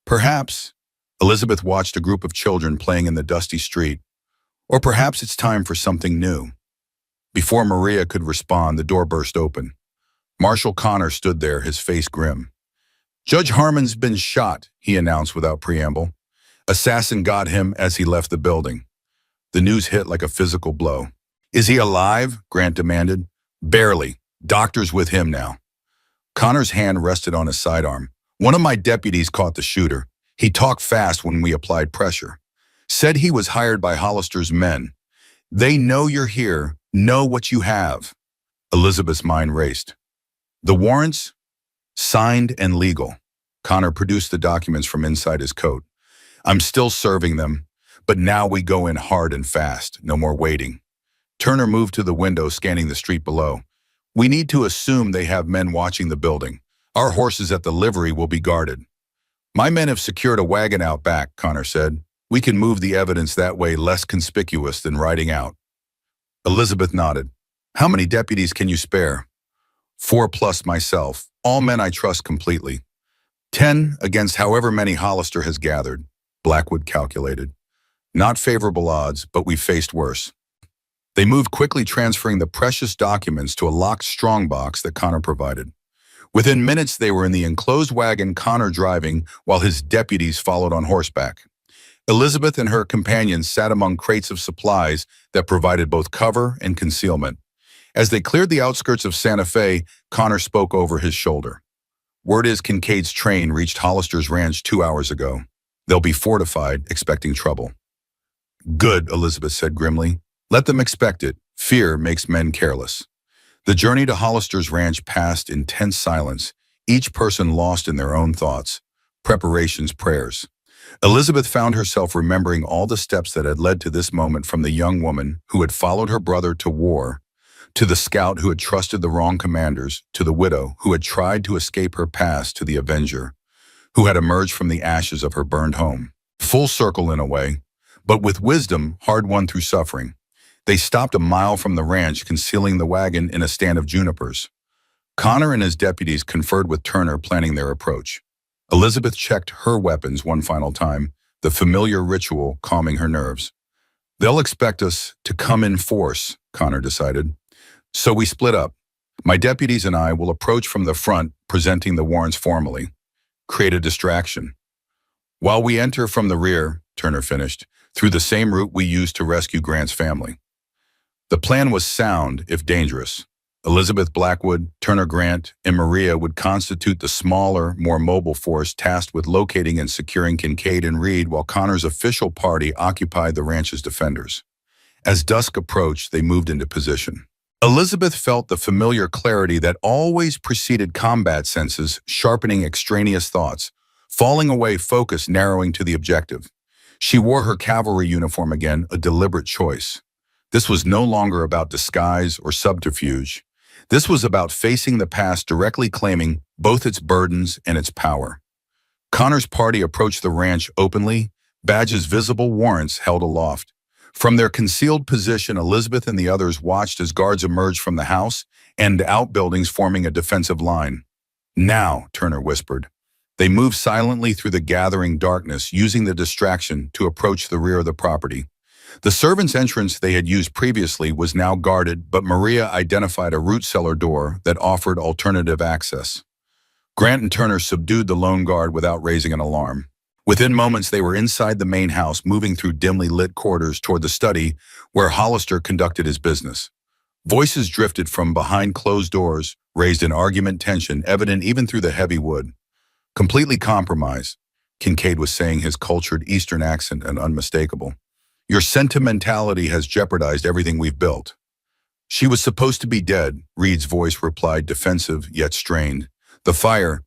Perhaps. Elizabeth watched a group of children playing in the dusty street. Or perhaps it's time for something new. Before Maria could respond, the door burst open. Marshal Connor stood there, his face grim. Judge Harmon's been shot, he announced without preamble. Assassin got him as he left the building. The news hit like a physical blow. Is he alive? Grant demanded. Barely. Doctor's with him now. Connor's hand rested on his sidearm. One of my deputies caught the shooter. He talked fast when we applied pressure. Said he was hired by Hollister's men. They know you're here, know what you have. Elizabeth's mind raced. The warrants? Signed and legal. Connor produced the documents from inside his coat. I'm still serving them, but now we go in hard and fast, no more waiting. Turner moved to the window, scanning the street below. We need to assume they have men watching the building. Our horses at the livery will be guarded. My men have secured a wagon out back, Connor said. We can move the evidence that way, less conspicuous than riding out. Elizabeth nodded. How many deputies can you spare? 4 plus myself, all men I trust completely. 10 against however many Hollister has gathered, Blackwood calculated. Not favorable odds, but we faced worse. They moved quickly, transferring the precious documents to a locked strongbox that Connor provided. Within minutes, they were in the enclosed wagon, Connor driving, while his deputies followed on horseback. Elizabeth and her companions sat among crates of supplies that provided both cover and concealment. As they cleared the outskirts of Santa Fe, Connor spoke over his shoulder. Word is Kincaid's train reached Hollister's ranch 2 hours ago. They'll be fortified, expecting trouble. Good, Elizabeth said grimly. Let them expect it. Fear makes men careless. The journey to Hollister's ranch passed in tense silence, each person lost in their own thoughts, preparations, prayers. Elizabeth found herself remembering all the steps that had led to this moment, from the young woman who had followed her brother to war, to the scout who had trusted the wrong commanders, to the widow who had tried to escape her past, to the avenger who had emerged from the ashes of her burned home. Full circle in a way, but with wisdom hard-won through suffering. They stopped a mile from the ranch, concealing the wagon in a stand of junipers. Connor and his deputies conferred with Turner, planning their approach. Elizabeth checked her weapons one final time, the familiar ritual calming her nerves. They'll expect us to come in force, Connor decided. So we split up. My deputies and I will approach from the front, presenting the warrants formally. Create a distraction. While we enter from the rear, Turner finished, through the same route we used to rescue Grant's family. The plan was sound, if dangerous. Elizabeth, Blackwood, Turner, Grant, and Maria would constitute the smaller, more mobile force tasked with locating and securing Kincaid and Reed, while Connor's official party occupied the ranch's defenders. As dusk approached, they moved into position. Elizabeth felt the familiar clarity that always preceded combat senses, sharpening extraneous thoughts, falling away, focus narrowing to the objective. She wore her cavalry uniform again, a deliberate choice. This was no longer about disguise or subterfuge. This was about facing the past directly, claiming both its burdens and its power. Connor's party approached the ranch openly, badges visible, warrants held aloft. From their concealed position, Elizabeth and the others watched as guards emerged from the house and outbuildings, forming a defensive line. Now, Turner whispered. They moved silently through the gathering darkness, using the distraction to approach the rear of the property. The servants' entrance they had used previously was now guarded, but Maria identified a root cellar door that offered alternative access. Grant and Turner subdued the lone guard without raising an alarm. Within moments, they were inside the main house, moving through dimly lit corridors toward the study where Hollister conducted his business. Voices drifted from behind closed doors, raised in argument, tension evident even through the heavy wood. Completely compromised, Kincaid was saying, his cultured Eastern accent and unmistakable. Your sentimentality has jeopardized everything we've built. She was supposed to be dead, Reed's voice replied, defensive yet strained. The fire,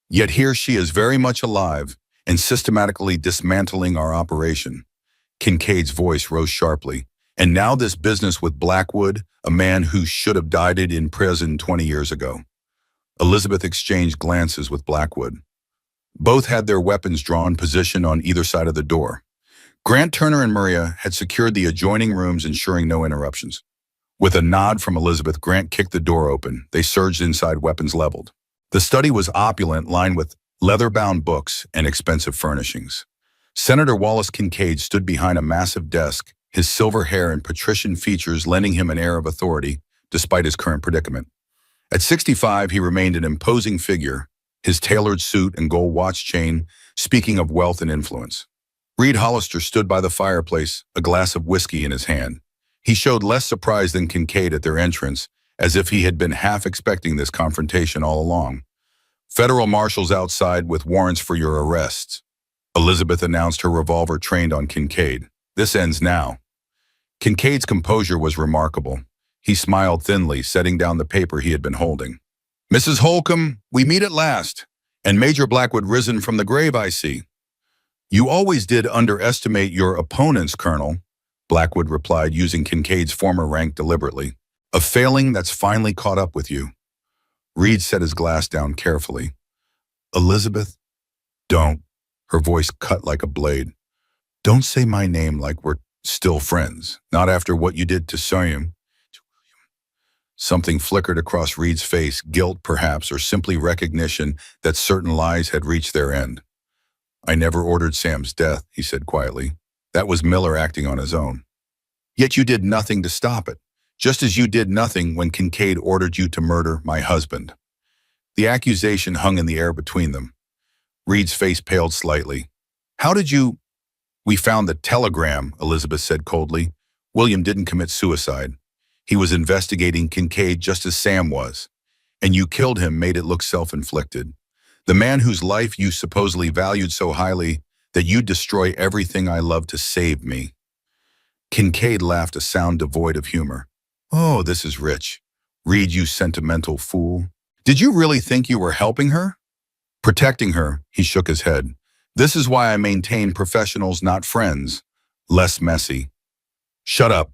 yet here she is very much alive and systematically dismantling our operation. Kincaid's voice rose sharply. And now this business with Blackwood, a man who should have died in prison 20 years ago. Elizabeth exchanged glances with Blackwood. Both had their weapons drawn, positioned on either side of the door. Grant, Turner, and Maria had secured the adjoining rooms, ensuring no interruptions. With a nod from Elizabeth, Grant kicked the door open. They surged inside, weapons leveled. The study was opulent, lined with leather-bound books and expensive furnishings. Senator Wallace Kincaid stood behind a massive desk, his silver hair and patrician features lending him an air of authority, despite his current predicament. At 65, he remained an imposing figure, his tailored suit and gold watch chain speaking of wealth and influence. Reed Hollister stood by the fireplace, a glass of whiskey in his hand. He showed less surprise than Kincaid at their entrance, as if he had been half expecting this confrontation all along. Federal marshals outside with warrants for your arrests. Elizabeth announced, her revolver trained on Kincaid. This ends now. Kincaid's composure was remarkable. He smiled thinly, setting down the paper he had been holding. Mrs. Holcomb, we meet at last. And Major Blackwood risen from the grave, I see. You always did underestimate your opponents, Colonel, Blackwood replied, using Kincaid's former rank deliberately. A failing that's finally caught up with you. Reed set his glass down carefully. Elizabeth, don't. Her voice cut like a blade. Don't say my name like we're Still friends, not after what you did to Sam. Something flickered across Reed's face, guilt perhaps, or simply recognition that certain lies had reached their end. I never ordered Sam's death, he said quietly. That was Miller acting on his own. Yet you did nothing to stop it, just as you did nothing when Kincaid ordered you to murder my husband. The accusation hung in the air between them. Reed's face paled slightly. How did you— We found the telegram, Elizabeth said coldly. William didn't commit suicide. He was investigating Kincaid just as Sam was. And you killed him, made it look self-inflicted. The man whose life you supposedly valued so highly that you'd destroy everything I love to save me. Kincaid laughed, a sound devoid of humor. Oh, this is rich. Reed, you sentimental fool. Did you really think you were helping her? Protecting her, he shook his head. This is why I maintain professionals, not friends. Less messy. Shut up.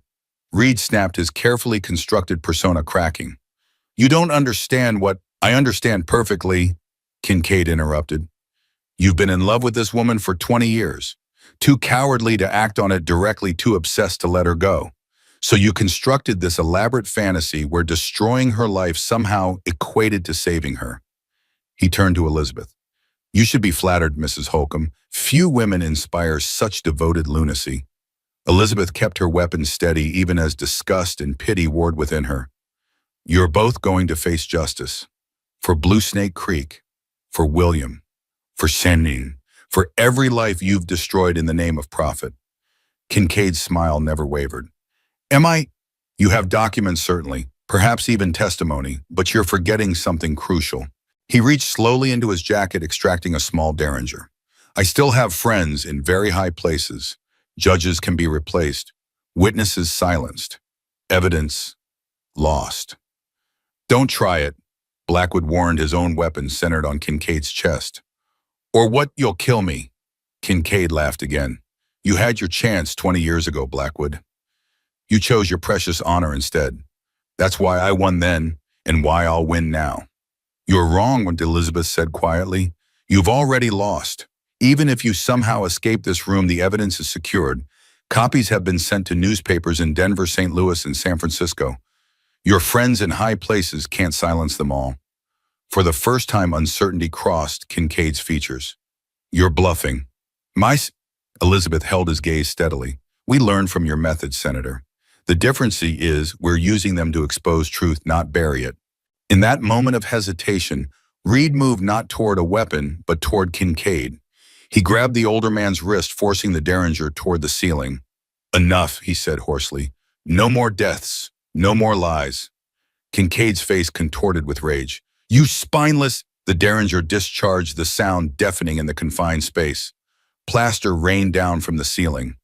Reed snapped, his carefully constructed persona cracking. You don't understand what— I understand perfectly, Kincaid interrupted. You've been in love with this woman for 20 years. Too cowardly to act on it directly, too obsessed to let her go. So you constructed this elaborate fantasy where destroying her life somehow equated to saving her. He turned to Elizabeth. You should be flattered, Mrs. Holcomb. Few women inspire such devoted lunacy. Elizabeth kept her weapon steady even as disgust and pity warred within her. You're both going to face justice. For Blue Snake Creek. For William. For Sending. For every life you've destroyed in the name of profit. Kincaid's smile never wavered. Am I— You have documents, certainly, perhaps even testimony, but you're forgetting something crucial. He reached slowly into his jacket, extracting a small derringer. I still have friends in very high places. Judges can be replaced. Witnesses silenced. Evidence lost. Don't try it, Blackwood warned, his own weapon centered on Kincaid's chest. Or what, you'll kill me. Kincaid laughed again. You had your chance 20 years ago, Blackwood. You chose your precious honor instead. That's why I won then, and why I'll win now. You're wrong, what Elizabeth said quietly. You've already lost. Even if you somehow escape this room, the evidence is secured. Copies have been sent to newspapers in Denver, St. Louis, and San Francisco. Your friends in high places can't silence them all. For the first time, uncertainty crossed Kincaid's features. You're bluffing. Elizabeth held his gaze steadily. We learned from your methods, Senator. The difference is we're using them to expose truth, not bury it. In that moment of hesitation, Reed moved not toward a weapon, but toward Kincaid. He grabbed the older man's wrist, forcing the derringer toward the ceiling. Enough, he said hoarsely. No more deaths. No more lies. Kincaid's face contorted with rage. You spineless— The derringer discharged, the sound deafening in the confined space. Plaster rained down from the ceiling.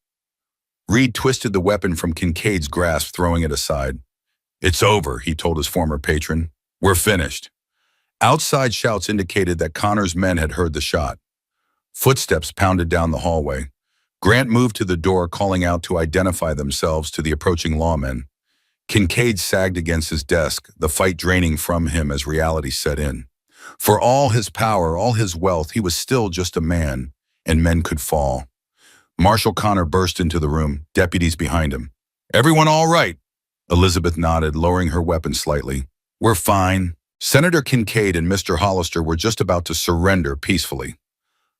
Reed twisted the weapon from Kincaid's grasp, throwing it aside. It's over, he told his former patron. We're finished. Outside shouts indicated that Connor's men had heard the shot. Footsteps pounded down the hallway. Grant moved to the door, calling out to identify themselves to the approaching lawmen. Kincaid sagged against his desk, the fight draining from him as reality set in. For all his power, all his wealth, he was still just a man, and men could fall. Marshal Connor burst into the room, deputies behind him. Everyone all right? Elizabeth nodded, lowering her weapon slightly. We're fine. Senator Kincaid and Mr. Hollister were just about to surrender peacefully.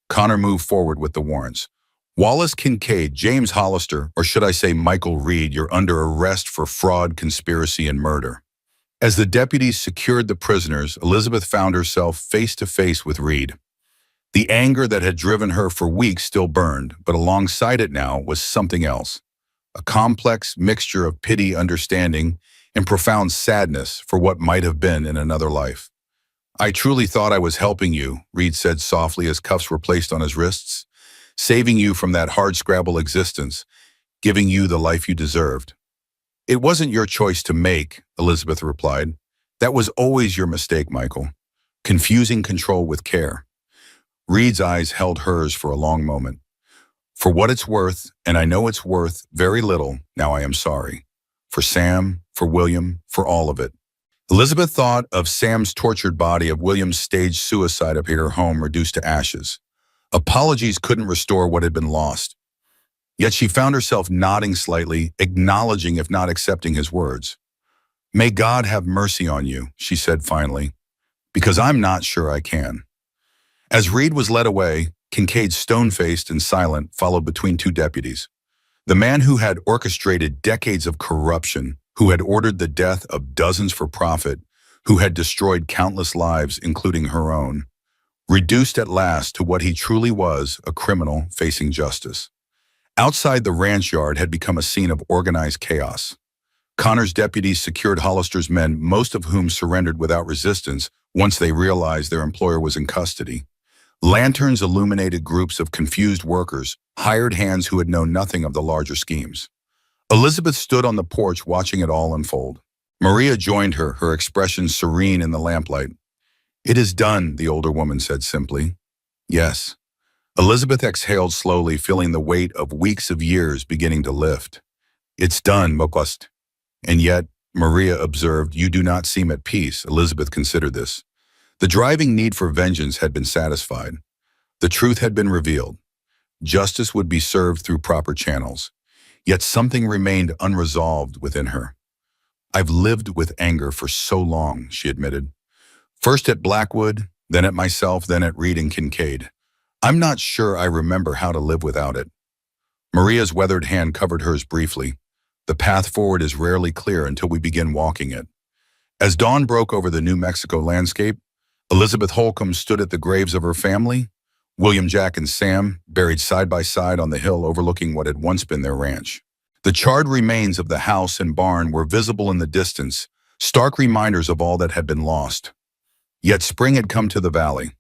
Connor moved forward with the warrants. Wallace Kincaid, James Hollister, or should I say Michael Reed, you're under arrest for fraud, conspiracy, and murder. As the deputies secured the prisoners, Elizabeth found herself face to face with Reed. The anger that had driven her for weeks still burned, but alongside it now was something else. A complex mixture of pity, understanding, and profound sadness for what might have been in another life. I truly thought I was helping you, Reed said softly as cuffs were placed on his wrists, saving you from that hardscrabble existence, giving you the life you deserved. It wasn't your choice to make, Elizabeth replied. That was always your mistake, Michael. Confusing control with care. Reed's eyes held hers for a long moment. For what it's worth, and I know it's worth very little, now I am sorry. For Sam, for William, for all of it. Elizabeth thought of Sam's tortured body, of William's staged suicide up at her home reduced to ashes. Apologies couldn't restore what had been lost. Yet she found herself nodding slightly, acknowledging if not accepting his words. "May God have mercy on you," she said finally, "because I'm not sure I can." As Reed was led away, Kincaid, stone-faced and silent, followed between two deputies. The man who had orchestrated decades of corruption, who had ordered the death of dozens for profit, who had destroyed countless lives, including her own, reduced at last to what he truly was, a criminal facing justice. Outside the ranch yard had become a scene of organized chaos. Connor's deputies secured Hollister's men, most of whom surrendered without resistance once they realized their employer was in custody. Lanterns illuminated groups of confused workers, hired hands who had known nothing of the larger schemes. Elizabeth stood on the porch watching it all unfold. Maria joined her, her expression serene in the lamplight. "It is done," the older woman said simply. "Yes." Elizabeth exhaled slowly, feeling the weight of weeks of years beginning to lift. "It's done, Mokost." "And yet," Maria observed, "you do not seem at peace." Elizabeth considered this. The driving need for vengeance had been satisfied. The truth had been revealed. Justice would be served through proper channels. Yet something remained unresolved within her. "I've lived with anger for so long," she admitted. "First at Blackwood, then at myself, then at Reed and Kincaid. I'm not sure I remember how to live without it." Maria's weathered hand covered hers briefly. "The path forward is rarely clear until we begin walking it." As dawn broke over the New Mexico landscape, Elizabeth Holcomb stood at the graves of her family, William, Jack, and Sam, buried side by side on the hill overlooking what had once been their ranch. The charred remains of the house and barn were visible in the distance, stark reminders of all that had been lost. Yet spring had come to the valley.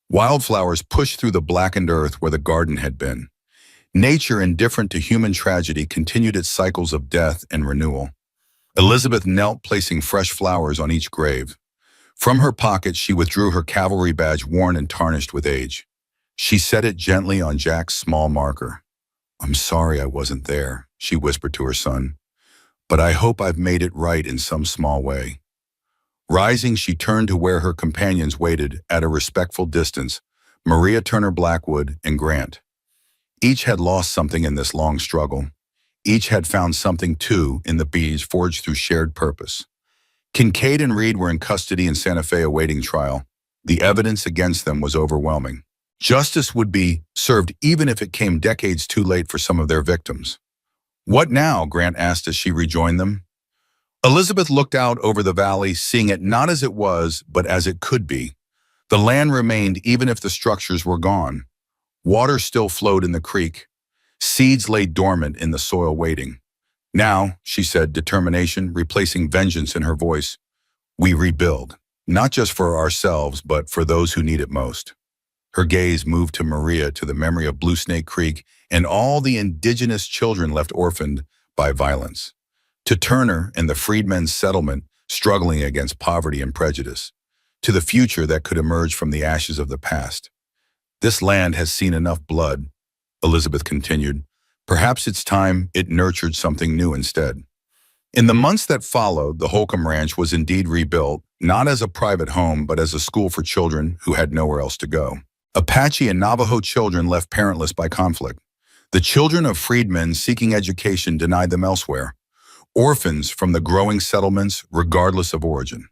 Wildflowers pushed through the blackened earth where the garden had been. Nature, indifferent to human tragedy, continued its cycles of death and renewal. Elizabeth knelt, placing fresh flowers on each grave. From her pocket, she withdrew her cavalry badge, worn and tarnished with age. She set it gently on Jack's small marker. "I'm sorry I wasn't there," she whispered to her son, "but I hope I've made it right in some small way." Rising, she turned to where her companions waited at a respectful distance, Maria Turner Blackwood and Grant. Each had lost something in this long struggle. Each had found something, too, in the bees forged through shared purpose. Kincaid and Reed were in custody in Santa Fe awaiting trial. The evidence against them was overwhelming. Justice would be served even if it came decades too late for some of their victims. "What now?" Grant asked as she rejoined them. Elizabeth looked out over the valley, seeing it not as it was, but as it could be. The land remained even if the structures were gone. Water still flowed in the creek. Seeds lay dormant in the soil waiting. "Now," she said, determination replacing vengeance in her voice, "we rebuild, not just for ourselves, but for those who need it most." Her gaze moved to Maria, to the memory of Blue Snake Creek and all the indigenous children left orphaned by violence. To Turner and the freedmen's settlement struggling against poverty and prejudice. To the future that could emerge from the ashes of the past. "This land has seen enough blood," Elizabeth continued. "Perhaps it's time it nurtured something new instead." In the months that followed, the Holcomb Ranch was indeed rebuilt, not as a private home, but as a school for children who had nowhere else to go. Apache and Navajo children left parentless by conflict. The children of freedmen seeking education denied them elsewhere. Orphans from the growing settlements, regardless of origin.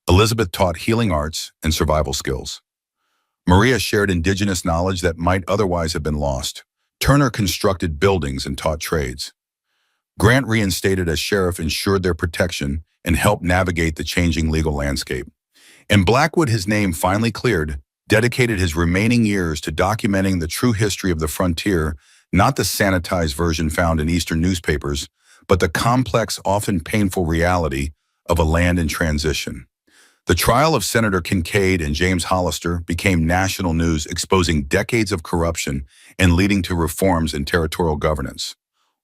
Elizabeth taught healing arts and survival skills. Maria shared indigenous knowledge that might otherwise have been lost. Turner constructed buildings and taught trades. Grant, reinstated as sheriff, ensured their protection and helped navigate the changing legal landscape. In Blackwood, his name finally cleared, dedicated his remaining years to documenting the true history of the frontier, not the sanitized version found in Eastern newspapers, but the complex, often painful reality of a land in transition. The trial of Senator Kincaid and James Hollister became national news, exposing decades of corruption and leading to reforms in territorial governance.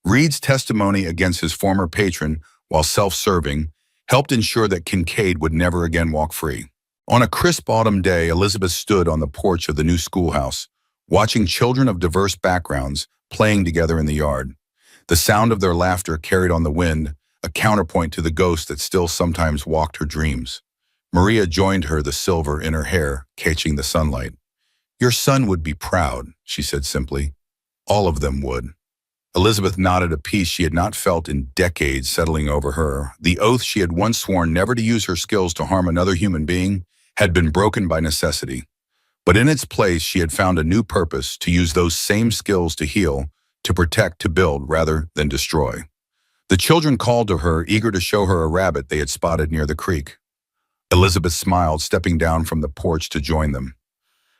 Reed's testimony against his former patron, while self-serving, helped ensure that Kincaid would never again walk free. On a crisp autumn day, Elizabeth stood on the porch of the new schoolhouse, watching children of diverse backgrounds playing together in the yard. The sound of their laughter carried on the wind, a counterpoint to the ghost that still sometimes walked her dreams. Maria joined her, the silver in her hair catching the sunlight. "Your son would be proud," she said simply. "All of them would." Elizabeth nodded a peace she had not felt in decades settling over her. The oath she had once sworn never to use her skills to harm another human being had been broken by necessity. But in its place, she had found a new purpose: to use those same skills to heal, to protect, to build rather than destroy. The children called to her, eager to show her a rabbit they had spotted near the creek. Elizabeth smiled, stepping down from the porch to join them.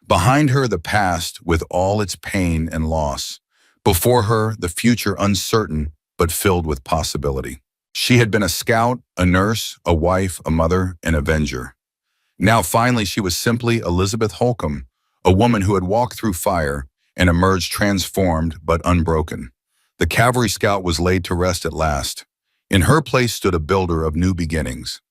Behind her, the past, with all its pain and loss. Before her, the future, uncertain, but filled with possibility. She had been a scout, a nurse, a wife, a mother, an avenger. Now finally she was simply Elizabeth Holcomb, a woman who had walked through fire and emerged transformed but unbroken. The cavalry scout was laid to rest at last. In her place stood a builder of new beginnings.